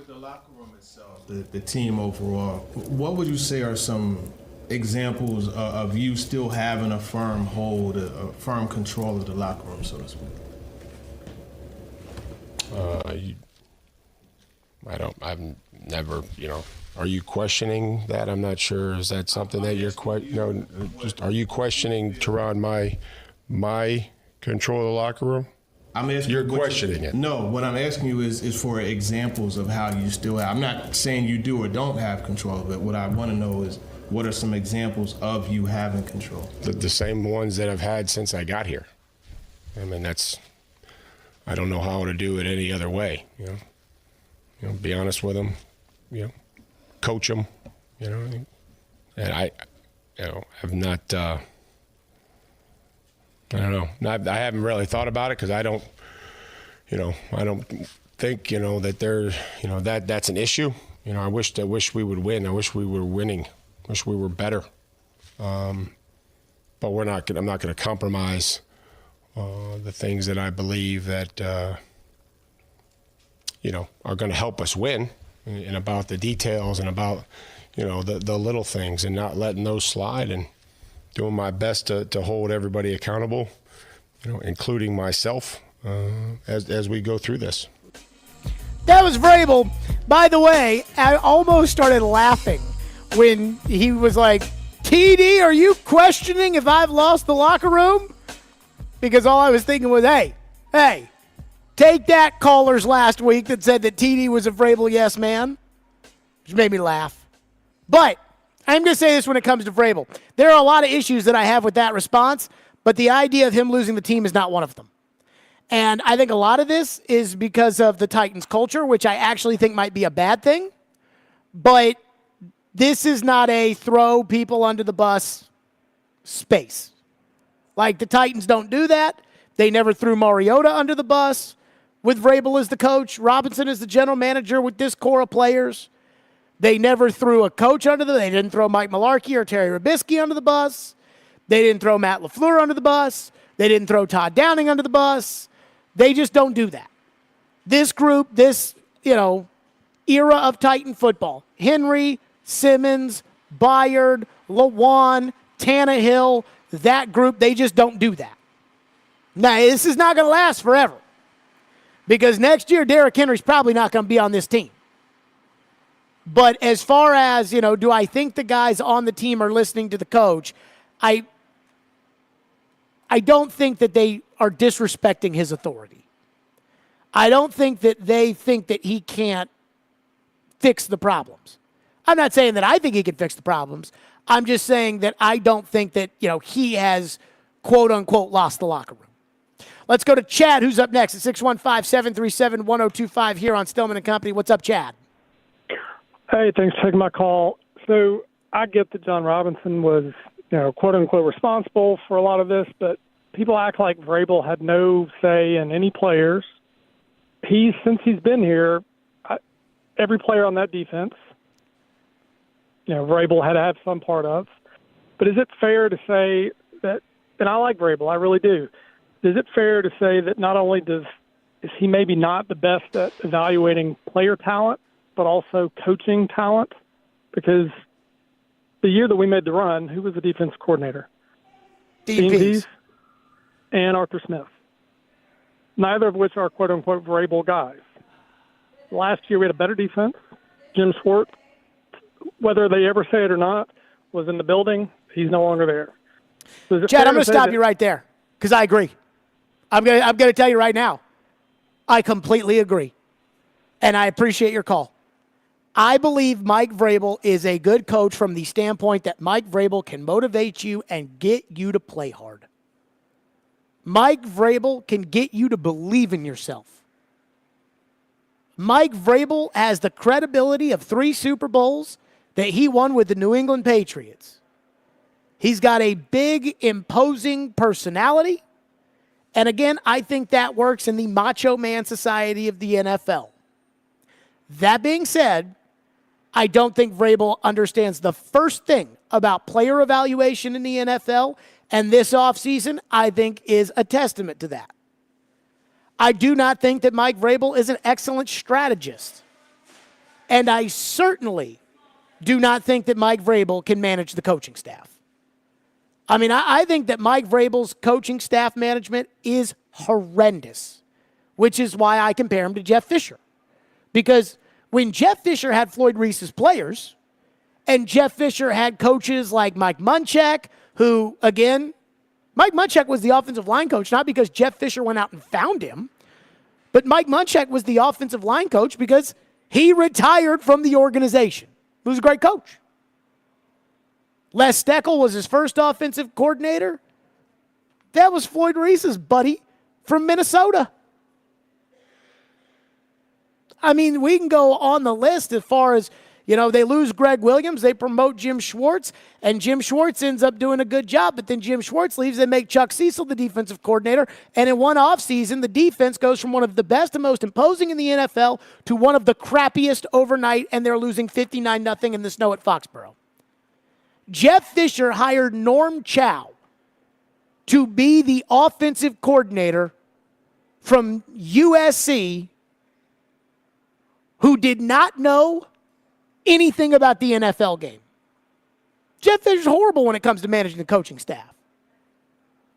With the locker room itself, the team overall, what would you say are some examples of you still having a firm hold, a firm control of the locker room, so to speak? I've never, are you questioning that? I'm not sure. Is that something that you're are you questioning, Teron, my control of the locker room? I'm asking you're questioning it. No, what I'm asking you is for examples of how you still have. I'm not saying you do or don't have control of it. What I want to know is what are some examples of you having control? The same ones that I've had since I got here. I mean, I don't know how to do it any other way, be honest with them, coach them, and I have not, I don't know, I haven't really thought about it because I don't think, that there's, that's an issue. I wish we would win. I wish we were winning. I wish we were better. But I'm not going to compromise the things that I believe that, are going to help us win, and about the details and about, the little things, and not letting those slide, and doing my best to hold everybody accountable, including myself, as we go through this. That was Vrabel. By the way, I almost started laughing when he was like, TD, are you questioning if I've lost the locker room? Because all I was thinking was, hey, take that, callers last week that said that TD was a Vrabel yes man. Which made me laugh. But I'm going to say this when it comes to Vrabel. There are a lot of issues that I have with that response, but the idea of him losing the team is not one of them. And I think a lot of this is because of the Titans culture, which I actually think might be a bad thing. But this is not a throw people under the bus space. Like, the Titans don't do that. They never threw Mariota under the bus with Vrabel as the coach. Robinson is the general manager with this core of players. They never threw a coach they didn't throw Mike Mularkey or Terry Robisky under the bus. They didn't throw Matt LaFleur under the bus. They didn't throw Todd Downing under the bus. They just don't do that. This group, this, era of Titan football, Henry, Simmons, Byard, Lewan, Tannehill, that group, they just don't do that. Now, this is not going to last forever, because next year Derrick Henry's probably not going to be on this team. But as far as, do I think the guys on the team are listening to the coach, I don't think that they are disrespecting his authority. I don't think that they think that he can't fix the problems. I'm not saying that I think he can fix the problems. I'm just saying that I don't think that, he has, quote unquote, lost the locker room. Let's go to Chad, who's up next at 615-737-1025 here on Stillman & Company. What's up, Chad? Hey, thanks for taking my call. So I get that John Robinson was, quote unquote, responsible for a lot of this, but people act like Vrabel had no say in any players. Since he's been here, every player on that defense, Vrabel had to have some part of. But is it fair to say that, and I like Vrabel, I really do, is it fair to say that not only is he maybe not the best at evaluating player talent, but also coaching talent? Because the year that we made the run, who was the defense coordinator? Dean Pease and Arthur Smith, neither of which are quote-unquote Vrabel guys. Last year we had a better defense. Jim Schwartz, whether they ever say it or not, was in the building. He's no longer there. So Chad, I'm going to stop you right there because I agree. I'm going to tell you right now, I completely agree, and I appreciate your call. I believe Mike Vrabel is a good coach from the standpoint that Mike Vrabel can motivate you and get you to play hard. Mike Vrabel can get you to believe in yourself. Mike Vrabel has the credibility of 3 Super Bowls that he won with the New England Patriots. He's got a big, imposing personality. And again, I think that works in the macho man society of the NFL. That being said, I don't think Vrabel understands the first thing about player evaluation in the NFL, and this offseason, I think, is a testament to that. I do not think that Mike Vrabel is an excellent strategist. And I certainly do not think that Mike Vrabel can manage the coaching staff. I mean, I think that Mike Vrabel's coaching staff management is horrendous, which is why I compare him to Jeff Fisher. Because when Jeff Fisher had Floyd Reese's players, and Jeff Fisher had coaches like Mike Munchak, who, again, Mike Munchak was the offensive line coach, not because Jeff Fisher went out and found him, but Mike Munchak was the offensive line coach because he retired from the organization. He was a great coach. Les Steckel was his first offensive coordinator. That was Floyd Reese's buddy from Minnesota. I mean, we can go on the list as far as, they lose Greg Williams, they promote Jim Schwartz, and Jim Schwartz ends up doing a good job, but then Jim Schwartz leaves, they make Chuck Cecil the defensive coordinator, and in one offseason, the defense goes from one of the best and most imposing in the NFL to one of the crappiest overnight, and they're losing 59-0 in the snow at Foxborough. Jeff Fisher hired Norm Chow to be the offensive coordinator from USC, who did not know anything about the NFL game. Jeff Fisher's horrible when it comes to managing the coaching staff.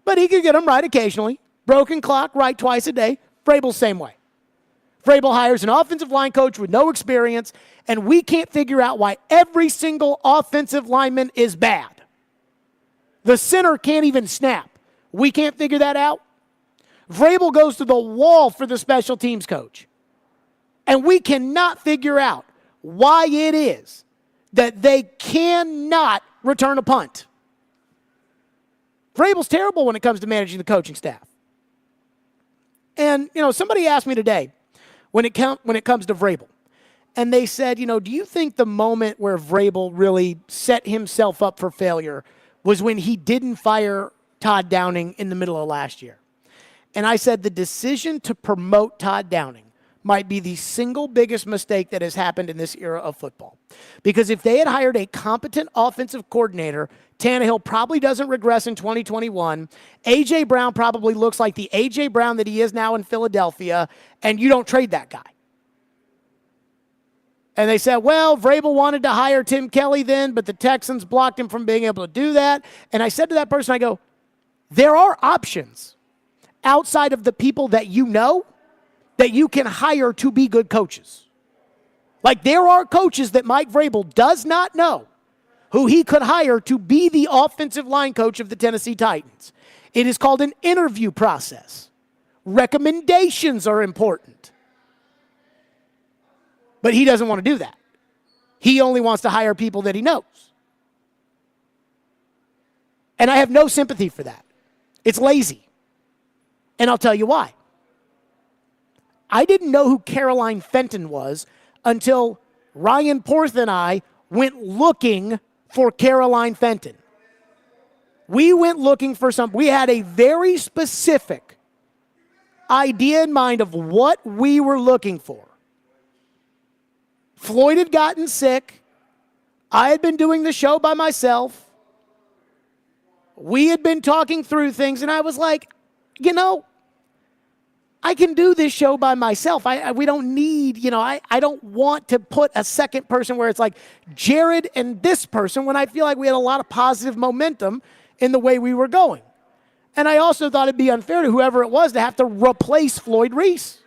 But he could get them right occasionally. Broken clock, right twice a day. Vrabel's same way. Vrabel hires an offensive line coach with no experience, and we can't figure out why every single offensive lineman is bad. The center can't even snap. We can't figure that out. Vrabel goes to the wall for the special teams coach. And we cannot figure out why it is that they cannot return a punt. Vrabel's terrible when it comes to managing the coaching staff. And, somebody asked me today, when it comes to Vrabel. And they said, do you think the moment where Vrabel really set himself up for failure was when he didn't fire Todd Downing in the middle of last year? And I said the decision to promote Todd Downing might be the single biggest mistake that has happened in this era of football. Because if they had hired a competent offensive coordinator, Tannehill probably doesn't regress in 2021. A.J. Brown probably looks like the A.J. Brown that he is now in Philadelphia, and you don't trade that guy. And they said, well, Vrabel wanted to hire Tim Kelly then, but the Texans blocked him from being able to do that. And I said to that person, I go, there are options outside of the people that you know that you can hire to be good coaches. Like there are coaches that Mike Vrabel does not know who he could hire to be the offensive line coach of the Tennessee Titans. It is called an interview process. Recommendations are important. But he doesn't want to do that. He only wants to hire people that he knows. And I have no sympathy for that. It's lazy. And I'll tell you why. I didn't know who Caroline Fenton was until Ryan Porth and I went looking for Caroline Fenton. We went looking for we had a very specific idea in mind of what we were looking for. Floyd had gotten sick. I had been doing the show by myself. We had been talking through things, and I was like, I can do this show by myself. We don't need, I don't want to put a second person where it's like Jared and this person when I feel like we had a lot of positive momentum in the way we were going. And I also thought it'd be unfair to whoever it was to have to replace Floyd Reese.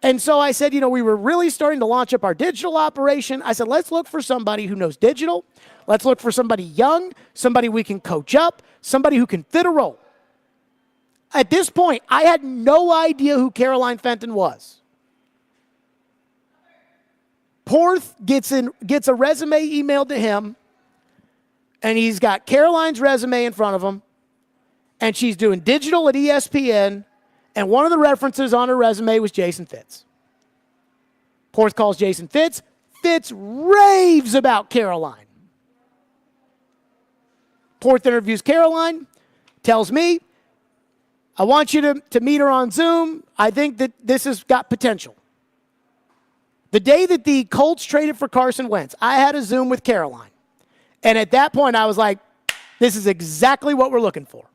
And so I said, we were really starting to launch up our digital operation. I said, let's look for somebody who knows digital. Let's look for somebody young, somebody we can coach up, somebody who can fit a role. At this point, I had no idea who Caroline Fenton was. Porth gets a resume emailed to him, and he's got Caroline's resume in front of him, and she's doing digital at ESPN, and one of the references on her resume was Jason Fitz. Porth calls Jason Fitz. Fitz raves about Caroline. Porth interviews Caroline, tells me, I want you to meet her on Zoom. I think that this has got potential. The day that the Colts traded for Carson Wentz, I had a Zoom with Caroline. And at that point, I was like, this is exactly what we're looking for.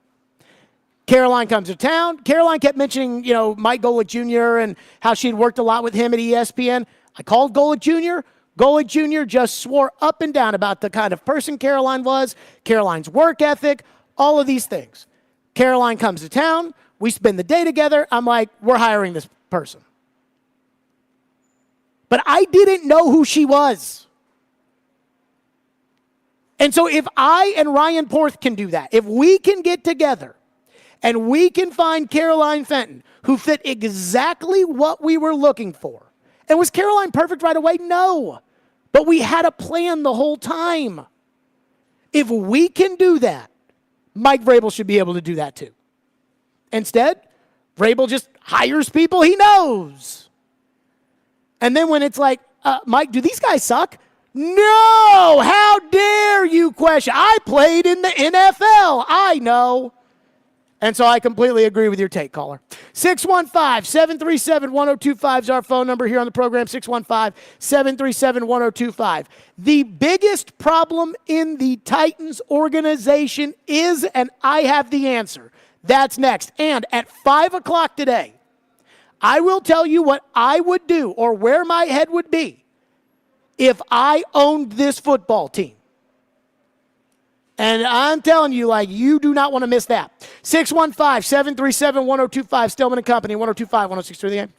Caroline comes to town. Caroline kept mentioning, Mike Golick Jr. and how she had worked a lot with him at ESPN. I called Golick Jr. Golick Jr. just swore up and down about the kind of person Caroline was, Caroline's work ethic, all of these things. Caroline comes to town. We spend the day together. I'm like, we're hiring this person. But I didn't know who she was. And so if I and Ryan Porth can do that, if we can get together and we can find Caroline Fenton, who fit exactly what we were looking for. And was Caroline perfect right away? No. But we had a plan the whole time. If we can do that, Mike Vrabel should be able to do that too. Instead, Vrabel just hires people he knows. And then when it's like, Mike, do these guys suck? No! How dare you question? I played in the NFL. I know. And so I completely agree with your take, caller. 615-737-1025 is our phone number here on the program, 615-737-1025. The biggest problem in the Titans organization is, and I have the answer. That's next. And at 5 o'clock today, I will tell you what I would do or where my head would be if I owned this football team. And I'm telling you, like, you do not want to miss that. 615-737-1025, Stillman and Company, 1025, 1063 The Game.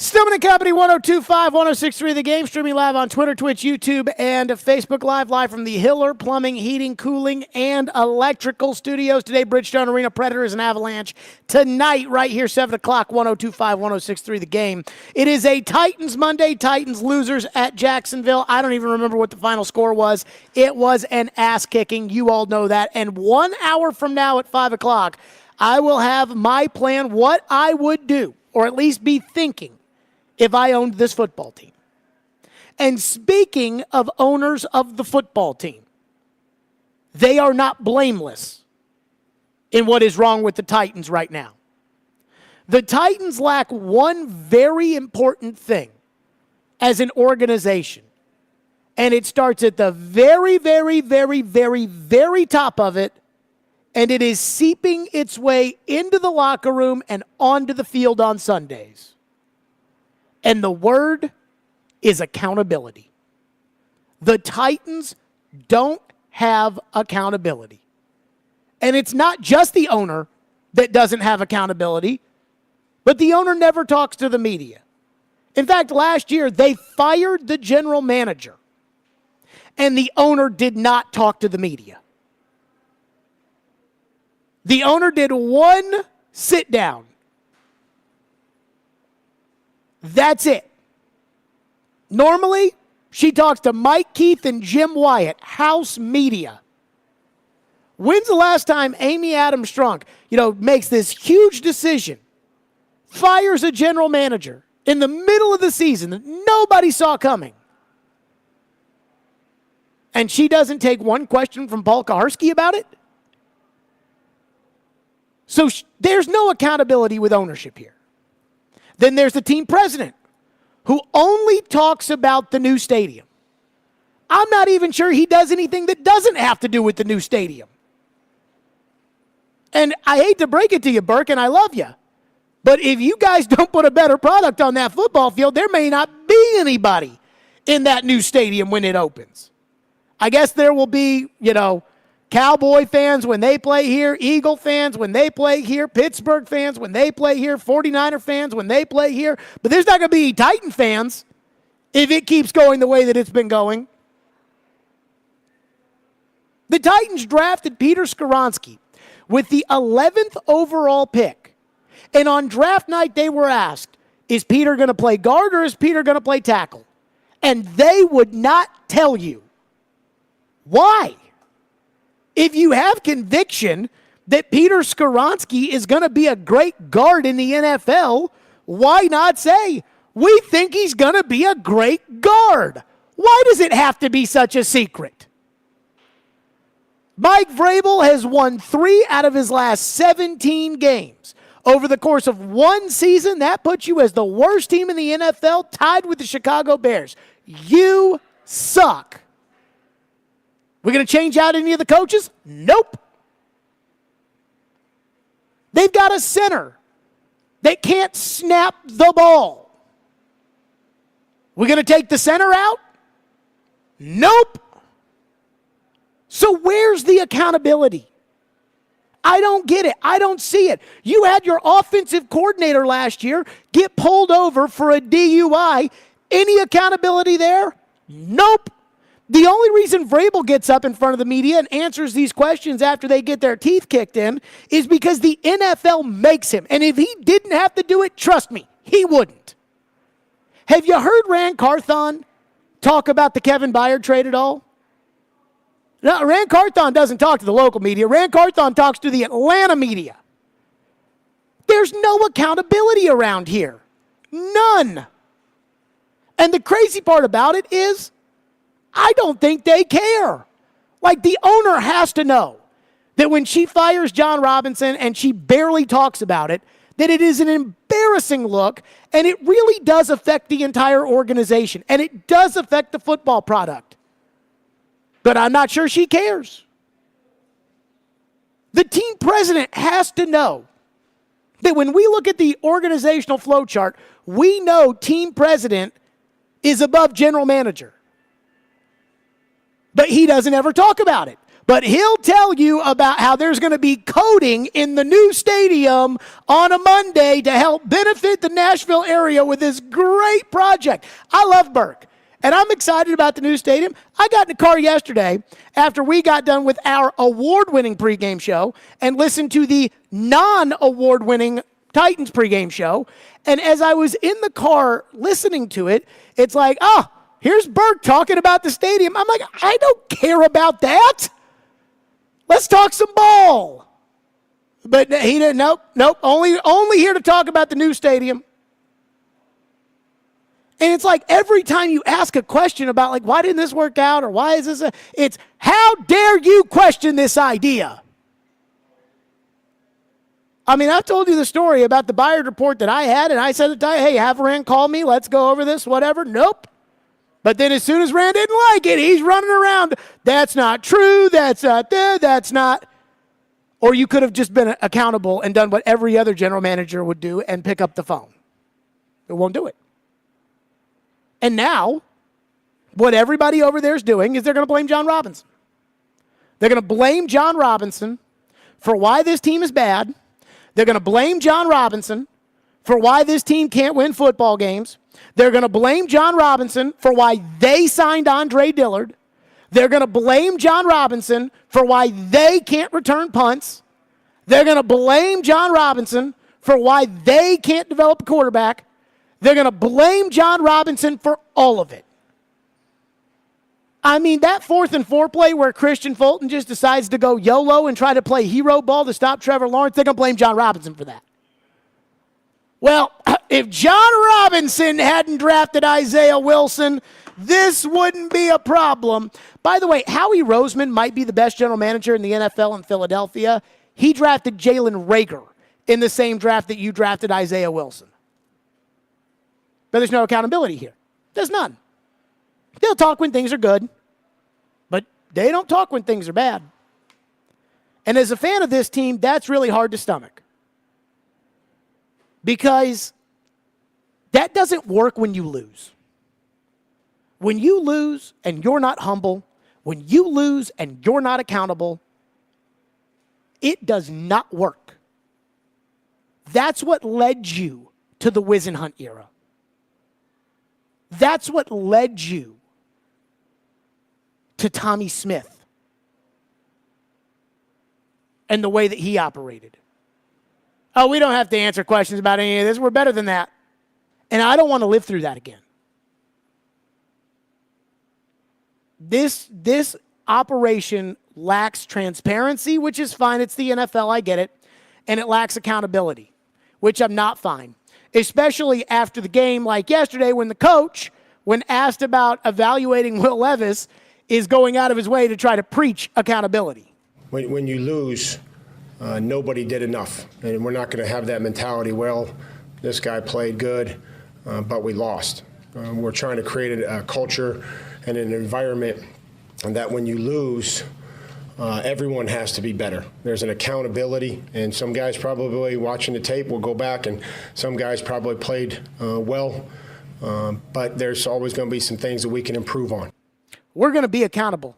Stillman and Company, 102.5, 106.3 The Game, streaming live on Twitter, Twitch, YouTube, and Facebook live from the Hiller Plumbing, Heating, Cooling, and Electrical Studios. Today, Bridgestone Arena, Predators and Avalanche. Tonight, right here, 7 o'clock, 102.5, 106.3 The Game. It is a Titans Monday, Titans losers at Jacksonville. I don't even remember what the final score was. It was an ass-kicking. You all know that. And 1 hour from now at 5 o'clock, I will have my plan, what I would do, or at least be thinking, if I owned this football team. And speaking of owners of the football team, they are not blameless in what is wrong with the Titans right now. The Titans lack one very important thing as an organization. And it starts at the very, very, very, very, very top of it, and it is seeping its way into the locker room and onto the field on Sundays. And the word is accountability. The Titans don't have accountability. And it's not just the owner that doesn't have accountability, but the owner never talks to the media. In fact, last year, they fired the general manager, and the owner did not talk to the media. The owner did one sit down. That's it. Normally, she talks to Mike Keith and Jim Wyatt, house media. When's the last time Amy Adams Strunk, makes this huge decision, fires a general manager in the middle of the season that nobody saw coming, and she doesn't take one question from Paul Kaharski about it? So there's no accountability with ownership here. Then there's the team president, who only talks about the new stadium. I'm not even sure he does anything that doesn't have to do with the new stadium. And I hate to break it to you, Burke, and I love you, but if you guys don't put a better product on that football field, there may not be anybody in that new stadium when it opens. I guess there will be, Cowboy fans when they play here, Eagle fans when they play here, Pittsburgh fans when they play here, 49er fans when they play here. But there's not going to be Titan fans if it keeps going the way that it's been going. The Titans drafted Peter Skoronski with the 11th overall pick. And on draft night, they were asked, is Peter going to play guard or is Peter going to play tackle? And they would not tell you. Why? If you have conviction that Peter Skoronski is going to be a great guard in the NFL, why not say, we think he's going to be a great guard? Why does it have to be such a secret? Mike Vrabel has won 3 out of his last 17 games. Over the course of one season, that puts you as the worst team in the NFL, tied with the Chicago Bears. You suck. We're going to change out any of the coaches? Nope. They've got a center that can't snap the ball. We're going to take the center out? Nope. So where's the accountability? I don't get it. I don't see it. You had your offensive coordinator last year get pulled over for a DUI. Any accountability there? Nope. The only reason Vrabel gets up in front of the media and answers these questions after they get their teeth kicked in is because the NFL makes him. And if he didn't have to do it, trust me, he wouldn't. Have you heard Rand Carthon talk about the Kevin Byard trade at all? No, Rand Carthon doesn't talk to the local media. Rand Carthon talks to the Atlanta media. There's no accountability around here. None. And the crazy part about it is, I don't think they care. Like, the owner has to know that when she fires John Robinson and she barely talks about it, that it is an embarrassing look, and it really does affect the entire organization, and it does affect the football product. But I'm not sure she cares. The team president has to know that when we look at the organizational flow chart, we know team president is above general manager. But he doesn't ever talk about it. But he'll tell you about how there's going to be coating in the new stadium on a Monday to help benefit the Nashville area with this great project. I love Burke, and I'm excited about the new stadium. I got in the car yesterday after we got done with our award-winning pregame show and listened to the non-award-winning Titans pregame show. And as I was in the car listening to it, it's like, here's Burke talking about the stadium. I'm like, I don't care about that. Let's talk some ball. But he didn't, nope, only here to talk about the new stadium. And it's like every time you ask a question about like, why didn't this work out or why is this, it's how dare you question this idea? I mean, I've told you the story about the Bayard report that I had, and I said, hey, have Rand call me, let's go over this, whatever. Nope. But then as soon as Rand didn't like it, he's running around. That's not true. That's not there. That's not. Or you could have just been accountable and done what every other general manager would do and pick up the phone. It won't do it. And now, what everybody over there is doing is they're going to blame John Robinson. They're going to blame John Robinson for why this team is bad. They're going to blame John Robinson for why this team can't win football games. They're going to blame John Robinson for why they signed Andre Dillard. They're going to blame John Robinson for why they can't return punts. They're going to blame John Robinson for why they can't develop a quarterback. They're going to blame John Robinson for all of it. I mean, that 4th and 4 play where Christian Fulton just decides to go YOLO and try to play hero ball to stop Trevor Lawrence, they're going to blame John Robinson for that. Well, if John Robinson hadn't drafted Isaiah Wilson, this wouldn't be a problem. By the way, Howie Roseman might be the best general manager in the NFL in Philadelphia. He drafted Jalen Reagor in the same draft that you drafted Isaiah Wilson. But there's no accountability here. There's none. They'll talk when things are good, but they don't talk when things are bad. And as a fan of this team, that's really hard to stomach. Because that doesn't work when you lose. When you lose and you're not humble, when you lose and you're not accountable, it does not work. That's what led you to the Whisenhunt era. That's what led you to Tommy Smith and the way that he operated. Oh, we don't have to answer questions about any of this. We're better than that. And I don't want to live through that again. This operation lacks transparency, which is fine. It's the NFL, I get it. And it lacks accountability, which I'm not fine. Especially after the game like yesterday when the coach, when asked about evaluating Will Levis, is going out of his way to try to preach accountability. When you lose, nobody did enough. And we're not going to have that mentality, well, this guy played good, but we lost. We're trying to create a culture and an environment that when you lose, everyone has to be better. There's an accountability, and some guys probably watching the tape will go back, and some guys probably played well, but there's always going to be some things that we can improve on. We're going to be accountable.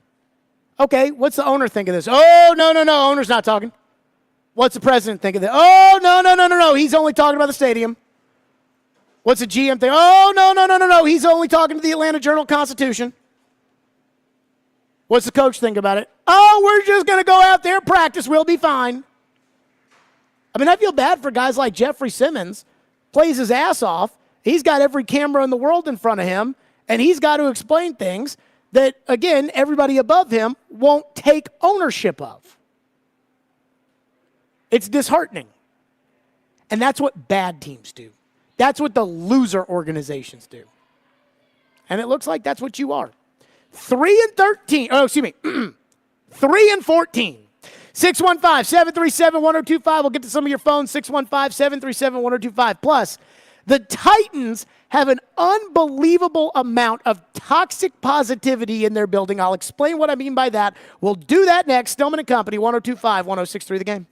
Okay, what's the owner think of this? Oh, no, owner's not talking. What's the president think of this? Oh, no, he's only talking about the stadium. What's the GM think? Oh, no, he's only talking to the Atlanta Journal-Constitution. What's the coach think about it? Oh, we're just going to go out there, practice, we'll be fine. I mean, I feel bad for guys like Jeffrey Simmons, plays his ass off. He's got every camera in the world in front of him, and he's got to explain things that, again, everybody above him won't take ownership of. It's disheartening. And that's what bad teams do. That's what the loser organizations do. And it looks like that's what you are. 3-13. Oh, excuse me. 3-14. 615-737-1025. We'll get to some of your phones. 615-737-1025. Plus, the Titans have an unbelievable amount of toxic positivity in their building. I'll explain what I mean by that. We'll do that next. Stillman and Company, 102.5, 106.3 The Game.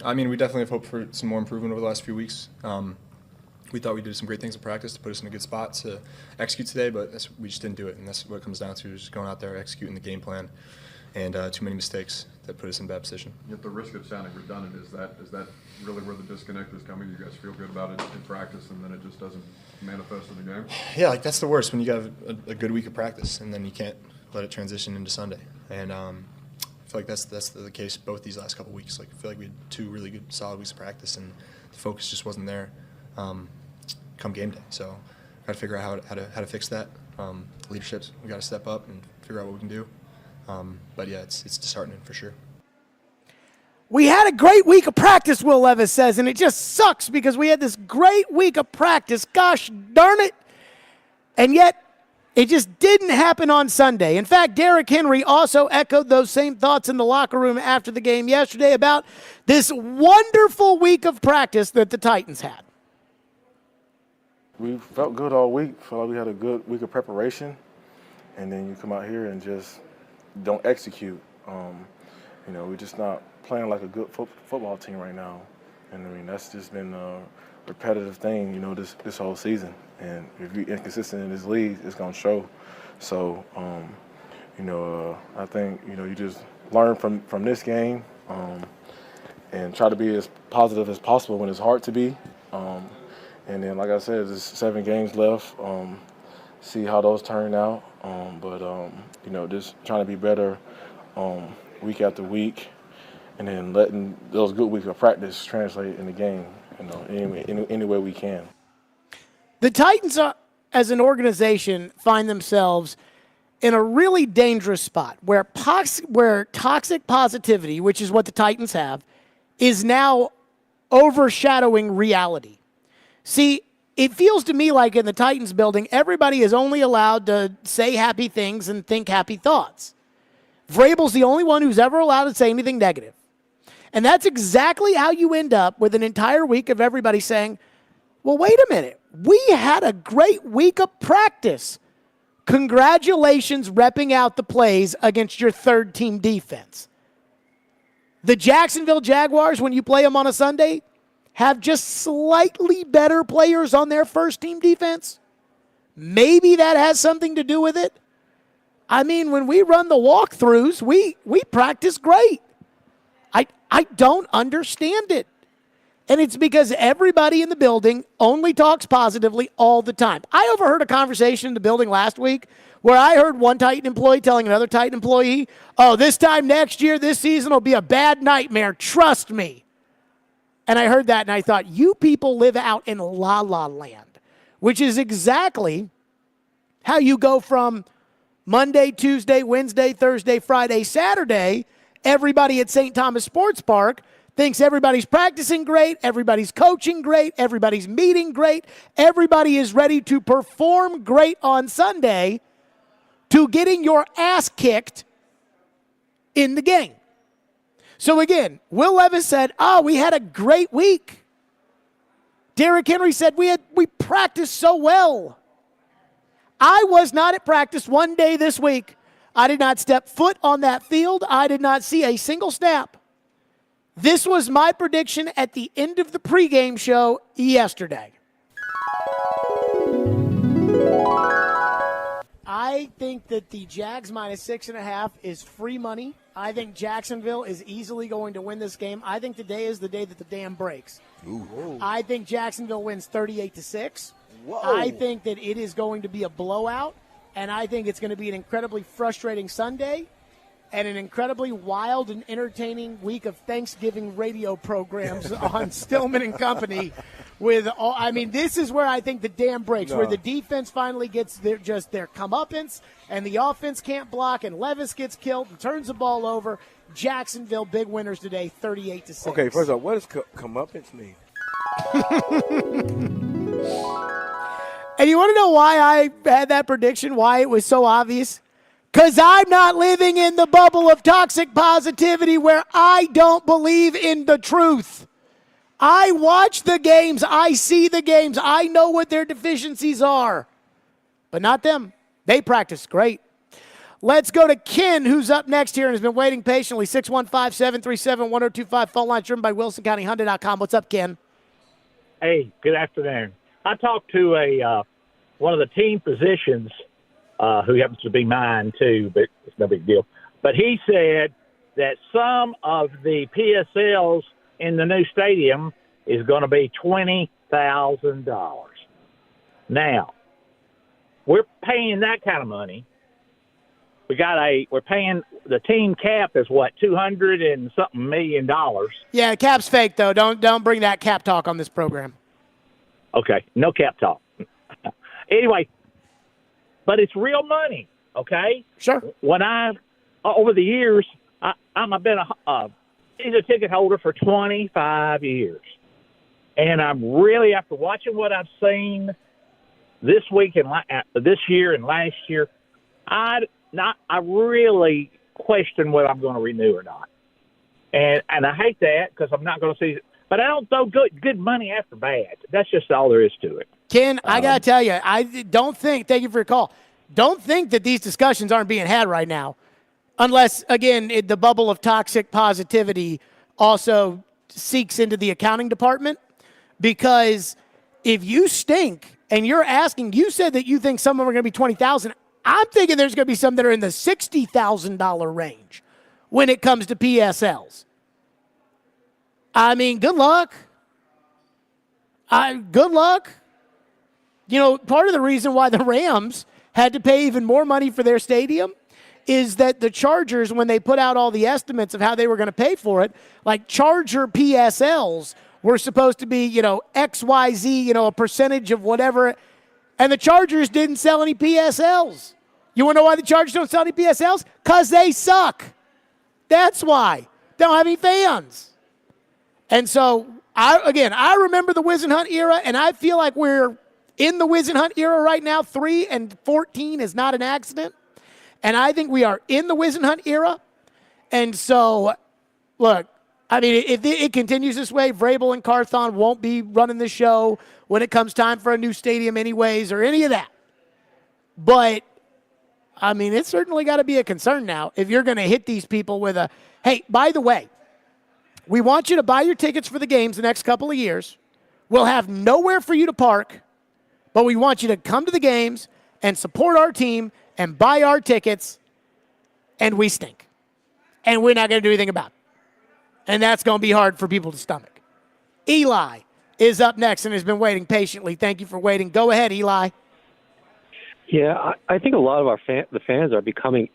I mean, we definitely have hope for some more improvement over the last few weeks. We thought we did some great things in practice to put us in a good spot to execute today, but we just didn't do it, and that's what it comes down to, is just going out there, executing the game plan, and too many mistakes that put us in a bad position. At the risk of sounding redundant, is that really where the disconnect is coming? You guys feel good about it in practice, and then it just doesn't manifest in the game? Yeah, like that's the worst, when you have a good week of practice, and then you can't let it transition into Sunday. And I feel like that's the case both these last couple weeks. Like I feel like we had 2 really good, solid weeks of practice, and the focus just wasn't there come game day. So got to figure out how to fix that. Leaderships, we got to step up and figure out what we can do. But yeah, it's disheartening for sure. We had a great week of practice, Will Levis says, and it just sucks because we had this great week of practice. Gosh darn it. And yet, it just didn't happen on Sunday. In fact, Derrick Henry also echoed those same thoughts in the locker room after the game yesterday about this wonderful week of practice that the Titans had. We felt good all week. Felt like we had a good week of preparation. And then you come out here and just don't execute. We're just not playing like a good football team right now. And I mean, that's just been a repetitive thing, this whole season. And if you're inconsistent in this league, it's going to show. So, I think, you just learn from this game and try to be as positive as possible when it's hard to be. And then, like I said, there's 7 games left. See how those turn out. Just trying to be better week after week, and then letting those good weeks of practice translate in the game, any way we can. The Titans, as an organization, find themselves in a really dangerous spot where toxic positivity, which is what the Titans have, is now overshadowing reality. See, it feels to me like in the Titans building, everybody is only allowed to say happy things and think happy thoughts. Vrabel's the only one who's ever allowed to say anything negative. And that's exactly how you end up with an entire week of everybody saying, well, wait a minute. We had a great week of practice. Congratulations repping out the plays against your third-team defense. The Jacksonville Jaguars, when you play them on a Sunday, have just slightly better players on their first-team defense. Maybe that has something to do with it. I mean, when we run the walkthroughs, we practice great. I don't understand it. And it's because everybody in the building only talks positively all the time. I overheard a conversation in the building last week where I heard one Titan employee telling another Titan employee, oh, this time next year, this season will be a bad nightmare. Trust me. And I heard that and I thought, you people live out in la la land, which is exactly how you go from Monday, Tuesday, Wednesday, Thursday, Friday, Saturday. Everybody at St. Thomas Sports Park thinks everybody's practicing great, everybody's coaching great, everybody's meeting great, everybody is ready to perform great on Sunday, to getting your ass kicked in the game. So again, Will Levis said, we had a great week. Derrick Henry said we practiced so well. I was not at practice one day this week. I did not step foot on that field. I did not see a single snap. This was my prediction at the end of the pregame show yesterday. I think that the Jags minus 6.5 is free money. I think Jacksonville is easily going to win this game. I think today is the day that the dam breaks. Ooh. I think Jacksonville wins 38-6. Whoa. I think that it is going to be a blowout, and I think it's going to be an incredibly frustrating Sunday and an incredibly wild and entertaining week of Thanksgiving radio programs on Stillman and Company. This is where I think the dam breaks, where the defense finally gets their comeuppance, and the offense can't block, and Levis gets killed and turns the ball over. Jacksonville, big winners today, 38-6. Okay, first of all, what does comeuppance mean? And you want to know why I had that prediction, why it was so obvious? Because I'm not living in the bubble of toxic positivity where I don't believe in the truth. I watch the games. I see the games. I know what their deficiencies are. But not them. They practice great. Let's go to Ken, who's up next here and has been waiting patiently. 615-737-1025. Phone line driven by WilsonCountyHyundai.com. What's up, Ken? Hey, good afternoon. I talked to one of the team physicians who happens to be mine too, but it's no big deal. But he said that some of the PSLs in the new stadium is going to be $20,000. Now, we're paying that kind of money. We're paying the team cap is what, $200 and something million. Yeah, the cap's fake though. Don't bring that cap talk on this program. Okay, no cap talk. Anyway, but it's real money. Okay, sure. When over the years, I've been a season ticket holder for 25 years, and I'm really, after watching what I've seen this week and this year and last year, I really question whether I'm going to renew or not. And I hate that because I'm not going to see. But I don't throw good money after bad. That's just all there is to it. Ken, I got to tell you, I don't think, thank you for your call, don't think that these discussions aren't being had right now. Unless, again, the bubble of toxic positivity also seeks into the accounting department. Because if you stink and you're asking, you said that you think some of them are going to be $20,000. I'm thinking there's going to be some that are in the $60,000 range when it comes to PSLs. I mean, good luck. Good luck. You know, part of the reason why the Rams had to pay even more money for their stadium is that the Chargers, when they put out all the estimates of how they were going to pay for it, like Charger PSLs were supposed to be, XYZ, a percentage of whatever. And the Chargers didn't sell any PSLs. You want to know why the Chargers don't sell any PSLs? Because they suck. That's why. They don't have any fans. And so, I remember the Wisenhunt era, and I feel like we're in the Wisenhunt era right now. 3-14 is not an accident. And I think we are in the Wisenhunt era. And so, look, I mean, if it continues this way, Vrabel and Carthon won't be running the show when it comes time for a new stadium anyways or any of that. But, I mean, it's certainly got to be a concern now if you're going to hit these people with a, hey, by the way, we want you to buy your tickets for the games the next couple of years. We'll have nowhere for you to park, but we want you to come to the games and support our team and buy our tickets, and we stink. And we're not going to do anything about it. And that's going to be hard for people to stomach. Eli is up next and has been waiting patiently. Thank you for waiting. Go ahead, Eli. Yeah, I think a lot of the fans are becoming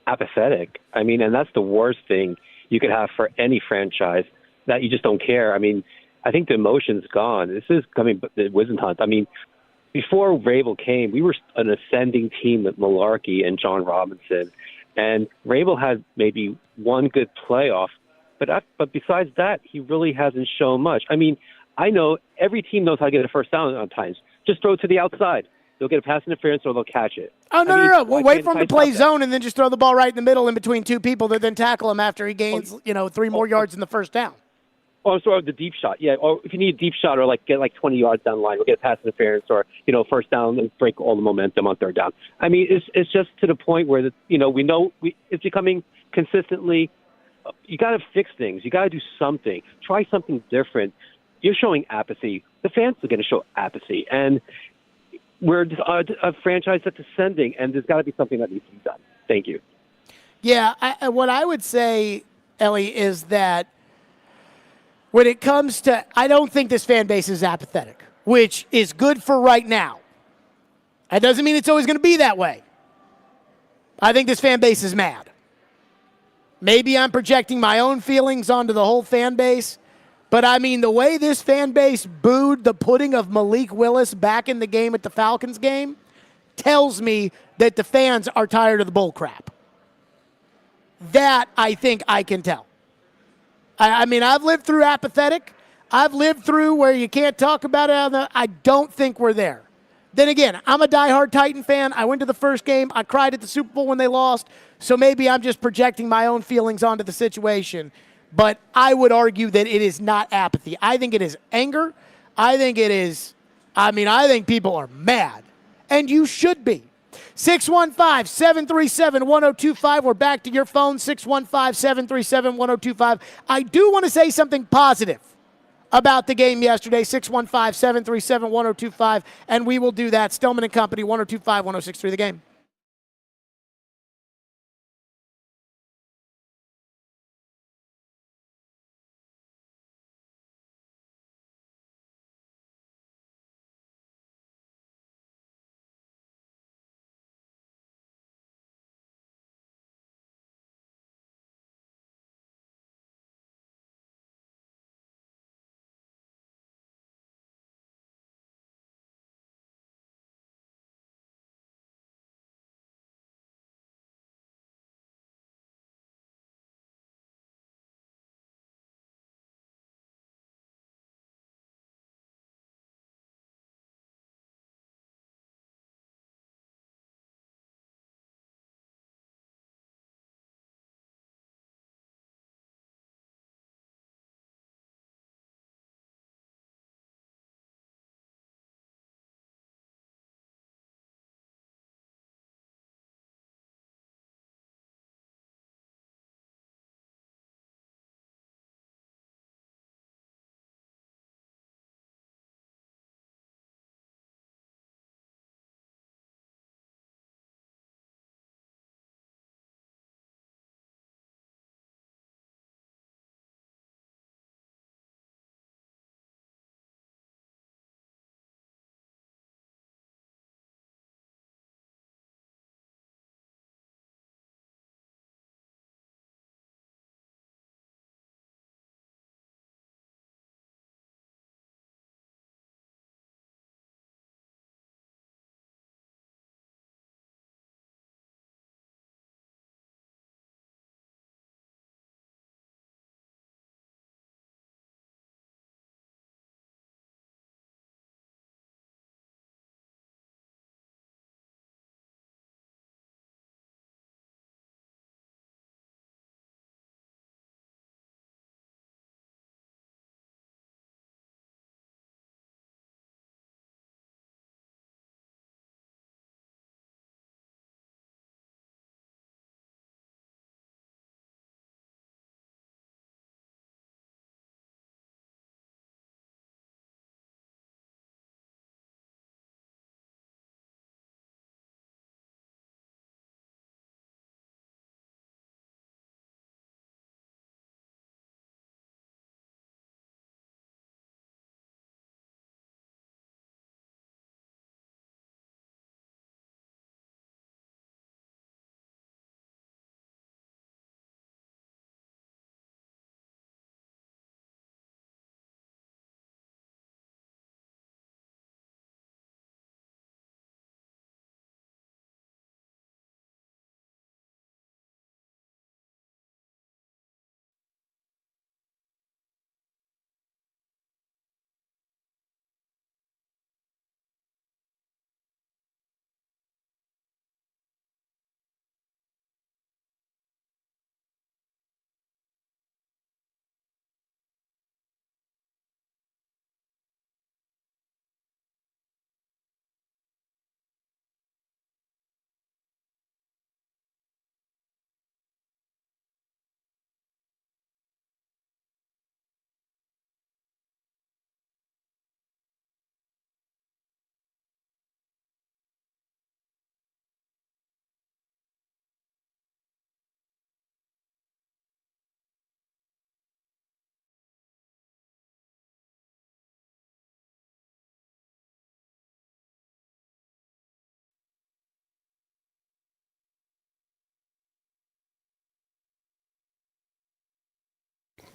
apathetic. I mean, and that's the worst thing you could have for any franchise, that you just don't care. I mean, I think the emotion's gone. This is coming the Wisenhunt. I mean, before Vrabel came, we were an ascending team with Malarkey and John Robinson. And Vrabel had maybe one good playoff, but besides that, he really hasn't shown much. I mean, I know every team knows how to get a first down on times. Just throw it to the outside. They'll get a pass interference or they'll catch it. Oh, no. We'll wait for him to play zone and then just throw the ball right in the middle in between two people that then tackle him after he gains, 3 more yards in the first down. Oh, I'm sorry, the deep shot. Yeah, or if you need a deep shot or get 20 yards down the line, we'll get a pass interference or, first down and break all the momentum on third down. I mean, it's just to the point where, we know it's becoming consistently, you got to fix things. You got to do something. Try something different. You're showing apathy. The fans are going to show apathy. And we're a franchise that's ascending, and there's got to be something that needs to be done. Thank you. Yeah, what I would say, Ellie, is that when it comes to, I don't think this fan base is apathetic, which is good for right now. That doesn't mean it's always going to be that way. I think this fan base is mad. Maybe I'm projecting my own feelings onto the whole fan base, but I mean, the way this fan base booed the putting of Malik Willis back in the game at the Falcons game tells me that the fans are tired of the bull crap. That I think I can tell. I mean, I've lived through apathetic. I've lived through where you can't talk about it. I don't think we're there. Then again, I'm a diehard Titan fan. I went to the first game. I cried at the Super Bowl when they lost. So maybe I'm just projecting my own feelings onto the situation. But I would argue that it is not apathy. I think it is anger. I think it is, I think people are mad. And you should be. 615-737-1025. We're back to your phone, 615-737-1025. I do want to say something positive about the game yesterday, 615-737-1025, and we will do that. Stillman and Company, 1025-1063, The Game.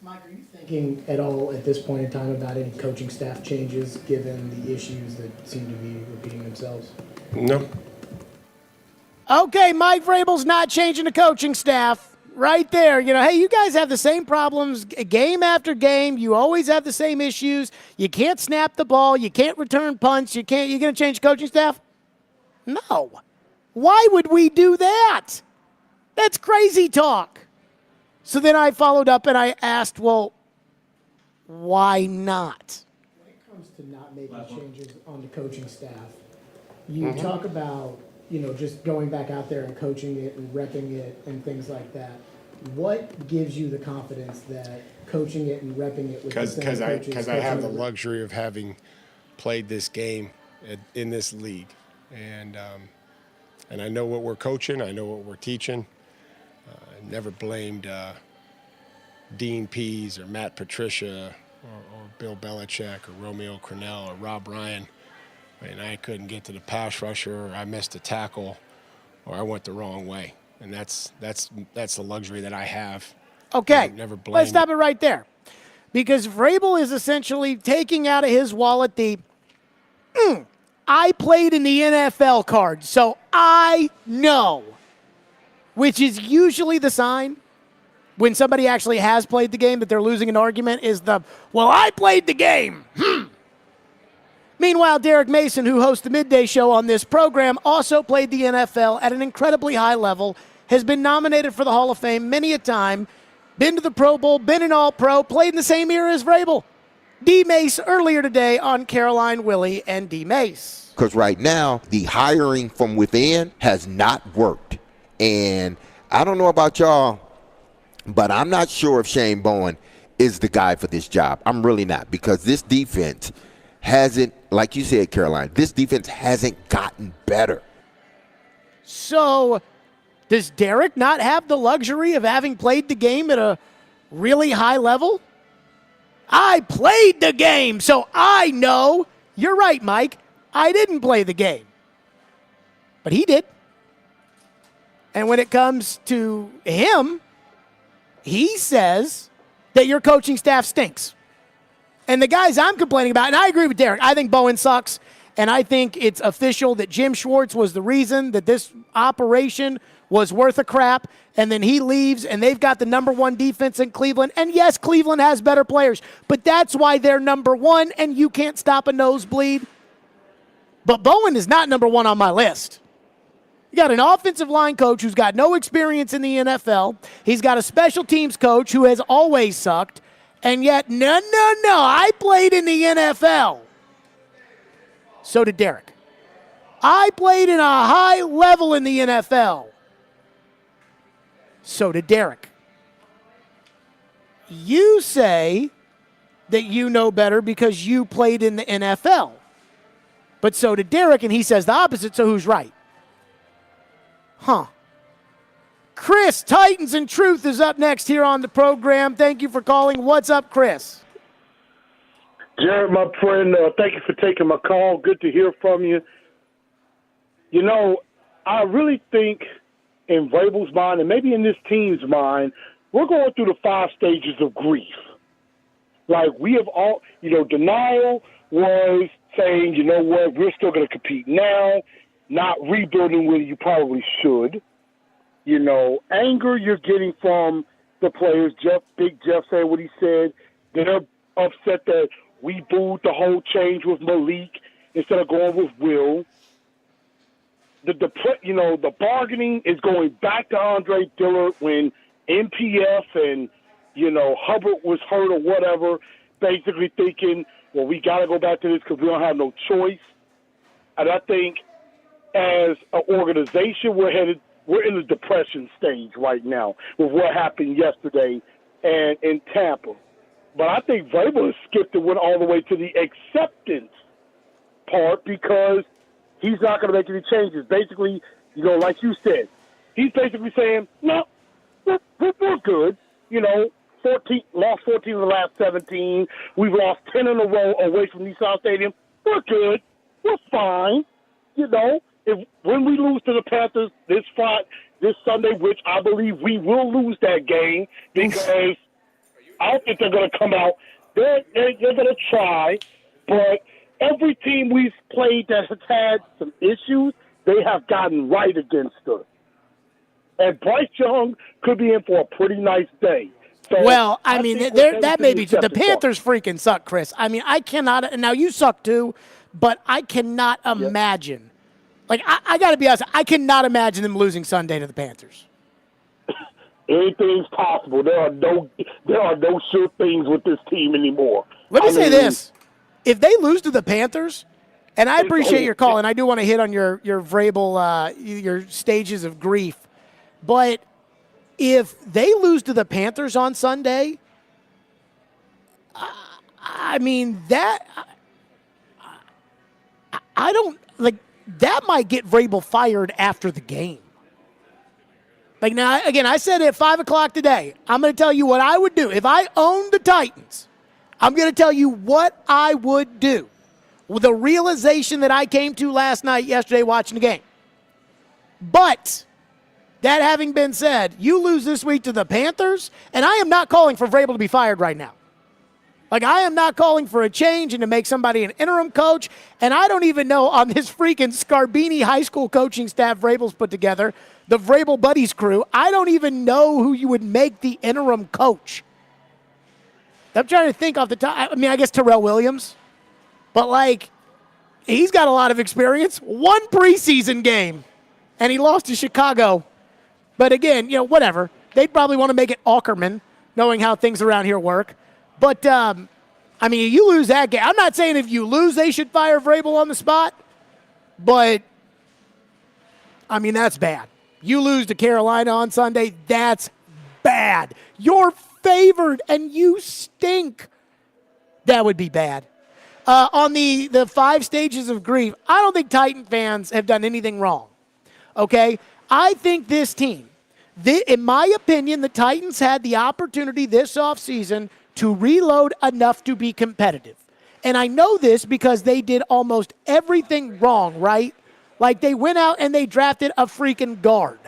Mike, are you thinking at all at this point in time about any coaching staff changes given the issues that seem to be repeating themselves? No. Okay, Mike Vrabel's not changing the coaching staff. Right there. You know, hey, you guys have the same problems game after game. You always have the same issues. You can't snap the ball. You can't return punts. You're going to change the coaching staff? No. Why would we do that? That's crazy talk. So then I followed up and I asked, well, why not? When it comes to not making changes on the coaching staff, you talk about, just going back out there and coaching it and repping it and things like that, what gives you the confidence that coaching it and repping it with the same coaches? Because I have the luxury of having played this game in this league, and I know what we're coaching. I know what we're teaching. I never blamed Dean Pease or Matt Patricia or Bill Belichick or Romeo Crennel or Rob Ryan. I mean, I couldn't get to the pass rusher, or I missed a tackle, or I went the wrong way, and that's the luxury that I have. Okay, never blamed. Let's stop it right there, because Vrabel is essentially taking out of his wallet the I played in the NFL card, so I know, which is usually the sign when somebody actually has played the game that they're losing an argument is well, I played the game. Meanwhile, Derek Mason, who hosts the midday show on this program, also played the NFL at an incredibly high level, has been nominated for the Hall of Fame many a time, been to the Pro Bowl, been an All-Pro, played in the same era as Vrabel. D. Mace earlier today on Caroline, Willie, and D. Mace. Because right now, the hiring from within has not worked. And I don't know about y'all, but I'm not sure if Shane Bowen is the guy for this job. I'm really not, because this defense hasn't, like you said, Caroline, this defense hasn't gotten better. So does Derek not have the luxury of having played the game at a really high level? I played the game, so I know. You're right, Mike. I didn't play the game. But he did. And when it comes to him, he says that your coaching staff stinks. And the guys I'm complaining about, and I agree with Derek, I think Bowen sucks, and I think it's official that Jim Schwartz was the reason that this operation was worth a crap, and then he leaves, and they've got the number one defense in Cleveland. And yes, Cleveland has better players, but that's why they're number one, and you can't stop a nosebleed. But Bowen is not number one on my list. You got an offensive line coach who's got no experience in the NFL. He's got a special teams coach who has always sucked. And yet, no, I played in the NFL. So did Derek. I played in a high level in the NFL. So did Derek. You say that you know better because you played in the NFL. But so did Derek, and he says the opposite, so who's right? Huh. Chris, Titans and Truth is up next here on the program. Thank you for calling. What's up, Chris? Jared, my friend, thank you for taking my call. Good to hear from you. You know, I really think in Vrabel's mind, and maybe in this team's mind, we're going through the 5 stages of grief. Like, we have all, denial was saying, you know what, we're still going to compete now, not rebuilding where you probably should. Anger you're getting from the players. Big Jeff said what he said. They're upset that we booed the whole change with Malik instead of going with Will. The bargaining is going back to Andre Dillard when MPF and, Hubbard was hurt or whatever, basically thinking, well, we got to go back to this because we don't have no choice. And I think as an organization, we're in the depression stage right now with what happened yesterday and in Tampa. But I think Vrabel has skipped and went all the way to the acceptance part because he's not going to make any changes. Basically, like you said, he's basically saying, no, we're good. lost 14 of the last 17. We've lost 10 in a row away from Nissan Stadium. We're good. We're fine. When we lose to the Panthers this Sunday, which I believe we will lose that game because I don't think they're going to come out. They're going to try, but every team we've played that has had some issues, they have gotten right against us. And Bryce Young could be in for a pretty nice day. So well, that may be true. The Panthers freaking suck, Chris. I cannot – now you suck too, but I cannot imagine – I got to be honest, I cannot imagine them losing Sunday to the Panthers. Anything's possible. There are no sure things with this team anymore. Let me say this. If they lose to the Panthers, And I appreciate your call, and I do want to hit on your Vrabel, your stages of grief. But if they lose to the Panthers on Sunday, I mean, I don't, like, that might get Vrabel fired after the game. Like, now, again, I said at 5 o'clock today, I'm going to tell you what I would do. If I owned the Titans, I'm going to tell you what I would do. With the realization that I came to last night, yesterday, watching the game. But that having been said, you lose this week to the Panthers, and I am not calling for Vrabel to be fired right now. Like, I am not calling for a change and to make somebody an interim coach, and I don't even know on this freaking Scarbini high school coaching staff Vrabel's put together, the Vrabel Buddies crew, I don't even know who you would make the interim coach. I'm trying to think off the top. I mean, I guess Terrell Williams. But, like, he's got a lot of experience. One preseason game, and he lost to Chicago. But, again, you know, whatever. They'd probably want to make it Ackerman, knowing how things around here work. But, I mean, you lose that game. I'm not saying if you lose they should fire Vrabel on the spot. But, I mean, that's bad. You lose to Carolina on Sunday, that's bad. You're favored, and you stink. That would be bad. On the 5 stages of grief, I don't think Titan fans have done anything wrong, okay? I think this team, in my opinion, the Titans had the opportunity this offseason to reload enough to be competitive. And I know this because they did almost everything wrong, right? Like, they went out and they drafted a freaking guard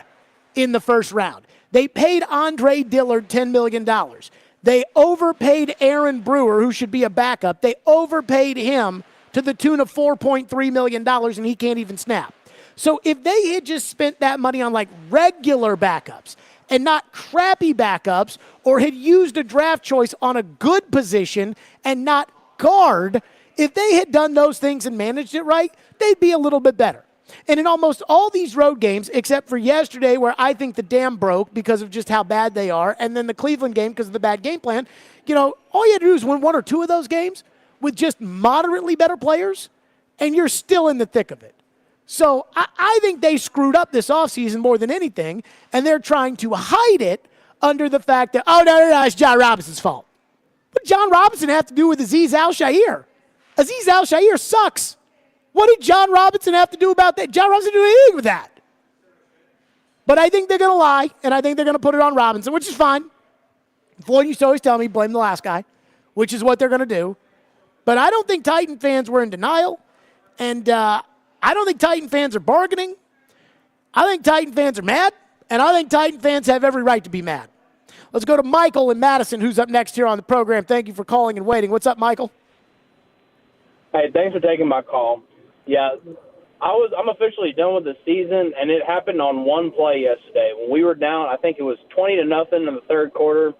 in the first round. They paid Andre Dillard $10 million. They overpaid Aaron Brewer, who should be a backup. They overpaid him to the tune of $4.3 million, and he can't even snap. So if they had just spent that money on, like, regular backups and not crappy backups, or had used a draft choice on a good position and not guard, if they had done those things and managed it right, they'd be a little bit better. And in almost all these road games, except for yesterday where I think the dam broke because of just how bad they are, and then the Cleveland game because of the bad game plan, you know, all you had to do is win 1 or 2 of those games with just moderately better players, and you're still in the thick of it. So I think they screwed up this offseason more than anything, and they're trying to hide it under the fact that, oh, no, it's John Robinson's fault. What did John Robinson have to do with Azeez Al-Shaair? Azeez Al-Shaair sucks. What did John Robinson have to do about that? John Robinson didn't do anything with that. But I think they're going to lie, and I think they're going to put it on Robinson, which is fine. Floyd used to always tell me, blame the last guy, which is what they're going to do. But I don't think Titan fans were in denial, and I don't think Titan fans are bargaining. I think Titan fans are mad, and I think Titan fans have every right to be mad. Let's go to Michael in Madison, who's up next here on the program. Thank you for calling and waiting. What's up, Michael? Hey, thanks for taking my call. Yeah, I'm officially done with the season, and it happened on one play yesterday when we were down. I think it was 20-0 in the third quarter,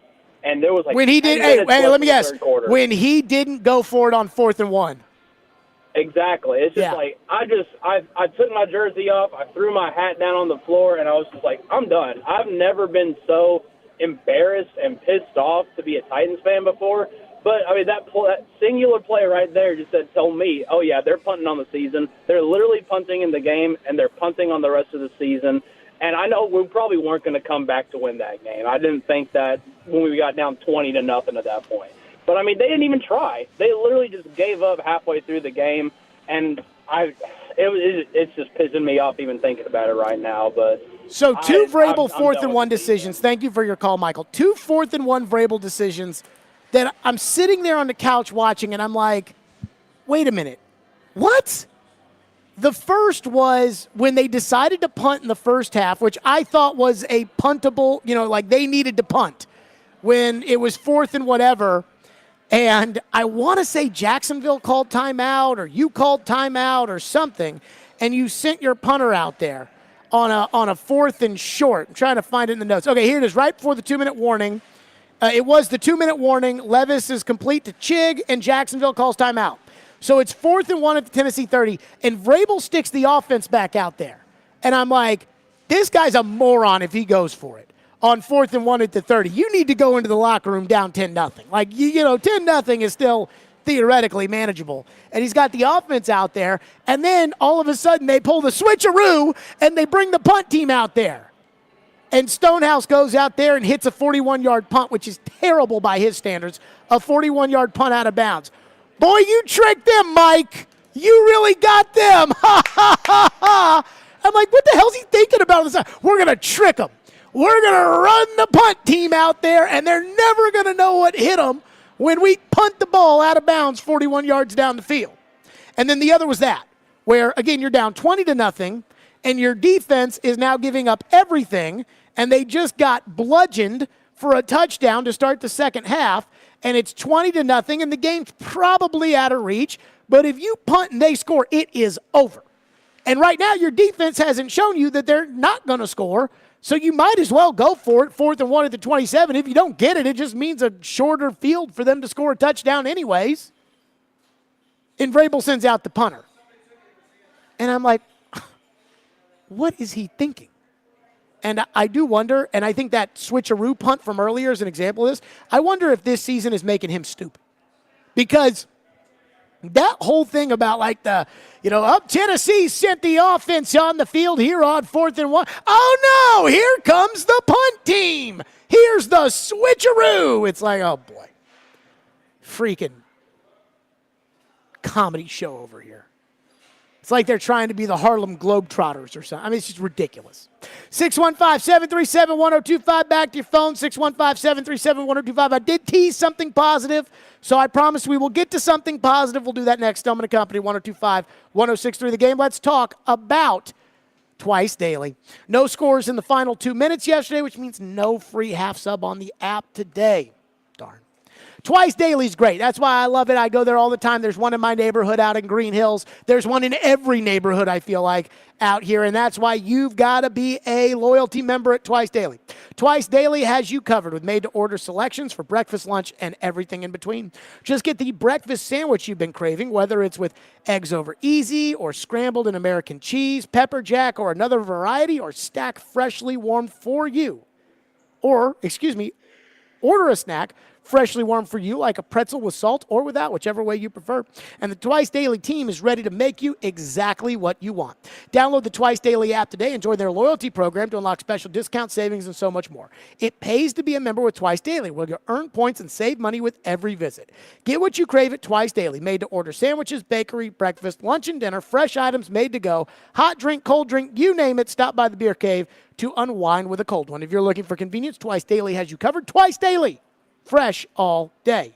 and there was like when he did. Hey, let me guess. When he didn't go for it on 4th and 1. Exactly. It's just like I took my jersey off, I threw my hat down on the floor, and I was just like, I'm done. I've never been so embarrassed and pissed off to be a Titans fan before. But, I mean, that singular play right there just told me, oh, yeah, they're punting on the season. They're literally punting in the game, and they're punting on the rest of the season. And I know we probably weren't going to come back to win that game. I didn't think that when we got down 20-0 at that point. But, I mean, they didn't even try. They literally just gave up halfway through the game. And it's just pissing me off even thinking about it right now. But so 2 Vrabel 4th and 1 decisions. Thank you for your call, Michael. 2 4th and 1 Vrabel decisions that I'm sitting there on the couch watching, and I'm like, wait a minute. What? The first was when they decided to punt in the first half, which I thought was a puntable, you know, like they needed to punt when it was 4th and whatever. And I want to say Jacksonville called timeout or you called timeout or something, and you sent your punter out there on a 4th and short. I'm trying to find it in the notes. Okay, here it is, right before the 2-minute warning. It was the 2-minute warning. Levis is complete to Chig, and Jacksonville calls timeout. So it's 4th and 1 at the Tennessee 30, and Vrabel sticks the offense back out there. And I'm like, this guy's a moron if he goes for it on 4th and 1 at the 30. You need to go into the locker room down 10-0. Like, you know, 10-0 is still theoretically manageable. And he's got the offense out there, and then all of a sudden they pull the switcheroo and they bring the punt team out there. And Stonehouse goes out there and hits a 41-yard punt, which is terrible by his standards, a 41-yard punt out of bounds. Boy, you tricked them, Mike. You really got them. Ha, ha, ha, ha. I'm like, what the hell's he thinking about this? We're going to trick them. We're going to run the punt team out there, and they're never going to know what hit them when we punt the ball out of bounds 41 yards down the field. And then the other was that, where, again, you're down 20-0, and your defense is now giving up everything, and they just got bludgeoned for a touchdown to start the second half, and it's 20-0, and the game's probably out of reach. But if you punt and they score, it is over. And right now, your defense hasn't shown you that they're not going to score, so you might as well go for it, 4th and 1 at the 27. If you don't get it, it just means a shorter field for them to score a touchdown anyways. And Vrabel sends out the punter. And I'm like, what is he thinking? And I do wonder, and I think that switcheroo punt from earlier is an example of this. I wonder if this season is making him stupid. Because that whole thing about Tennessee sent the offense on the field here on 4th and 1. Oh, no, here comes the punt team. Here's the switcheroo. It's like, oh, boy. Freaking comedy show over here. It's like they're trying to be the Harlem Globetrotters or something. I mean, it's just ridiculous. 615-737-1025. Back to your phone, 615-737-1025. I did tease something positive, so I promise we will get to something positive. We'll do that next. Stillman and Company, 1025-1063 The Game. Let's talk about Twice Daily. No scores in the final 2 minutes yesterday, which means no free half sub on the app today. Darn. Twice Daily is great. That's why I love it. I go there all the time. There's one in my neighborhood out in Green Hills. There's one in every neighborhood, I feel like, out here. And that's why you've got to be a loyalty member at Twice Daily. Twice Daily has you covered with made-to-order selections for breakfast, lunch, and everything in between. Just get the breakfast sandwich you've been craving, whether it's with eggs over easy or scrambled in American cheese, pepper jack, or another variety, or stack freshly warmed for you. Or, order a snack freshly warmed for you, like a pretzel with salt or without, whichever way you prefer. And the Twice Daily team is ready to make you exactly what you want. Download the Twice Daily app today and join their loyalty program to unlock special discounts, savings, and so much more. It pays to be a member with Twice Daily, where you'll earn points and save money with every visit. Get what you crave at Twice Daily. Made to order sandwiches, bakery, breakfast, lunch, and dinner, fresh items made to go, hot drink, cold drink, you name it. Stop by the beer cave to unwind with a cold one. If you're looking for convenience, Twice Daily has you covered. Twice Daily. Fresh all day.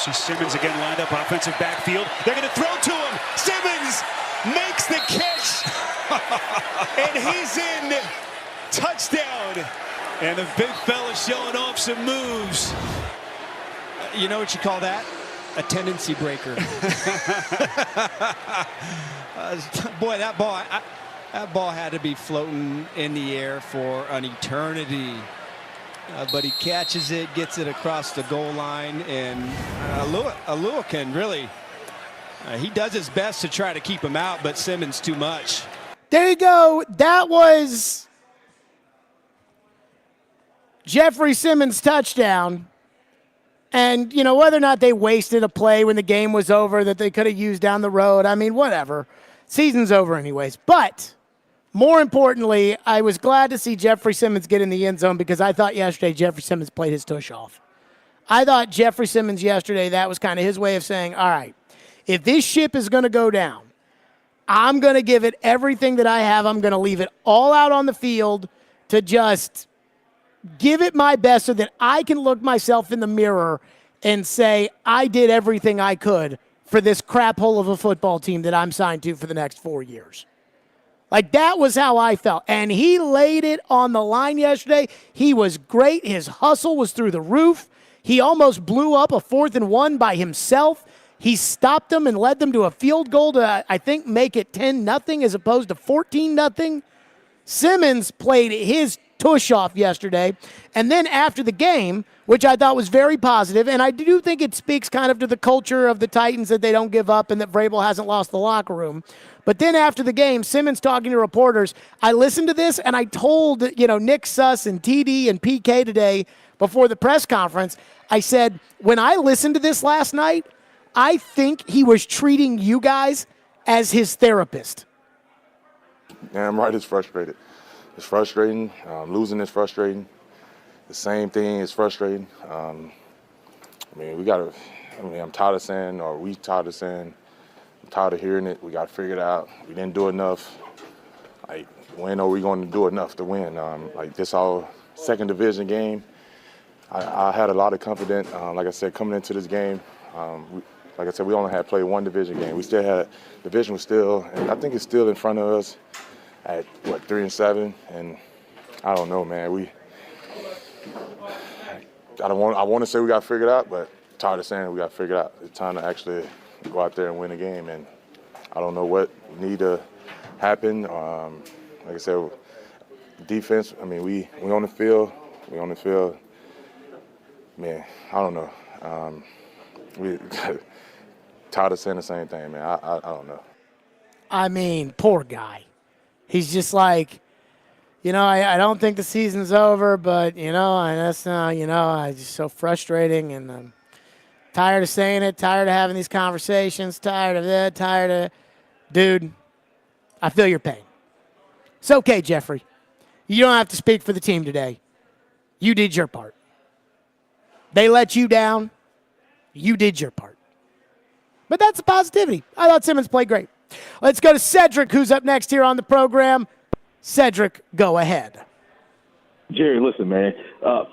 See Simmons again lined up offensive backfield. They're going to throw to him. Simmons makes the catch. And he's in. Touchdown. And the big fella showing off some moves. You know what you call that? A tendency breaker. Boy, that ball had to be floating in the air for an eternity. But he catches it, gets it across the goal line, and Alua can really, he does his best to try to keep him out, but Simmons too much. There you go. That was Jeffrey Simmons' touchdown. And, you know, whether or not they wasted a play when the game was over that they could have used down the road, I mean, whatever. Season's over anyways. But more importantly, I was glad to see Jeffrey Simmons get in the end zone because I thought yesterday Jeffrey Simmons played his tush off. I thought Jeffrey Simmons yesterday, that was kind of his way of saying, all right, if this ship is going to go down, I'm going to give it everything that I have. I'm going to leave it all out on the field to just give it my best so that I can look myself in the mirror and say, I did everything I could for this crap hole of a football team that I'm signed to for the next 4 years. Like, that was how I felt. And he laid it on the line yesterday. He was great. His hustle was through the roof. He almost blew up a 4th and 1 by himself. He stopped them and led them to a field goal to, I think, make it 10-0 as opposed to 14-0. Simmons played his tush off yesterday. And then after the game, which I thought was very positive, and I do think it speaks kind of to the culture of the Titans that they don't give up and that Vrabel hasn't lost the locker room. But then after the game, Simmons talking to reporters, I listened to this and I told, Nick Suss and TD and PK today before the press conference, I said, when I listened to this last night, I think he was treating you guys as his therapist. Damn right, it's frustrated. It's frustrating. Losing is frustrating. The same thing is frustrating. I'm tired of saying, or we tired of saying, I'm tired of hearing it. We got to figure it out. We didn't do enough. Like, when are we going to do enough to win? This all second division game. I had a lot of confidence, like I said, coming into this game. Like I said, we only had played one division game. We still had, division was still, and I think it's still in front of us at, 3-7, and I don't know, man. I want to say we got to figure it out, but I'm tired of saying we got to figure it out. It's time to actually go out there and win a game, and I don't know what need to happen. Like I said, defense, we on the field. Man, I don't know. We tired of saying the same thing, man. I don't know. I mean, poor guy. He's just like, I don't think the season's over, but, that's it's just so frustrating, and I'm tired of saying it, tired of having these conversations, tired of that, Dude, I feel your pain. It's okay, Jeffrey. You don't have to speak for the team today. You did your part. They let you down. You did your part. But that's the positivity. I thought Simmons played great. Let's go to Cedric, who's up next here on the program. Cedric, go ahead. Jerry, listen, man.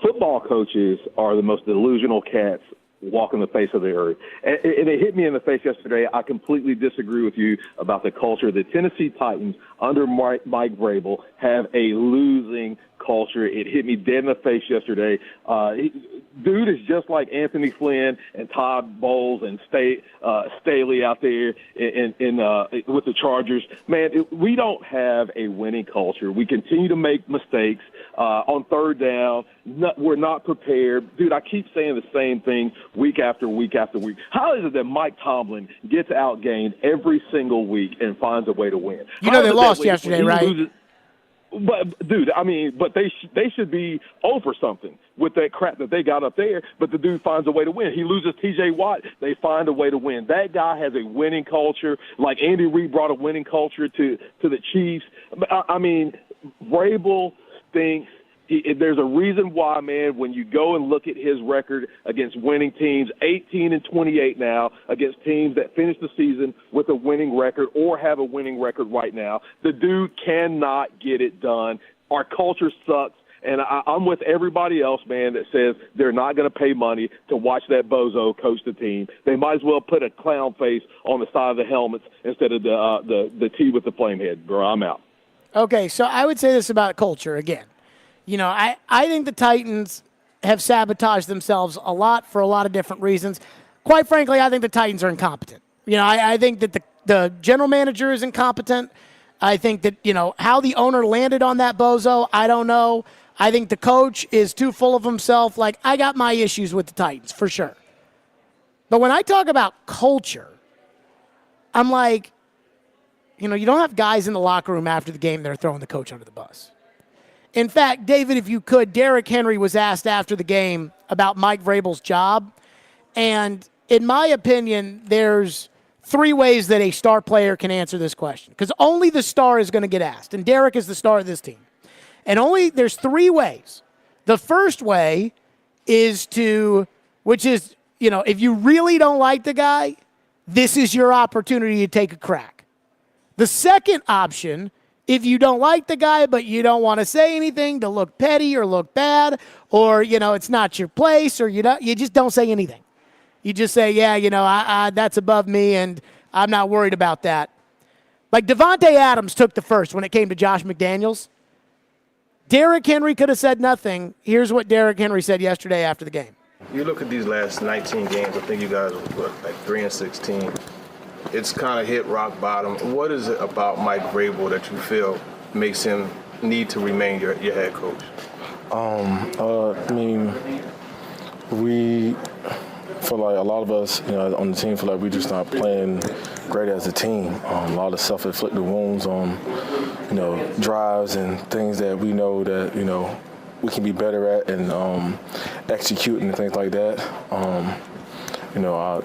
Football coaches are the most delusional cats walking the face of the earth. And it hit me in the face yesterday. I completely disagree with you about the culture. The Tennessee Titans under Mike Vrabel have a losing culture. It hit me dead in the face yesterday. Dude is just like Anthony Flynn and Todd Bowles and Staley out there with the Chargers. Man, we don't have a winning culture. We continue to make mistakes on third down. We're not prepared. Dude, I keep saying the same thing week after week after week. How is it that Mike Tomlin gets outgained every single week and finds a way to win? They lost yesterday, right? But, dude, but they should be over something with that crap that they got up there, but the dude finds a way to win. He loses T.J. Watt, they find a way to win. That guy has a winning culture, like Andy Reid brought a winning culture to the Chiefs. Vrabel stinks. There's a reason why, man, when you go and look at his record against winning teams, 18-28 now, against teams that finish the season with a winning record or have a winning record right now, the dude cannot get it done. Our culture sucks, And I'm with everybody else, man, that says they're not going to pay money to watch that bozo coach the team. They might as well put a clown face on the side of the helmets instead of the T with the flame head. Bro, I'm out. Okay, so I would say this about culture again. You know, I think the Titans have sabotaged themselves a lot for a lot of different reasons. Quite frankly, I think the Titans are incompetent. You know, I think that the general manager is incompetent. I think that, you know, how the owner landed on that bozo, I don't know. I think the coach is too full of himself. Like, I got my issues with the Titans, for sure. But when I talk about culture, I'm like, you know, you don't have guys in the locker room after the game that are throwing the coach under the bus. In fact, David, if you could, Derrick Henry was asked after the game about Mike Vrabel's job. And in my opinion, there's 3 ways that a star player can answer this question, because only the star is going to get asked. And Derrick is the star of this team. And there's 3 ways. The first way is which is, you know, if you really don't like the guy, this is your opportunity to take a crack. The second option, if you don't like the guy but you don't want to say anything to look petty or look bad, or, you know, it's not your place, or you just don't say anything. You just say, yeah, you know, that's above me and I'm not worried about that. Like Devontae Adams took the first when it came to Josh McDaniels. Derrick Henry could have said nothing. Here's what Derrick Henry said yesterday after the game. You look at these last 19 games, I think you guys were like 3-16. It's kind of hit rock bottom. What is it about Mike Vrabel that you feel makes him need to remain your head coach? I mean, we feel like a lot of us, you know, on the team feel like we're just not playing great as a team. A lot of self-inflicted wounds on, you know, drives and things that we know that, you know, we can be better at and executing and things like that. You know,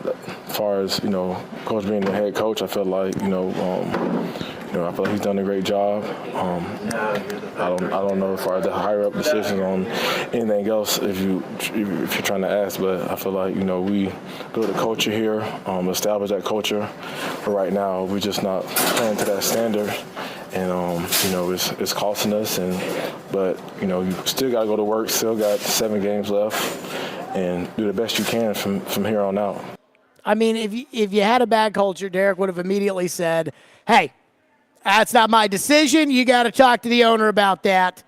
as far as, you know, coach being the head coach, I feel like, I feel like he's done a great job. I don't know as far as the higher up decisions on anything else if you're trying to ask, but I feel like, you know, we build a culture here, establish that culture. But right now, we're just not playing to that standard. And, you know, it's costing us. But, you know, you still got to go to work, still got 7 games left, and do the best you can from here on out. I mean, if you had a bad culture, Derrick would have immediately said, hey, that's not my decision. You got to talk to the owner about that.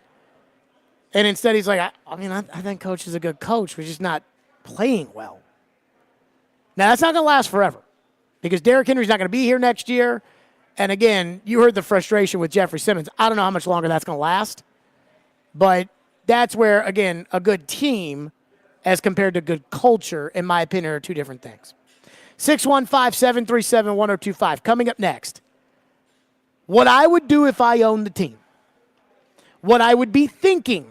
And instead he's like, I think coach is a good coach. We're just not playing well. Now, that's not going to last forever because Derrick Henry's not going to be here next year. And again, you heard the frustration with Jeffrey Simmons. I don't know how much longer that's going to last. But that's where, again, a good team as compared to good culture, in my opinion, are 2 different things. 615-737-1025. Coming up next, what I would do if I owned the team. What I would be thinking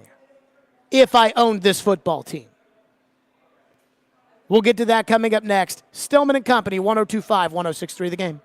if I owned this football team. We'll get to that coming up next. Stillman and Company, 102.5, 106.3 The Game.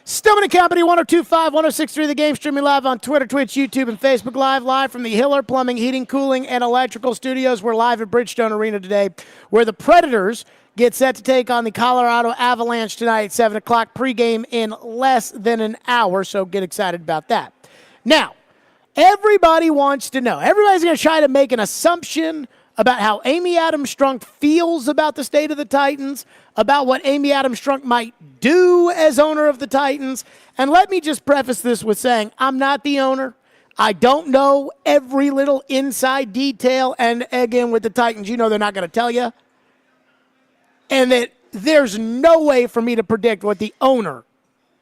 Stillman and Company, 102.5, 106.3 The Game, streaming live on Twitter, Twitch, YouTube, and Facebook live from the Hiller Plumbing, Heating, Cooling, and Electrical Studios. We're live at Bridgestone Arena today, where the Predators get set to take on the Colorado Avalanche tonight at 7 o'clock, pregame in less than an hour, so get excited about that. Now, everybody wants to know. Everybody's going to try to make an assumption about how Amy Adams Strunk feels about the state of the Titans, about what Amy Adams Strunk might do as owner of the Titans. And let me just preface this with saying I'm not the owner. I don't know every little inside detail. And again, with the Titans, you know they're not going to tell you. And that there's no way for me to predict what the owner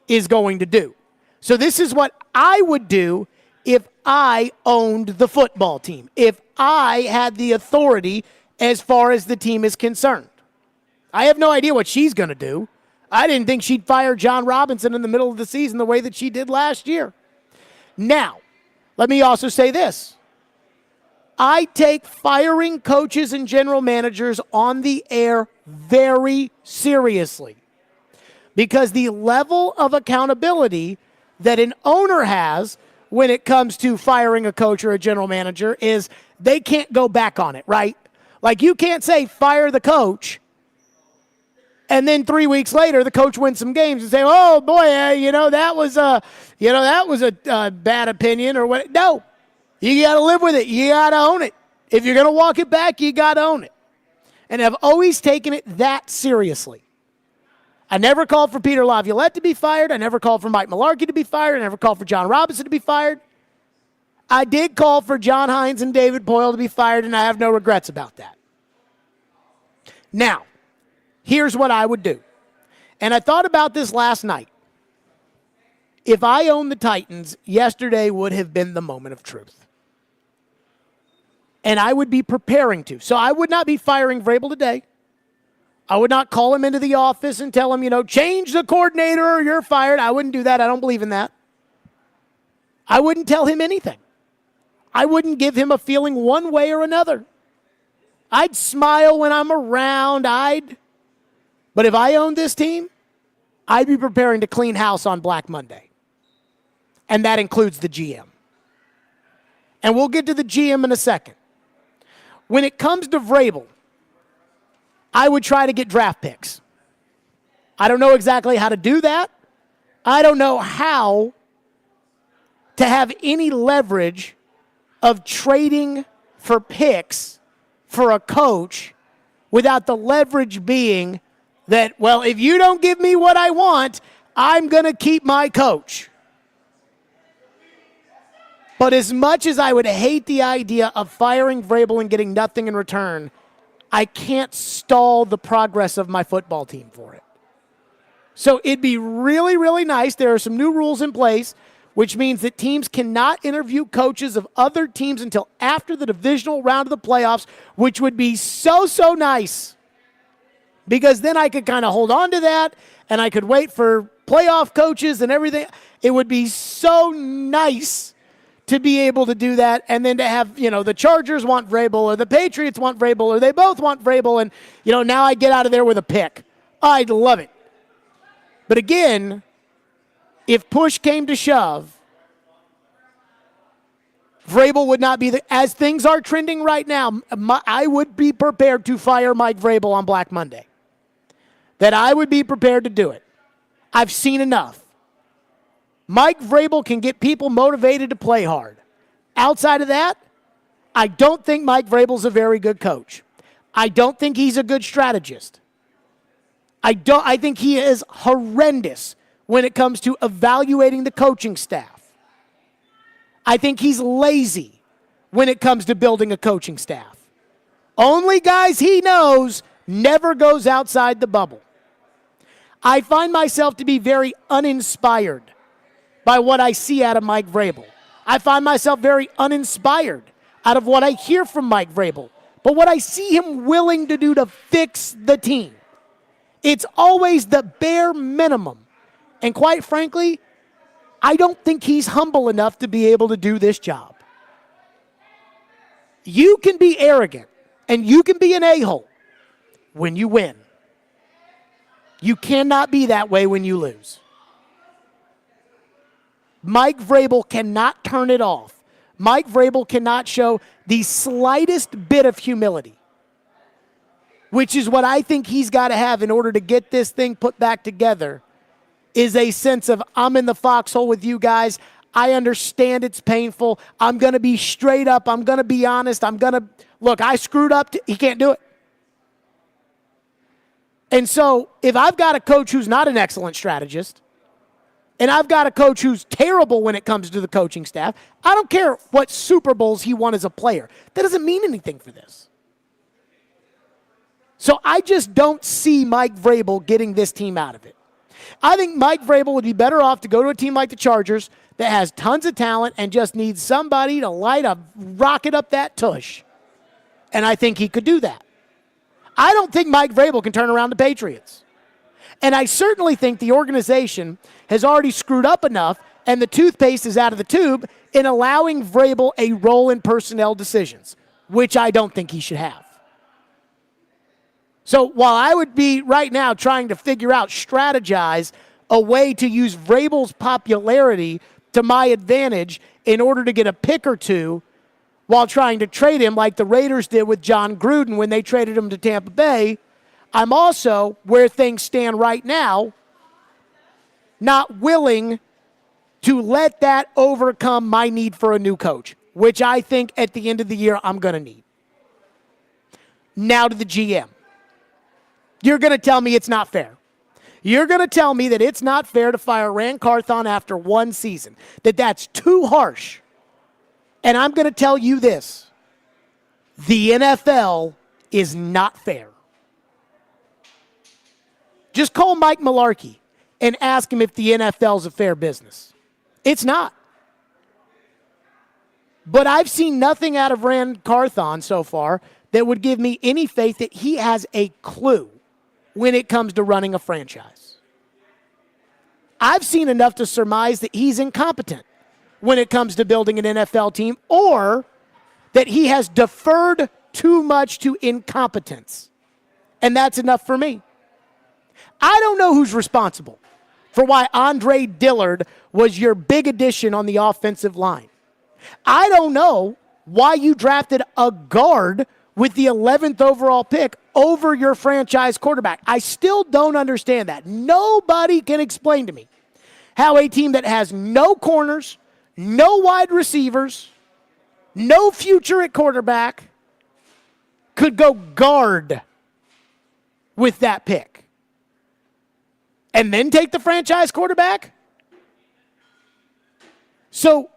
is going to do. So this is what I would do if I owned the football team, if I had the authority as far as the team is concerned. I have no idea what she's going to do. I didn't think she'd fire John Robinson in the middle of the season the way that she did last year. Now, let me also say this. I take firing coaches and general managers on the air very seriously because the level of accountability that an owner has when it comes to firing a coach or a general manager is they can't go back on it, right? Like you can't say fire the coach and then 3 weeks later the coach wins some games and say, "Oh boy, that was a bad opinion or what." No, you got to live with it. You got to own it. If you're going to walk it back, you got to own it. And I've always taken it that seriously. I never called for Peter Laviolette to be fired. I never called for Mike Mularkey to be fired. I never called for John Robinson to be fired. I did call for John Hines and David Boyle to be fired, and I have no regrets about that. Now, here's what I would do. And I thought about this last night. If I owned the Titans, yesterday would have been the moment of truth. And I would be preparing to. So I would not be firing Vrabel today. I would not call him into the office and tell him, change the coordinator or you're fired. I wouldn't do that. I don't believe in that. I wouldn't tell him anything. I wouldn't give him a feeling one way or another. I'd smile when I'm around. But if I owned this team, I'd be preparing to clean house on Black Monday. And that includes the GM. And we'll get to the GM in a second. When it comes to Vrabel, I would try to get draft picks. I don't know exactly how to do that. I don't know how to have any leverage of trading for picks for a coach without the leverage being that, well, if you don't give me what I want, I'm going to keep my coach. But as much as I would hate the idea of firing Vrabel and getting nothing in return, I can't stall the progress of my football team for it. So it'd be really, really nice. There are some new rules in place, which means that teams cannot interview coaches of other teams until after the divisional round of the playoffs, which would be so, so nice. Because then I could kind of hold on to that, and I could wait for playoff coaches and everything. It would be so nice to be able to do that, and then to have, the Chargers want Vrabel, or the Patriots want Vrabel, or they both want Vrabel, and, now I get out of there with a pick. I'd love it. But again, if push came to shove, Vrabel would not be as things are trending right now, I would be prepared to fire Mike Vrabel on Black Monday. That I would be prepared to do it. I've seen enough. Mike Vrabel can get people motivated to play hard. Outside of that, I don't think Mike Vrabel's a very good coach. I don't think he's a good strategist. I think he is horrendous when it comes to evaluating the coaching staff. I think he's lazy when it comes to building a coaching staff. Only guys he knows never goes outside the bubble. I find myself to be very uninspired by what I see out of Mike Vrabel. I find myself very uninspired out of what I hear from Mike Vrabel. But what I see him willing to do to fix the team, it's always the bare minimum. And quite frankly, I don't think he's humble enough to be able to do this job. You can be arrogant and you can be an a-hole when you win. You cannot be that way when you lose. Mike Vrabel cannot turn it off. Mike Vrabel cannot show the slightest bit of humility, which is what I think he's got to have in order to get this thing put back together, is a sense of, I'm in the foxhole with you guys. I understand it's painful. I'm going to be straight up. I'm going to be honest. Look, I screwed up. He can't do it. And so if I've got a coach who's not an excellent strategist, and I've got a coach who's terrible when it comes to the coaching staff, I don't care what Super Bowls he won as a player. That doesn't mean anything for this. So I just don't see Mike Vrabel getting this team out of it. I think Mike Vrabel would be better off to go to a team like the Chargers that has tons of talent and just needs somebody to light a rocket up that tush. And I think he could do that. I don't think Mike Vrabel can turn around the Patriots. And I certainly think the organization has already screwed up enough and the toothpaste is out of the tube in allowing Vrabel a role in personnel decisions, which I don't think he should have. So while I would be right now trying to strategize a way to use Vrabel's popularity to my advantage in order to get a pick or two while trying to trade him like the Raiders did with John Gruden when they traded him to Tampa Bay, I'm also, where things stand right now, not willing to let that overcome my need for a new coach, which I think at the end of the year I'm going to need. Now to the GM. You're going to tell me it's not fair. You're going to tell me that it's not fair to fire Ran Carthon after one season, that that's too harsh. And I'm going to tell you this. The NFL is not fair. Just call Mike Mularkey and ask him if the NFL is a fair business. It's not. But I've seen nothing out of Ran Carthon so far that would give me any faith that he has a clue when it comes to running a franchise. I've seen enough to surmise that he's incompetent when it comes to building an NFL team, or that he has deferred too much to incompetence. And that's enough for me. I don't know who's responsible for why Andre Dillard was your big addition on the offensive line. I don't know why you drafted a guard with the 11th overall pick over your franchise quarterback. I still don't understand that. Nobody can explain to me how a team that has no corners, no wide receivers, no future at quarterback could go guard with that pick and then take the franchise quarterback. So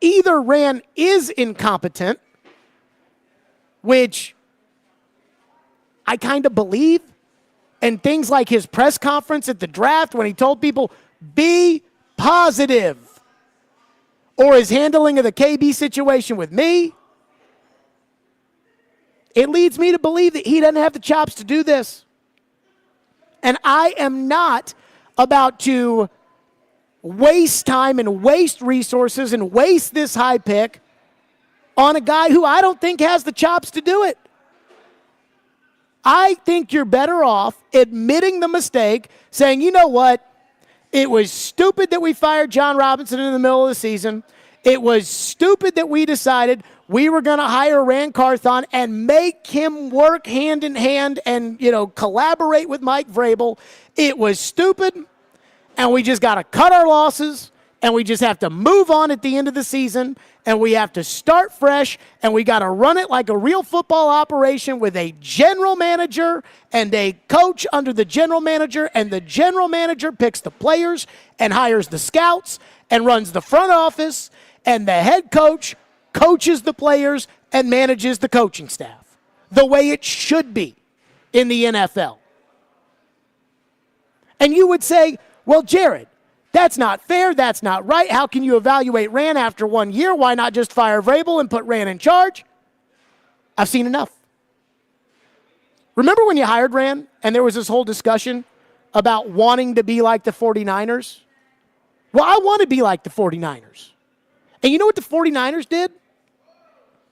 either Ran is incompetent, which I kind of believe, and things like his press conference at the draft when he told people, be positive, or his handling of the KB situation with me, it leads me to believe that he doesn't have the chops to do this. And I am not about to waste time and waste resources and waste this high pick on a guy who I don't think has the chops to do it. I think you're better off admitting the mistake, saying, you know what, it was stupid that we fired John Robinson in the middle of the season. It was stupid that we decided we were going to hire Ran Carthon and make him work hand in hand and, collaborate with Mike Vrabel. It was stupid, and we just got to cut our losses, and we just have to move on at the end of the season, and we have to start fresh, and we got to run it like a real football operation with a general manager and a coach under the general manager, and the general manager picks the players and hires the scouts and runs the front office, and the head coach coaches the players and manages the coaching staff the way it should be in the NFL. And you would say, well, Jared, that's not fair. That's not right. How can you evaluate Ran after 1 year? Why not just fire Vrabel and put Ran in charge? I've seen enough. Remember when you hired Ran and there was this whole discussion about wanting to be like the 49ers? Well, I want to be like the 49ers. And you know what the 49ers did?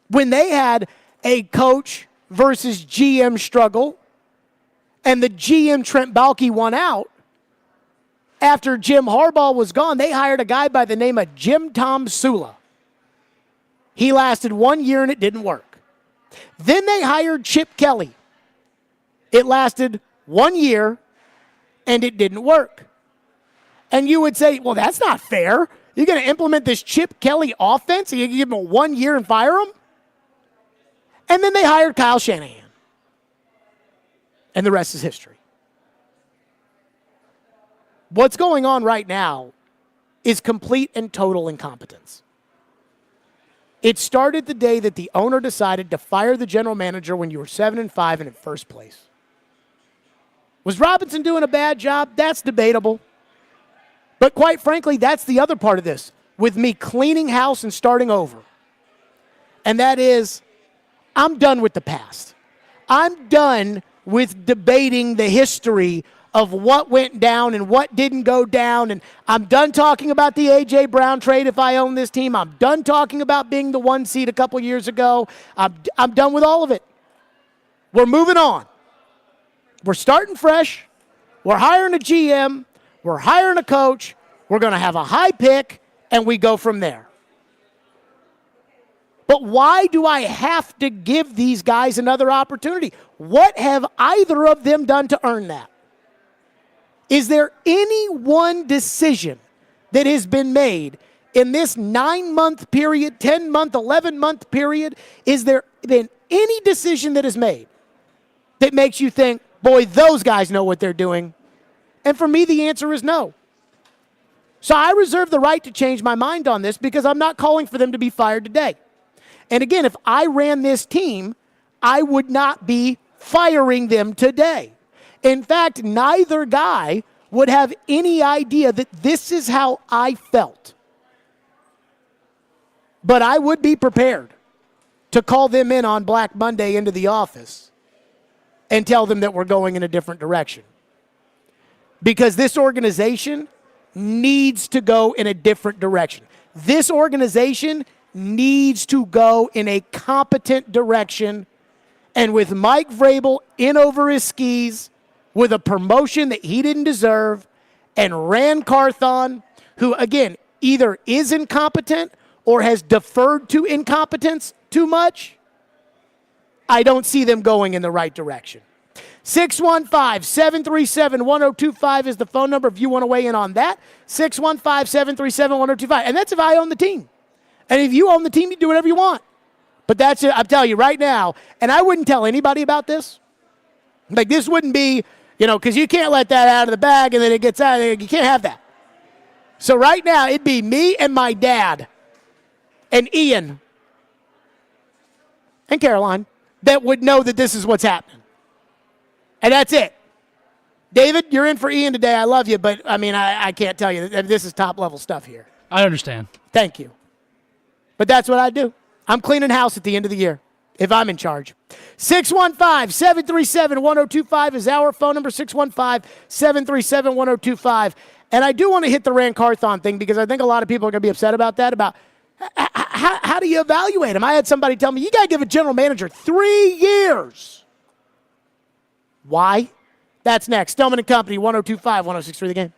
When they had a coach versus GM struggle and the GM Trent Baalke won out, after Jim Harbaugh was gone, they hired a guy by the name of Jim Tom Sula. He lasted 1 year and it didn't work. Then they hired Chip Kelly. It lasted 1 year and it didn't work. And you would say, well, that's not fair. You're going to implement this Chip Kelly offense and you give him 1 year and fire him? And then they hired Kyle Shanahan. And the rest is history. What's going on right now is complete and total incompetence. It started the day that the owner decided to fire the general manager when you were 7-5 and in first place. Was Robinson doing a bad job? That's debatable. But quite frankly, that's the other part of this, with me cleaning house and starting over. And that is, I'm done with the past. I'm done with debating the history of what went down and what didn't go down. And I'm done talking about the A.J. Brown trade if I own this team. I'm done talking about being the 1 seed a couple years ago. I'm done with all of it. We're moving on. We're starting fresh. We're hiring a GM. We're hiring a coach. We're going to have a high pick, and we go from there. But why do I have to give these guys another opportunity? What have either of them done to earn that? Is there any one decision that has been made in this 9-month period, 10-month, 11-month period? Is there been any decision that is made that makes you think, boy, those guys know what they're doing? And for me, the answer is no. So I reserve the right to change my mind on this because I'm not calling for them to be fired today. And again, if I ran this team, I would not be firing them today. In fact, neither guy would have any idea that this is how I felt. But I would be prepared to call them in on Black Monday into the office and tell them that we're going in a different direction. Because this organization needs to go in a different direction. This organization needs to go in a competent direction. And with Mike Vrabel in over his skis, with a promotion that he didn't deserve, and Ran Carthon, who, again, either is incompetent or has deferred to incompetence too much, I don't see them going in the right direction. 615-737-1025 is the phone number if you want to weigh in on that. 615-737-1025. And that's if I own the team. And if you own the team, you do whatever you want. But that's it. I'm telling you right now, and I wouldn't tell anybody about this. Like, this wouldn't be, because you can't let that out of the bag and then it gets out of there. You can't have that. So right now, it'd be me and my dad and Ian and Caroline that would know that this is what's happening. And that's it. David, you're in for Ian today. I love you, but, I can't tell you. This is top-level stuff here. I understand. Thank you. But that's what I do. I'm cleaning house at the end of the year if I'm in charge. 615-737-1025 is our phone number, 615-737-1025. And I do want to hit the Ran Carthon thing because I think a lot of people are going to be upset about that, about how do you evaluate him? I had somebody tell me, you got to give a general manager 3 years. Why? That's next. Stillman and Company, 102.5, 106.3 The Game.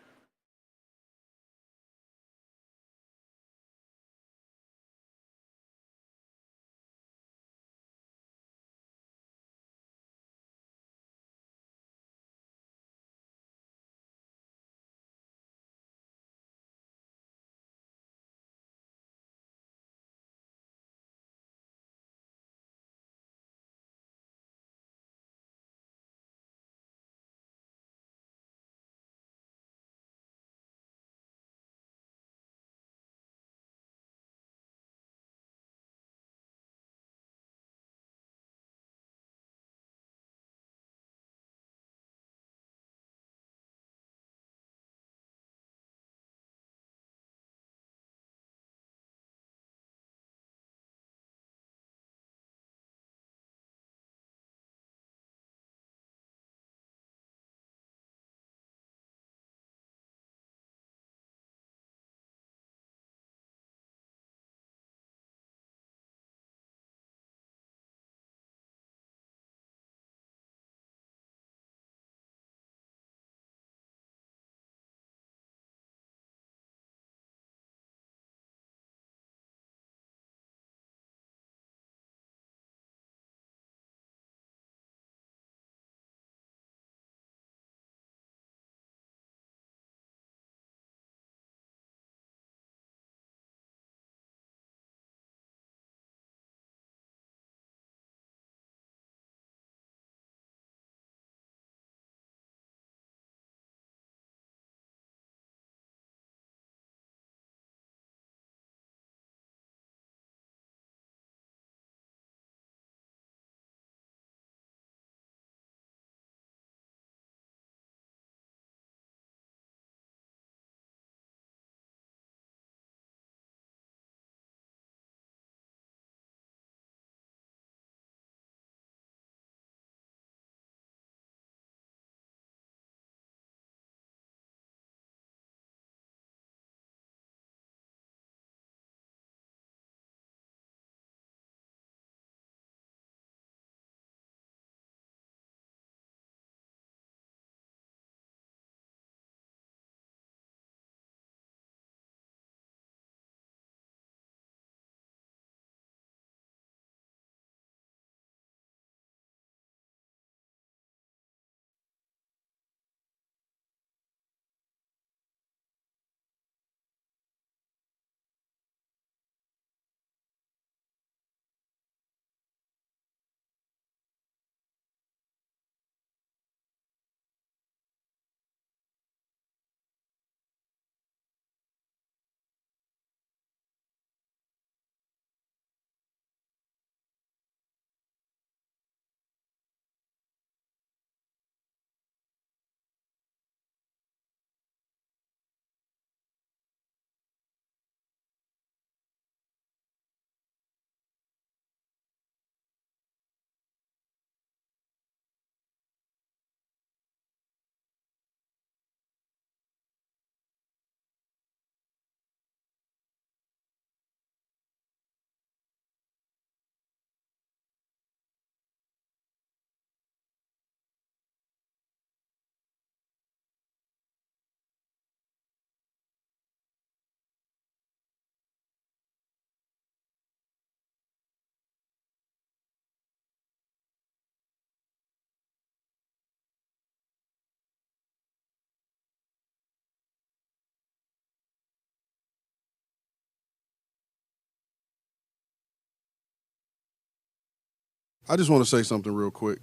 I just want to say something real quick.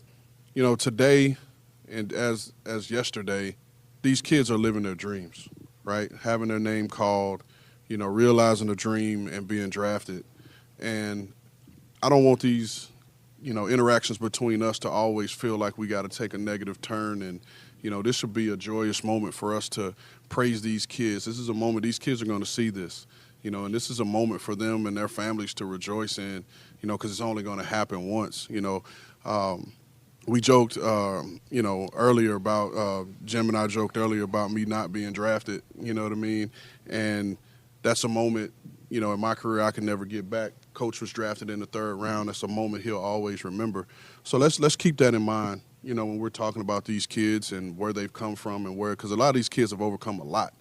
You know, today and as yesterday, these kids are living their dreams, right? Having their name called, you know, realizing a dream and being drafted. And I don't want these, you know, interactions between us to always feel like we got to take a negative turn. And, you know, this should be a joyous moment for us to praise these kids. This is a moment these kids are going to see this, you know, and this is a moment for them and their families to rejoice in, you know, because it's only going to happen once, you know. We joked, you know, earlier about, Jim and I joked earlier about me not being drafted, you know what I mean? And that's a moment, you know, in my career I can never get back. Coach was drafted in the 3rd round. That's a moment he'll always remember. So let's keep that in mind, you know, when we're talking about these kids and where they've come from and because a lot of these kids have overcome a lot,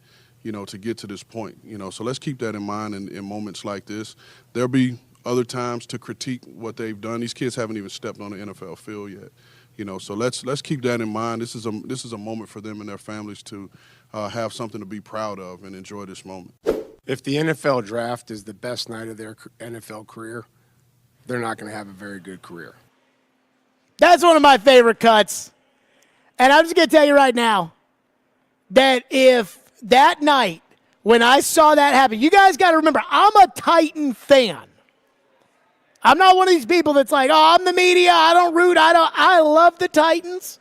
you know, to get to this point, you know. So let's keep that in mind in moments like this. There'll be other times to critique what they've done. These kids haven't even stepped on the NFL field yet, you know. So let's keep that in mind. This is a moment for them and their families to have something to be proud of and enjoy this moment. If the NFL draft is the best night of their NFL career, they're not going to have a very good career. That's one of my favorite cuts. And I'm just going to tell you right now that if that night when I saw that happen, you guys got to remember, I'm a Titan fan. I'm not one of these people that's like, oh, I'm the media, I don't root, I love the Titans,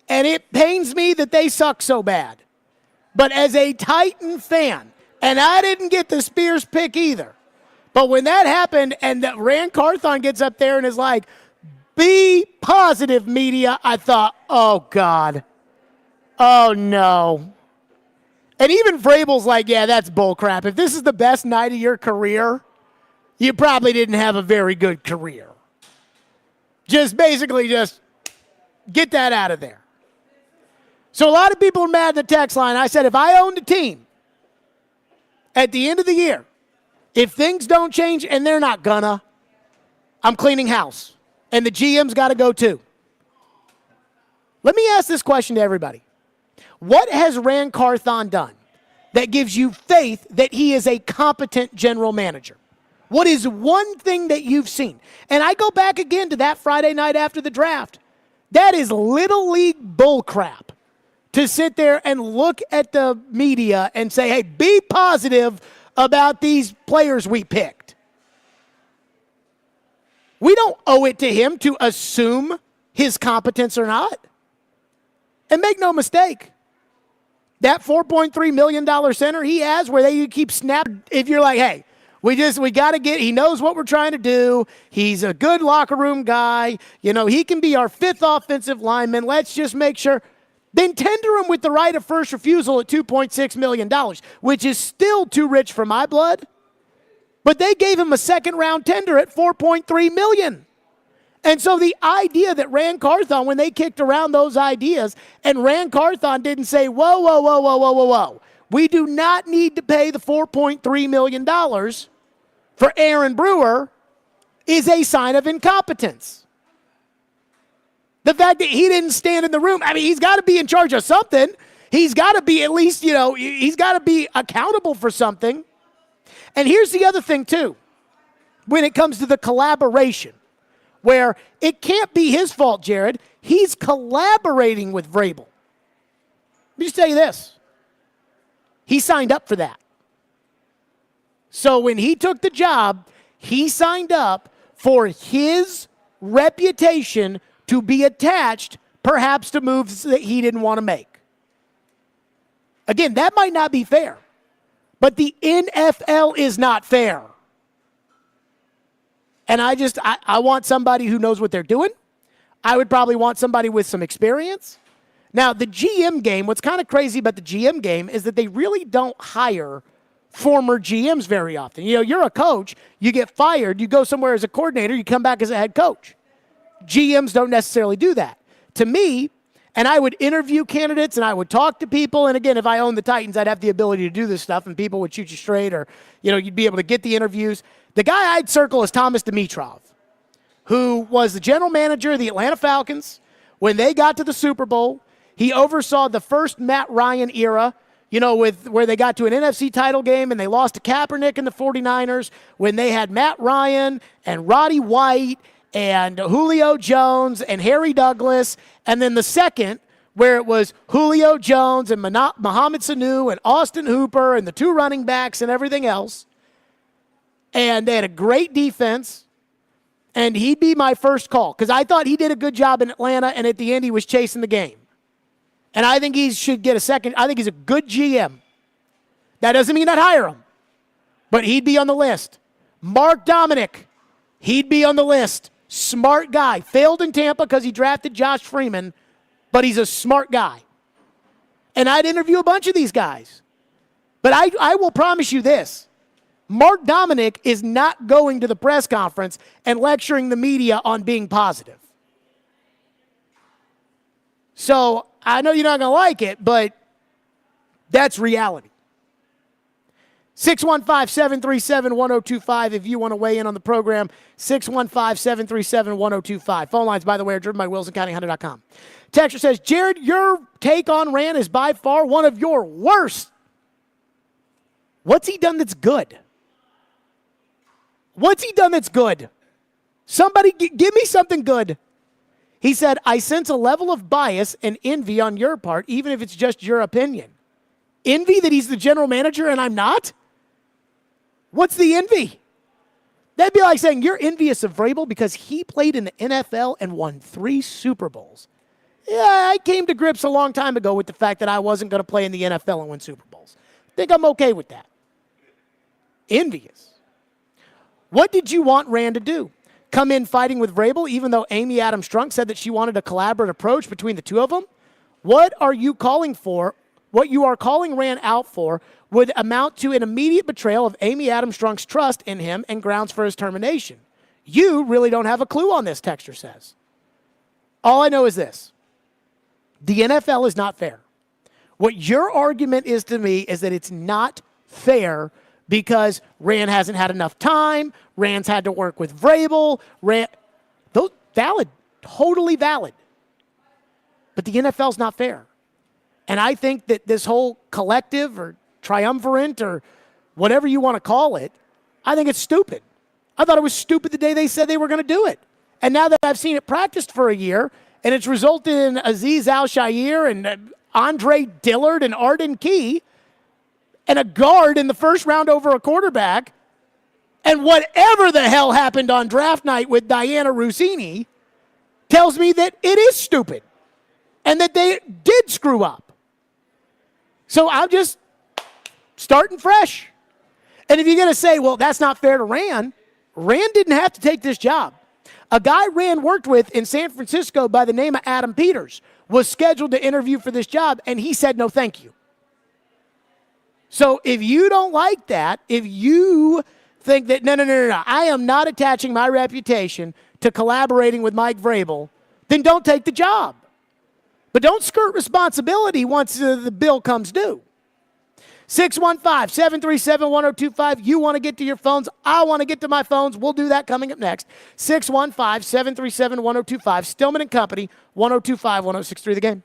and it pains me that they suck so bad. But as a Titan fan, and I didn't get the Spears pick either, but when that happened and that Rand Carthon gets up there and is like, be positive, media, I thought, oh, God. Oh, no. And even Vrabel's like, yeah, that's bullcrap. If this is the best night of your career, you probably didn't have a very good career. Just get that out of there. So a lot of people are mad at the text line. I said, if I owned a team at the end of the year, if things don't change, and they're not gonna, I'm cleaning house. And the GM's got to go too. Let me ask this question to everybody. What has Rand Carthon done that gives you faith that he is a competent general manager? What is one thing that you've seen? And I go back again to that Friday night after the draft. That is little league bullcrap to sit there and look at the media and say, hey, be positive about these players we picked. We don't owe it to him to assume his competence or not. And make no mistake, that $4.3 million center he has where they keep snapping, if you're like, hey, we got to get, he knows what we're trying to do. He's a good locker room guy. You know, he can be our 5th offensive lineman. Let's just make sure. Then tender him with the right of first refusal at $2.6 million, which is still too rich for my blood. But they gave him a 2nd-round tender at $4.3 million. And so the idea that Rand Carthon, when they kicked around those ideas, and Rand Carthon didn't say, whoa, we do not need to pay the $4.3 million for Aaron Brewer, is a sign of incompetence. The fact that he didn't stand in the room, I mean, he's got to be in charge of something. He's got to be at least, you know, he's got to be accountable for something. And here's the other thing, too, when it comes to the collaboration, where it can't be his fault, Jared. He's collaborating with Vrabel. Let me just tell you this. He signed up for that. So when he took the job, he signed up for his reputation to be attached, perhaps to moves that he didn't want to make. Again, that might not be fair, but the NFL is not fair. And I want somebody who knows what they're doing. I would probably want somebody with some experience. Now, the GM game, what's kind of crazy about the GM game is that they really don't hire former GMs very often. You know, you're a coach, you get fired, you go somewhere as a coordinator, you come back as a head coach. GMs don't necessarily do that. To me, and I would interview candidates and I would talk to people. And again, if I owned the Titans, I'd have the ability to do this stuff and people would shoot you straight, or, you know, you'd be able to get the interviews. The guy I'd circle is Thomas Dimitrov, who was the general manager of the Atlanta Falcons when they got to the Super Bowl. He oversaw the first Matt Ryan era, you know, where they got to an NFC title game and they lost to Kaepernick and the 49ers when they had Matt Ryan and Roddy White and Julio Jones and Harry Douglas, and then the second where it was Julio Jones and Mohamed Sanu and Austin Hooper and the two running backs and everything else. And they had a great defense, and he'd be my first call because I thought he did a good job in Atlanta, and at the end he was chasing the game. And I think he should get a second. I think he's a good GM. That doesn't mean I'd hire him, but he'd be on the list. Mark Dominic, he'd be on the list. Smart guy. Failed in Tampa because he drafted Josh Freeman, but he's a smart guy. And I'd interview a bunch of these guys. But I will promise you this. Mark Dominic is not going to the press conference and lecturing the media on being positive. So I know you're not going to like it, but that's reality. 615-737-1025 if you want to weigh in on the program. 615-737-1025. Phone lines, by the way, are driven by WilsonCountyHunter.com. Texture says, Jared, your take on Rand is by far one of your worst. What's he done that's good? What's he done that's good? Somebody give me something good. He said, I sense a level of bias and envy on your part, even if it's just your opinion. Envy that he's the general manager and I'm not? What's the envy? That'd be like saying you're envious of Vrabel because he played in the NFL and won 3 Super Bowls. Yeah, I came to grips a long time ago with the fact that I wasn't going to play in the NFL and win Super Bowls. Think I'm okay with that. Envious. What did you want Rand to do? Come in fighting with Vrabel, even though Amy Adams Strunk said that she wanted a collaborative approach between the two of them? What are you calling for? What you are calling Rand out for would amount to an immediate betrayal of Amy Adams Strunk's trust in him and grounds for his termination. You really don't have a clue on this, Texture says. All I know is this. The NFL is not fair. What your argument is to me is that it's not fair because Rand hasn't had enough time, Rand's had to work with Vrabel, those valid, totally valid. But the NFL's not fair. And I think that this whole collective or triumvirate or whatever you want to call it, I think it's stupid. I thought it was stupid the day they said they were going to do it. And now that I've seen it practiced for a year, and it's resulted in Azeez Al-Shaair and Andre Dillard and Arden Key and a guard in the first round over a quarterback, and whatever the hell happened on draft night with Diana Rossini tells me that it is stupid and that they did screw up. So I'm just starting fresh. And if you're going to say, well, that's not fair to Rand, Rand didn't have to take this job. A guy Rand worked with in San Francisco by the name of Adam Peters was scheduled to interview for this job, and he said no thank you. So if you don't like that, if you think that, no, I am not attaching my reputation to collaborating with Mike Vrabel, then don't take the job. But don't skirt responsibility once the bill comes due. 615-737-1025. You want to get to your phones. I want to get to my phones. We'll do that coming up next. 615-737-1025. Stillman and Company, 1025-1063 The Game.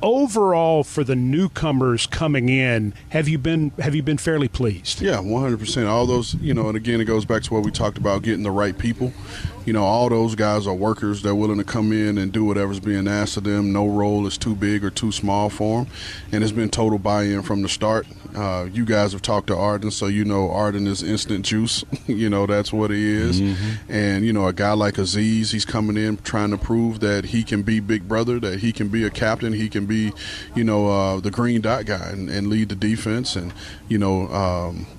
overall for the newcomers coming in, have you been fairly pleased? Yeah, 100%. All those, and again, it goes back to what we talked about, getting the right people. All those guys are workers. They're willing to come in and do whatever's being asked of them. No role is too big or too small for them. And it's been total buy-in from the start. You guys have talked to Arden, so Arden is instant juice. That's what he is. Mm-hmm. And, a guy like Aziz, he's coming in trying to prove that he can be big brother, that he can be a captain, he can be, the green dot guy and lead the defense. And,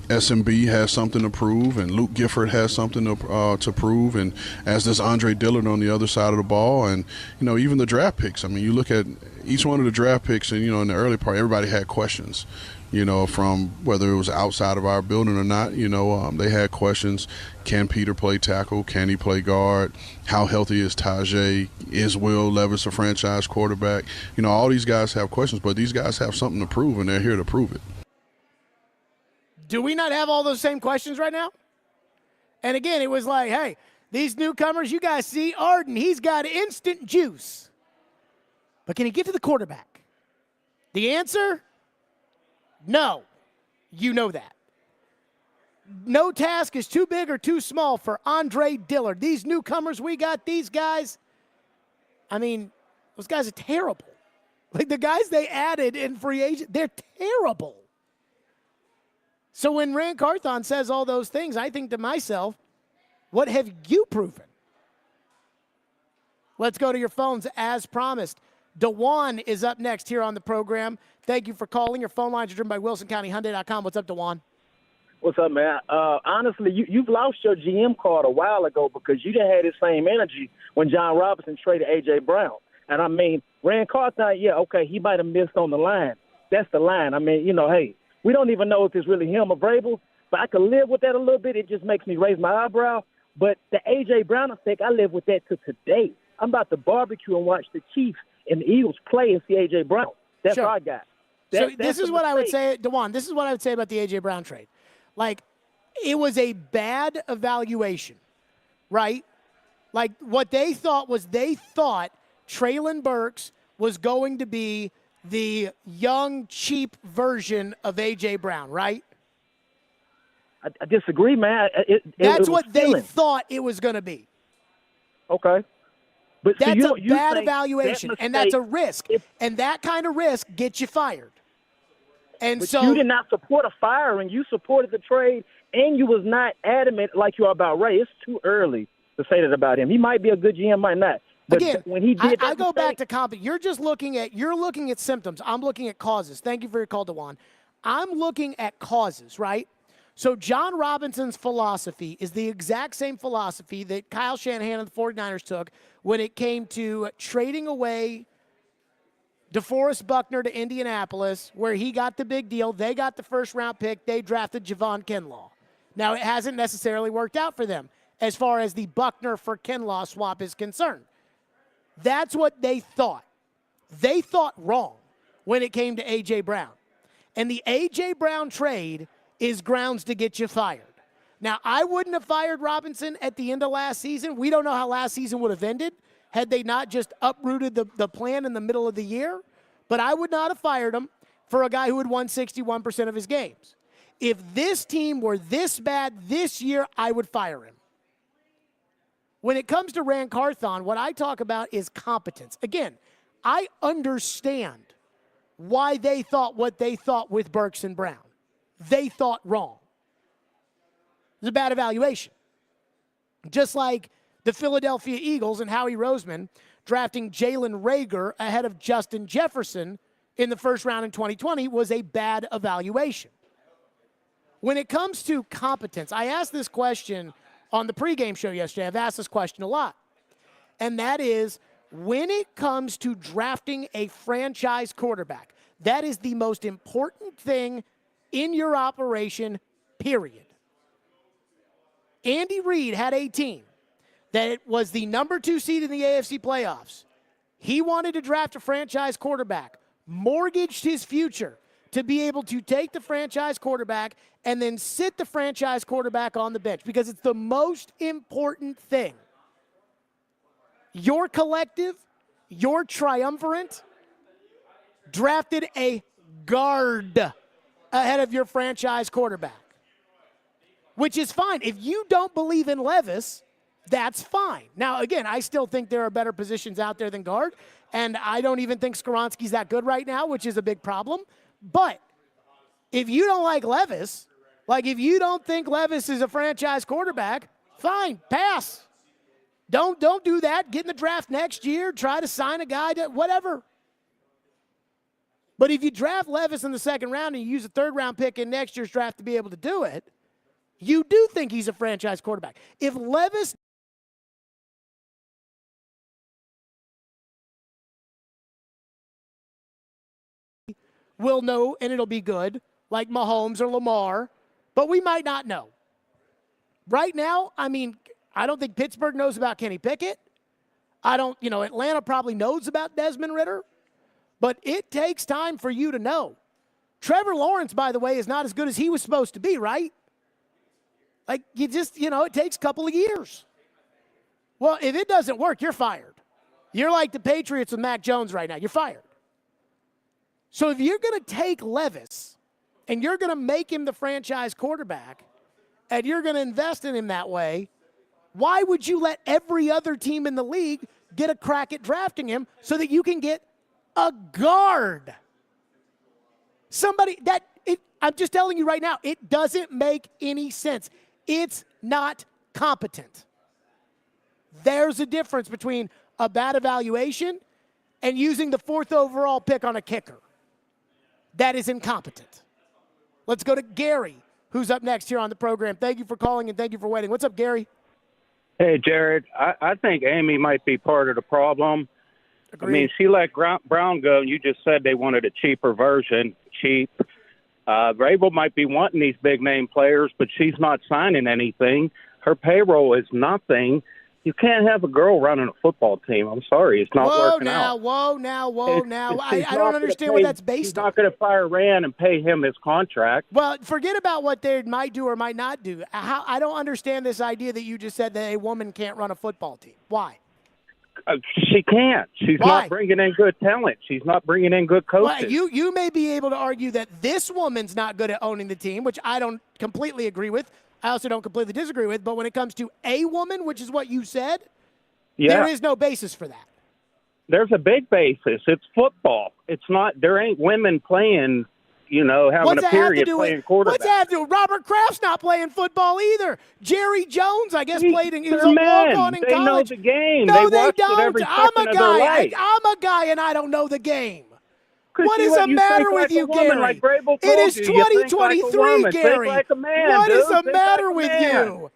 SMB has something to prove, and Luke Gifford has something to prove, and as does Andre Dillard on the other side of the ball, and even the draft picks. I mean, you look at each one of the draft picks, and in the early part, everybody had questions. From whether it was outside of our building or not, they had questions. Can Peter play tackle? Can he play guard? How healthy is Tajay? Is Will Levis a franchise quarterback? All these guys have questions, but these guys have something to prove, and they're here to prove it. Do we not have all those same questions right now? And again, it was like, hey, these newcomers, you guys see Arden, he's got instant juice. But can he get to the quarterback? The answer? No. You know that. No task is too big or too small for Andre Dillard. These newcomers we got, these guys, those guys are terrible. Like the guys they added in free agent, they're terrible. So when Rand Carthon says all those things, I think to myself, what have you proven? Let's go to your phones as promised. DeJuan is up next here on the program. Thank you for calling. Your phone lines are driven by WilsonCountyHyundai.com. What's up, DeJuan? What's up, man? Honestly, you've lost your GM card a while ago because you didn't have the same energy when John Robinson traded A.J. Brown. And, Rand Carthon, yeah, okay, he might have missed on the line. That's the line. Hey, we don't even know if it's really him or Vrabel, but I can live with that a little bit. It just makes me raise my eyebrow. But the A.J. Brown effect, I live with that to today. I'm about to barbecue and watch the Chiefs and the Eagles play and see A.J. Brown. That's what I got. This is what I would say, DeJuan, this is what I would say about the A.J. Brown trade. It was a bad evaluation, right? What they thought Treylon Burks was going to be the young, cheap version of A.J. Brown, right? I disagree, man. That's what they thought it was going to be. Okay. But that's so a bad evaluation, and that's a risk. And that kind of risk gets you fired. But you did not support a firing. You supported the trade, and you was not adamant like you are about Ray. It's too early to say that about him. He might be a good GM, might not. But again, when he did I go back to competence. You're looking at symptoms. I'm looking at causes. Thank you for your call, DeJuan. I'm looking at causes, right? So John Robinson's philosophy is the exact same philosophy that Kyle Shanahan and the 49ers took when it came to trading away DeForest Buckner to Indianapolis, where he got the big deal. They got the first-round pick. They drafted Javon Kinlaw. Now, it hasn't necessarily worked out for them as far as the Buckner for Kinlaw swap is concerned. That's what they thought. They thought wrong when it came to A.J. Brown. And the A.J. Brown trade is grounds to get you fired. Now, I wouldn't have fired Robinson at the end of last season. We don't know how last season would have ended had they not just uprooted the plan in the middle of the year. But I would not have fired him for a guy who had won 61% of his games. If this team were this bad this year, I would fire him. When it comes to Rand Carthon, what I talk about is competence. Again, I understand why they thought what they thought with Burks and Brown. They thought wrong. It was a bad evaluation. Just like the Philadelphia Eagles and Howie Roseman drafting Jalen Reagor ahead of Justin Jefferson in the first round in 2020 was a bad evaluation. When it comes to competence, I asked this question on the pregame show yesterday. I've asked this question a lot. And that is, when it comes to drafting a franchise quarterback, that is the most important thing in your operation, period. Andy Reid had a team that was the number 2 seed in the AFC playoffs. He wanted to draft a franchise quarterback, mortgaged his future to be able to take the franchise quarterback and then sit the franchise quarterback on the bench because it's the most important thing. Your collective, your triumvirate, drafted a guard ahead of your franchise quarterback, which is fine. If you don't believe in Levis, that's fine. Now, again, I still think there are better positions out there than guard, and I don't even think Skoronski's that good right now, which is a big problem. But if you don't like Levis, like if you don't think Levis is a franchise quarterback, fine, pass. Don't do that. Get in the draft next year. Try to sign a guy, whatever. But if you draft Levis in the second round and you use a third-round pick in next year's draft to be able to do it, you do think he's a franchise quarterback. If Levis will know and it'll be good, like Mahomes or Lamar, but we might not know. Right now, I mean, I don't think Pittsburgh knows about Kenny Pickett. Atlanta probably knows about Desmond Ridder, but it takes time for you to know. Trevor Lawrence, by the way, is not as good as he was supposed to be, right? Like, it takes a couple of years. Well, if it doesn't work, you're fired. You're like the Patriots with Mac Jones right now. You're fired. So if you're going to take Levis and you're going to make him the franchise quarterback and you're going to invest in him that way, why would you let every other team in the league get a crack at drafting him so that you can get a guard? I'm just telling you right now, it doesn't make any sense. It's not competent. There's a difference between a bad evaluation and using the 4th overall pick on a kicker. That is incompetent. Let's go to Gary, who's up next here on the program. Thank you for calling and thank you for waiting. What's up, Gary? Hey, Jared. I think Amy might be part of the problem. Agreed. I mean, she let Brown go, and you just said they wanted a cheaper version. Cheap. Vrabel might be wanting these big-name players, but she's not signing anything. Her payroll is nothing. You can't have a girl running a football team. I'm sorry. It's not working out. Whoa now. I don't understand what that's based she's on. Not going to fire Rand and pay him his contract. Well, forget about what they might do or might not do. I don't understand this idea that you just said that a woman can't run a football team. Why? She can't. She's Why? not bringing in good talent. She's not bringing in good coaches. Well, you may be able to argue that this woman's not good at owning the team, which I don't completely agree with. I also don't completely disagree with. But when it comes to a woman, which is what you said, there is no basis for that. There's a big basis. It's football. It's not. There ain't women playing. Having a period playing quarterback. What's that have to do with Robert Kraft's not playing football either? Jerry Jones, I guess, played in. He was a walk-on in they college. Know the game. No, they don't. Every I'm a guy. I'm a guy, and I don't know the game. What is the you matter think with like you, woman, Gary? Like Vrabel It is told you. You think 2023, like a woman. Gary. Think like a man, What dude. is the Think matter like with man. you?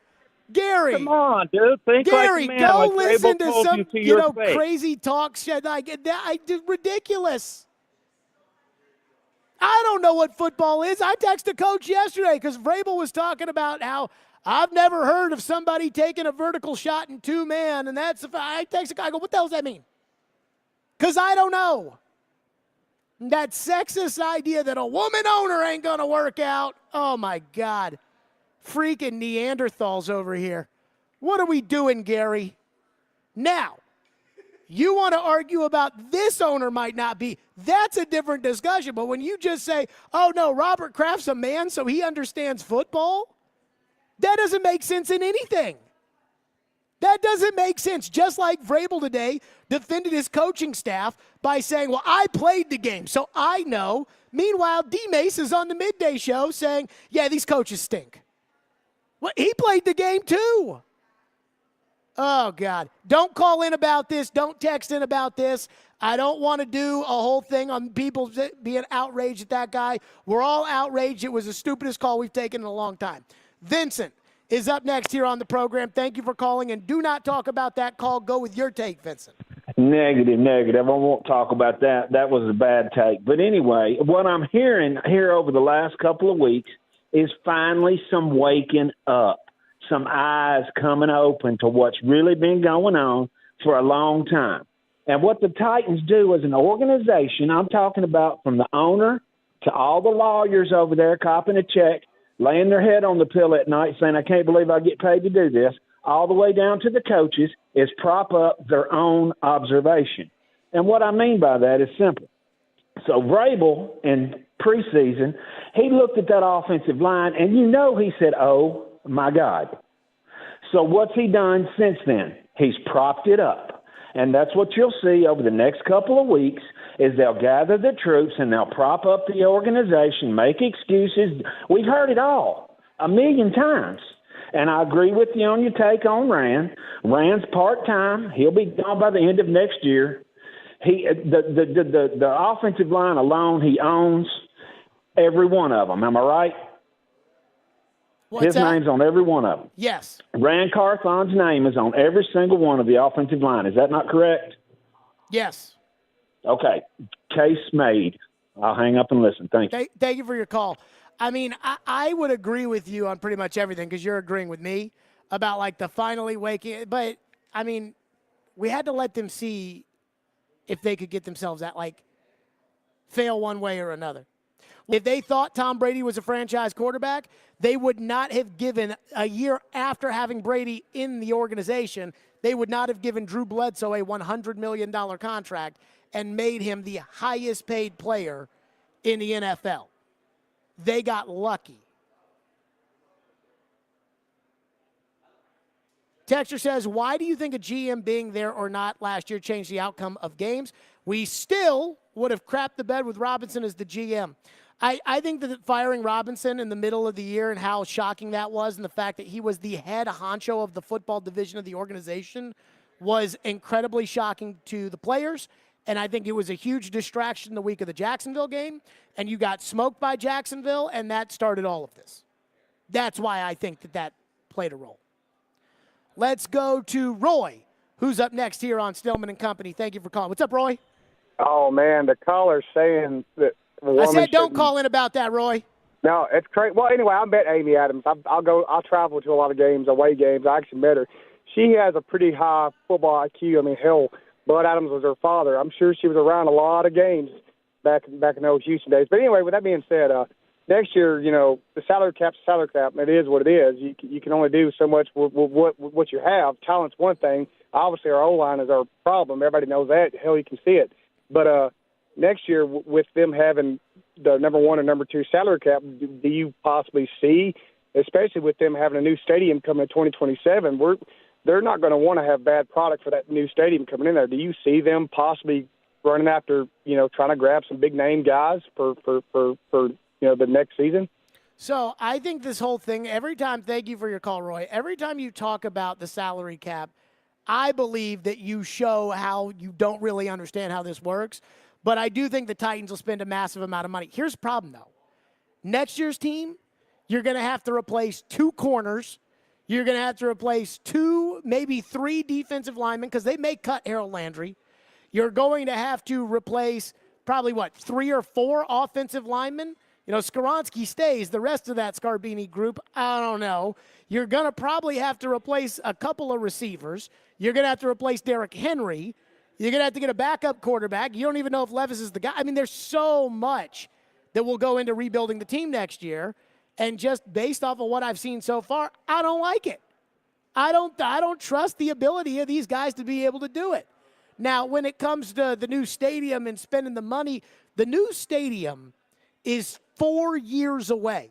Gary. Come on, dude. Think Gary, like a man. go like listen Vrabel to told some, you to your face. crazy talk shit like that. Ridiculous. I don't know what football is. I texted a coach yesterday because Vrabel was talking about how I've never heard of somebody taking a vertical shot in 2-man, and I text a guy, I go, what the hell does that mean? Because I don't know. That sexist idea that a woman owner ain't going to work out. Oh, my God. Freaking Neanderthals over here. What are we doing, Gary? Now, you want to argue about this owner might not be. That's a different discussion. But when you just say, oh, no, Robert Kraft's a man, so he understands football, that doesn't make sense in anything. That doesn't make sense. Just like Vrabel today defended his coaching staff by saying, well, I played the game, so I know. Meanwhile, D-Mace is on the midday show saying, yeah, these coaches stink. Well, he played the game too. Oh, God. Don't call in about this. Don't text in about this. I don't want to do a whole thing on people being outraged at that guy. We're all outraged. It was the stupidest call we've taken in a long time. Vincent is up next here on the program. Thank you for calling, and do not talk about that call. Go with your take, Vincent. Negative. I won't talk about that. That was a bad take. But anyway, what I'm hearing here over the last couple of weeks is finally some waking up. Some eyes coming open to what's really been going on for a long time. And what the Titans do as an organization, I'm talking about from the owner to all the lawyers over there copping a check, laying their head on the pillow at night saying, I can't believe I get paid to do this, all the way down to the coaches, is prop up their own observation. And what I mean by that is simple. So Vrabel in preseason, he looked at that offensive line, and he said, "Oh my God." So what's he done since then? He's propped it up. And that's what you'll see over the next couple of weeks is they'll gather the troops and they'll prop up the organization, make excuses. We've heard it all 1,000,000 times. And I agree with you on your take on Rand. Rand's part-time. He'll be gone by the end of next year. The offensive line alone, he owns every one of them. Am I right? His name's on every one of them. Yes. Rand Carthon's name is on every single one of the offensive line. Is that not correct? Yes. Okay. Case made. I'll hang up and listen. Thank you. Thank you for your call. I mean, I would agree with you on pretty much everything because you're agreeing with me about, like, the finally waking. But, I mean, we had to let them see if they could get themselves at, like, fail one way or another. If they thought Tom Brady was a franchise quarterback, they would not have given, a year after having Brady in the organization, they would not have given Drew Bledsoe a $100 million contract and made him the highest paid player in the NFL. They got lucky. Texture says, why do you think a GM being there or not last year changed the outcome of games? We still would have crapped the bed with Robinson as the GM. I think that firing Robinson in the middle of the year and how shocking that was, and the fact that he was the head honcho of the football division of the organization was incredibly shocking to the players. And I think it was a huge distraction the week of the Jacksonville game. And you got smoked by Jacksonville, and that started all of this. That's why I think that played a role. Let's go to Roy, who's up next here on Stillman and Company. Thank you for calling. What's up, Roy? Oh, man, the caller's saying that I said don't call in about that, Roy. No, it's crazy. Well, anyway, I met Amy Adams. I'll travel to a lot of games, away games. I actually met her. She has a pretty high football IQ. I mean, hell, Bud Adams was her father. I'm sure she was around a lot of games back in those Houston days. But anyway, with that being said, next year, the salary cap's salary cap. It is what it is. You can only do so much with what you have. Talent's one thing. Obviously, our O-line is our problem. Everybody knows that. Hell, you can see it. But next year, with them having the number one and number two salary cap, do you possibly see, especially with them having a new stadium coming in 2027, they're not going to want to have bad product for that new stadium coming in there. Do you see them possibly running after, trying to grab some big name guys for the next season? So I think this whole thing, thank you for your call, Roy. Every time you talk about the salary cap, I believe that you show how you don't really understand how this works. But I do think the Titans will spend a massive amount of money. Here's the problem, though. Next year's team, you're going to have to replace 2 corners. You're going to have to replace 2, maybe 3 defensive linemen because they may cut Harold Landry. You're going to have to replace probably, 3 or 4 offensive linemen. Skoronski stays. The rest of that Scarbini group, I don't know. You're going to probably have to replace a couple of receivers. You're going to have to replace Derrick Henry. You're going to have to get a backup quarterback. You don't even know if Levis is the guy. I mean, there's so much that will go into rebuilding the team next year. And just based off of what I've seen so far, I don't like it. I don't trust the ability of these guys to be able to do it. Now, when it comes to the new stadium and spending the money, the new stadium is 4 years away.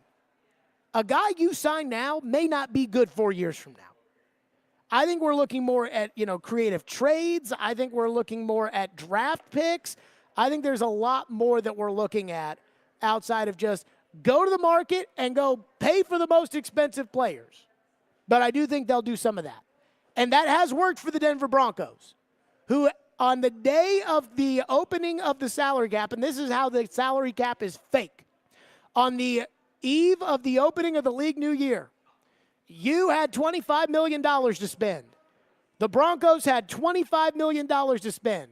A guy you sign now may not be good 4 years from now. I think we're looking more at, creative trades. I think we're looking more at draft picks. I think there's a lot more that we're looking at outside of just go to the market and go pay for the most expensive players. But I do think they'll do some of that. And that has worked for the Denver Broncos, who on the day of the opening of the salary cap, and this is how the salary cap is fake, on the eve of the opening of the league new year, you had $25 million to spend. The Broncos had $25 million to spend.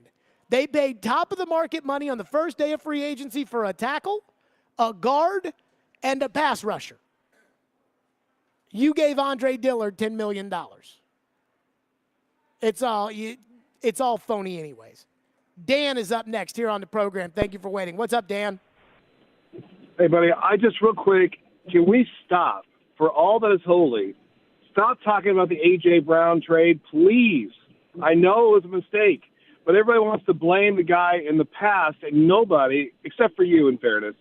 They paid top-of-the-market money on the first day of free agency for a tackle, a guard, and a pass rusher. You gave Andre Dillard $10 million. It's all phony anyways. Dan is up next here on the program. Thank you for waiting. What's up, Dan? Hey, buddy, real quick, can we stop? For all that is holy, stop talking about the A.J. Brown trade, please. I know it was a mistake, but everybody wants to blame the guy in the past, and nobody, except for you in fairness,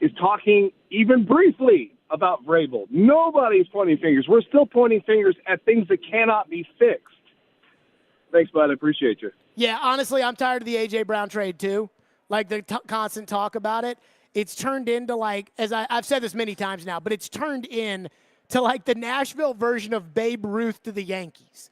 is talking even briefly about Vrabel. Nobody's pointing fingers. We're still pointing fingers at things that cannot be fixed. Thanks, bud. I appreciate you. Yeah, honestly, I'm tired of the A.J. Brown trade, too. Like, the constant talk about it. It's turned into, like, I've said this many times now, but it's turned in to, like, the Nashville version of Babe Ruth to the Yankees.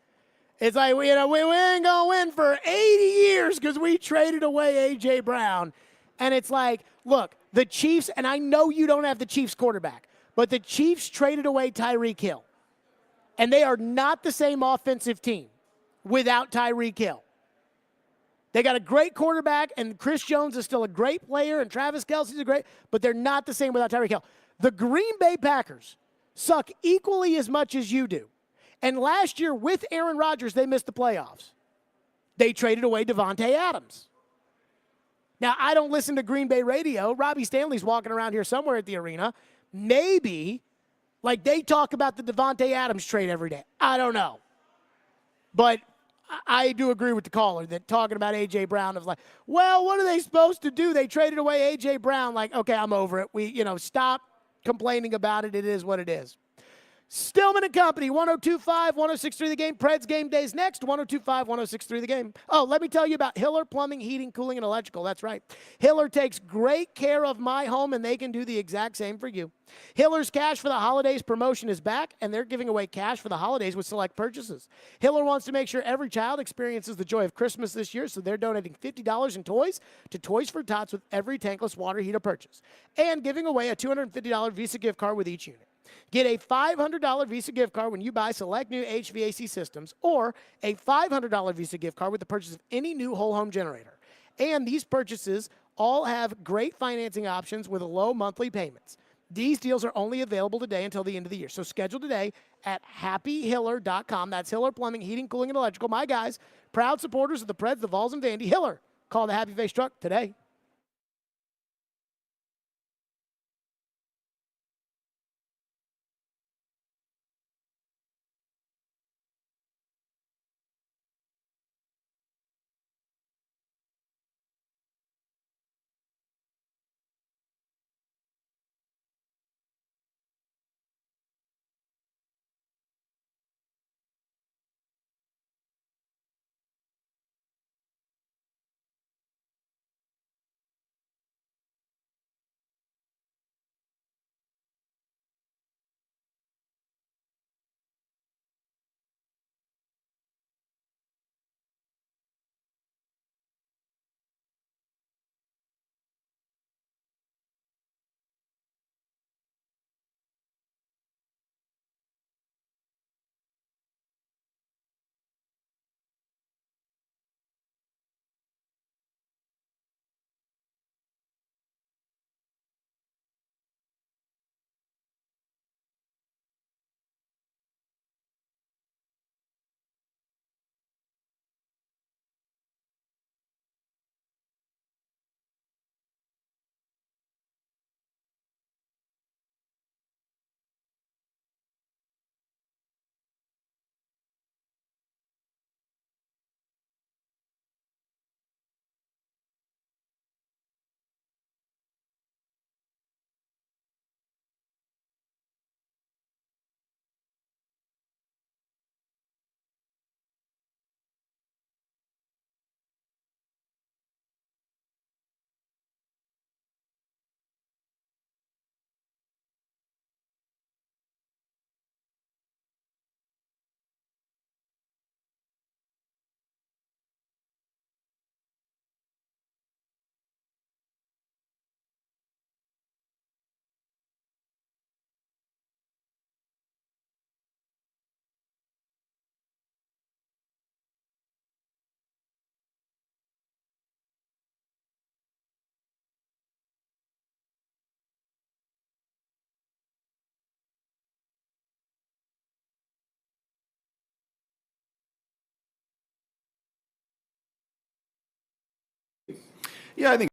It's like, we ain't going to win for 80 years because we traded away A.J. Brown. And it's like, look, the Chiefs, and I know you don't have the Chiefs quarterback, but the Chiefs traded away Tyreek Hill. And they are not the same offensive team without Tyreek Hill. They got a great quarterback, and Chris Jones is still a great player, and Travis Kelce's a great, but they're not the same without Tyreek Hill. The Green Bay Packers suck equally as much as you do. And last year, with Aaron Rodgers, they missed the playoffs. They traded away Devontae Adams. Now, I don't listen to Green Bay radio. Robbie Stanley's walking around here somewhere at the arena. Maybe, like, they talk about the Devontae Adams trade every day. I don't know. But I do agree with the caller that talking about A.J. Brown is like, well, what are they supposed to do? They traded away A.J. Brown. Like, okay, I'm over it. Stop complaining about it. It is what it is. Stillman and Company, 102.5, 106.3 The Game. Preds game days next, 102.5, 106.3 The Game. Oh, let me tell you about Hiller Plumbing, Heating, Cooling, and Electrical. That's right. Hiller takes great care of my home, and they can do the exact same for you. Hiller's Cash for the Holidays promotion is back, and they're giving away cash for the holidays with select purchases. Hiller wants to make sure every child experiences the joy of Christmas this year, so they're donating $50 in toys to Toys for Tots with every tankless water heater purchase, and giving away a $250 Visa gift card with each unit. Get a $500 Visa gift card when you buy select new HVAC systems, or a $500 Visa gift card with the purchase of any new whole home generator. And these purchases all have great financing options with low monthly payments. These deals are only available today until the end of the year. So schedule today at happyhiller.com. That's Hiller Plumbing, Heating, Cooling, and Electrical. My guys, proud supporters of the Preds, the Vols, and Vandy. Hiller, call the Happy Face truck today. Yeah, I think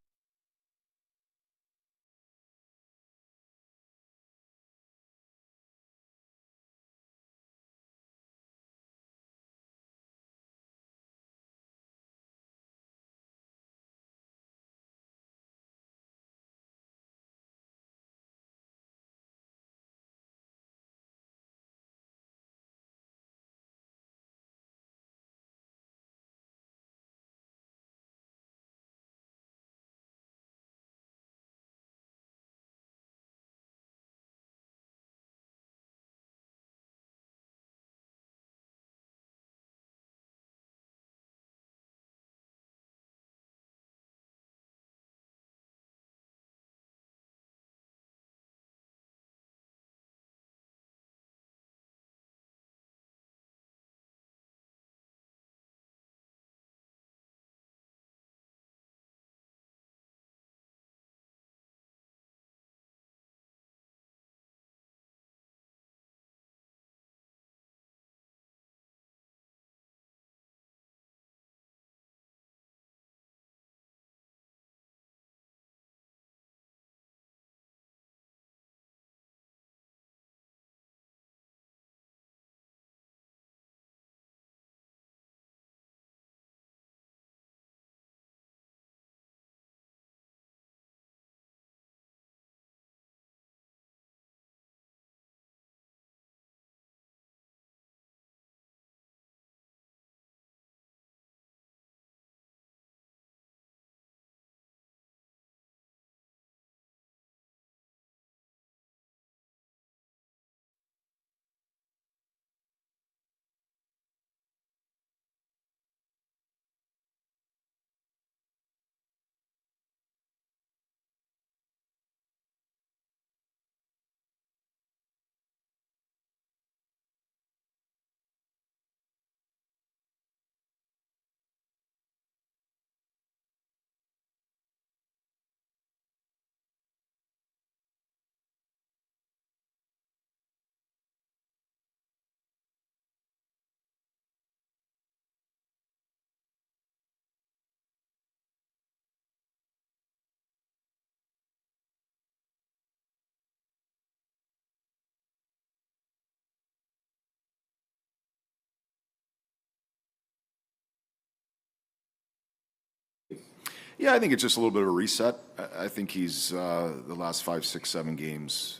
Yeah, I think it's just a little bit of a reset. I think he's the last 5, 6, 7 games.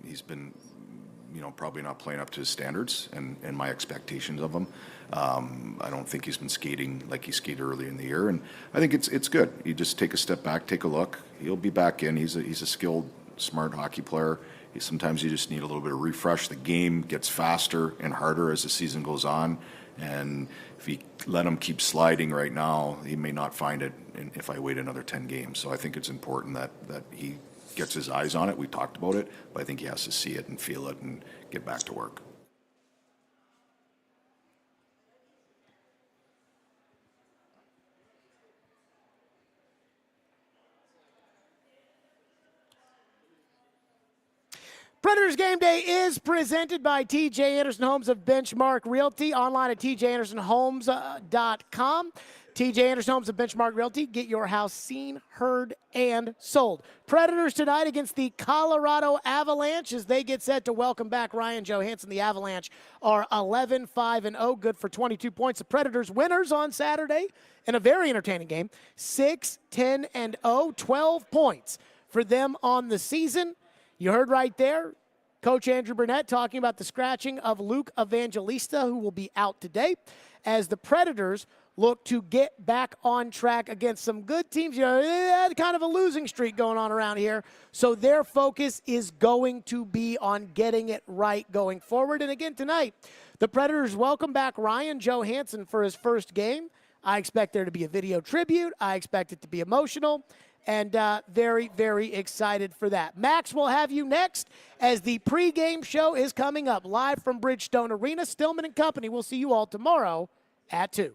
He's been, probably not playing up to his standards and my expectations of him. I don't think he's been skating like he skated early in the year, and I think it's good. You just take a step back, take a look. He'll be back in. He's a skilled, smart hockey player. Sometimes you just need a little bit of refresh. The game gets faster and harder as the season goes on, and if you let him keep sliding right now, he may not find it if I wait another 10 games. So I think it's important that he gets his eyes on it. We talked about it, but I think he has to see it and feel it and get back to work. Predators Game Day is presented by TJ Anderson Homes of Benchmark Realty, online at tjandersonhomes.com. TJ Anderson Homes of Benchmark Realty, get your house seen, heard, and sold. Predators tonight against the Colorado Avalanche as they get set to welcome back Ryan Johansson. The Avalanche are 11-5-0, good for 22 points. The Predators winners on Saturday in a very entertaining game, 6-10-0, 12 points for them on the season. You heard right there, Coach Andrew Burnett talking about the scratching of Luke Evangelista, who will be out today, as the Predators look to get back on track against some good teams. They had kind of a losing streak going on around here, so their focus is going to be on getting it right going forward. And again, tonight, the Predators welcome back Ryan Johansson for his first game. I expect there to be a video tribute. I expect it to be emotional. And very, very excited for that. Max will have you next as the pregame show is coming up live from Bridgestone Arena. Stillman and Company. We'll see you all tomorrow at 2.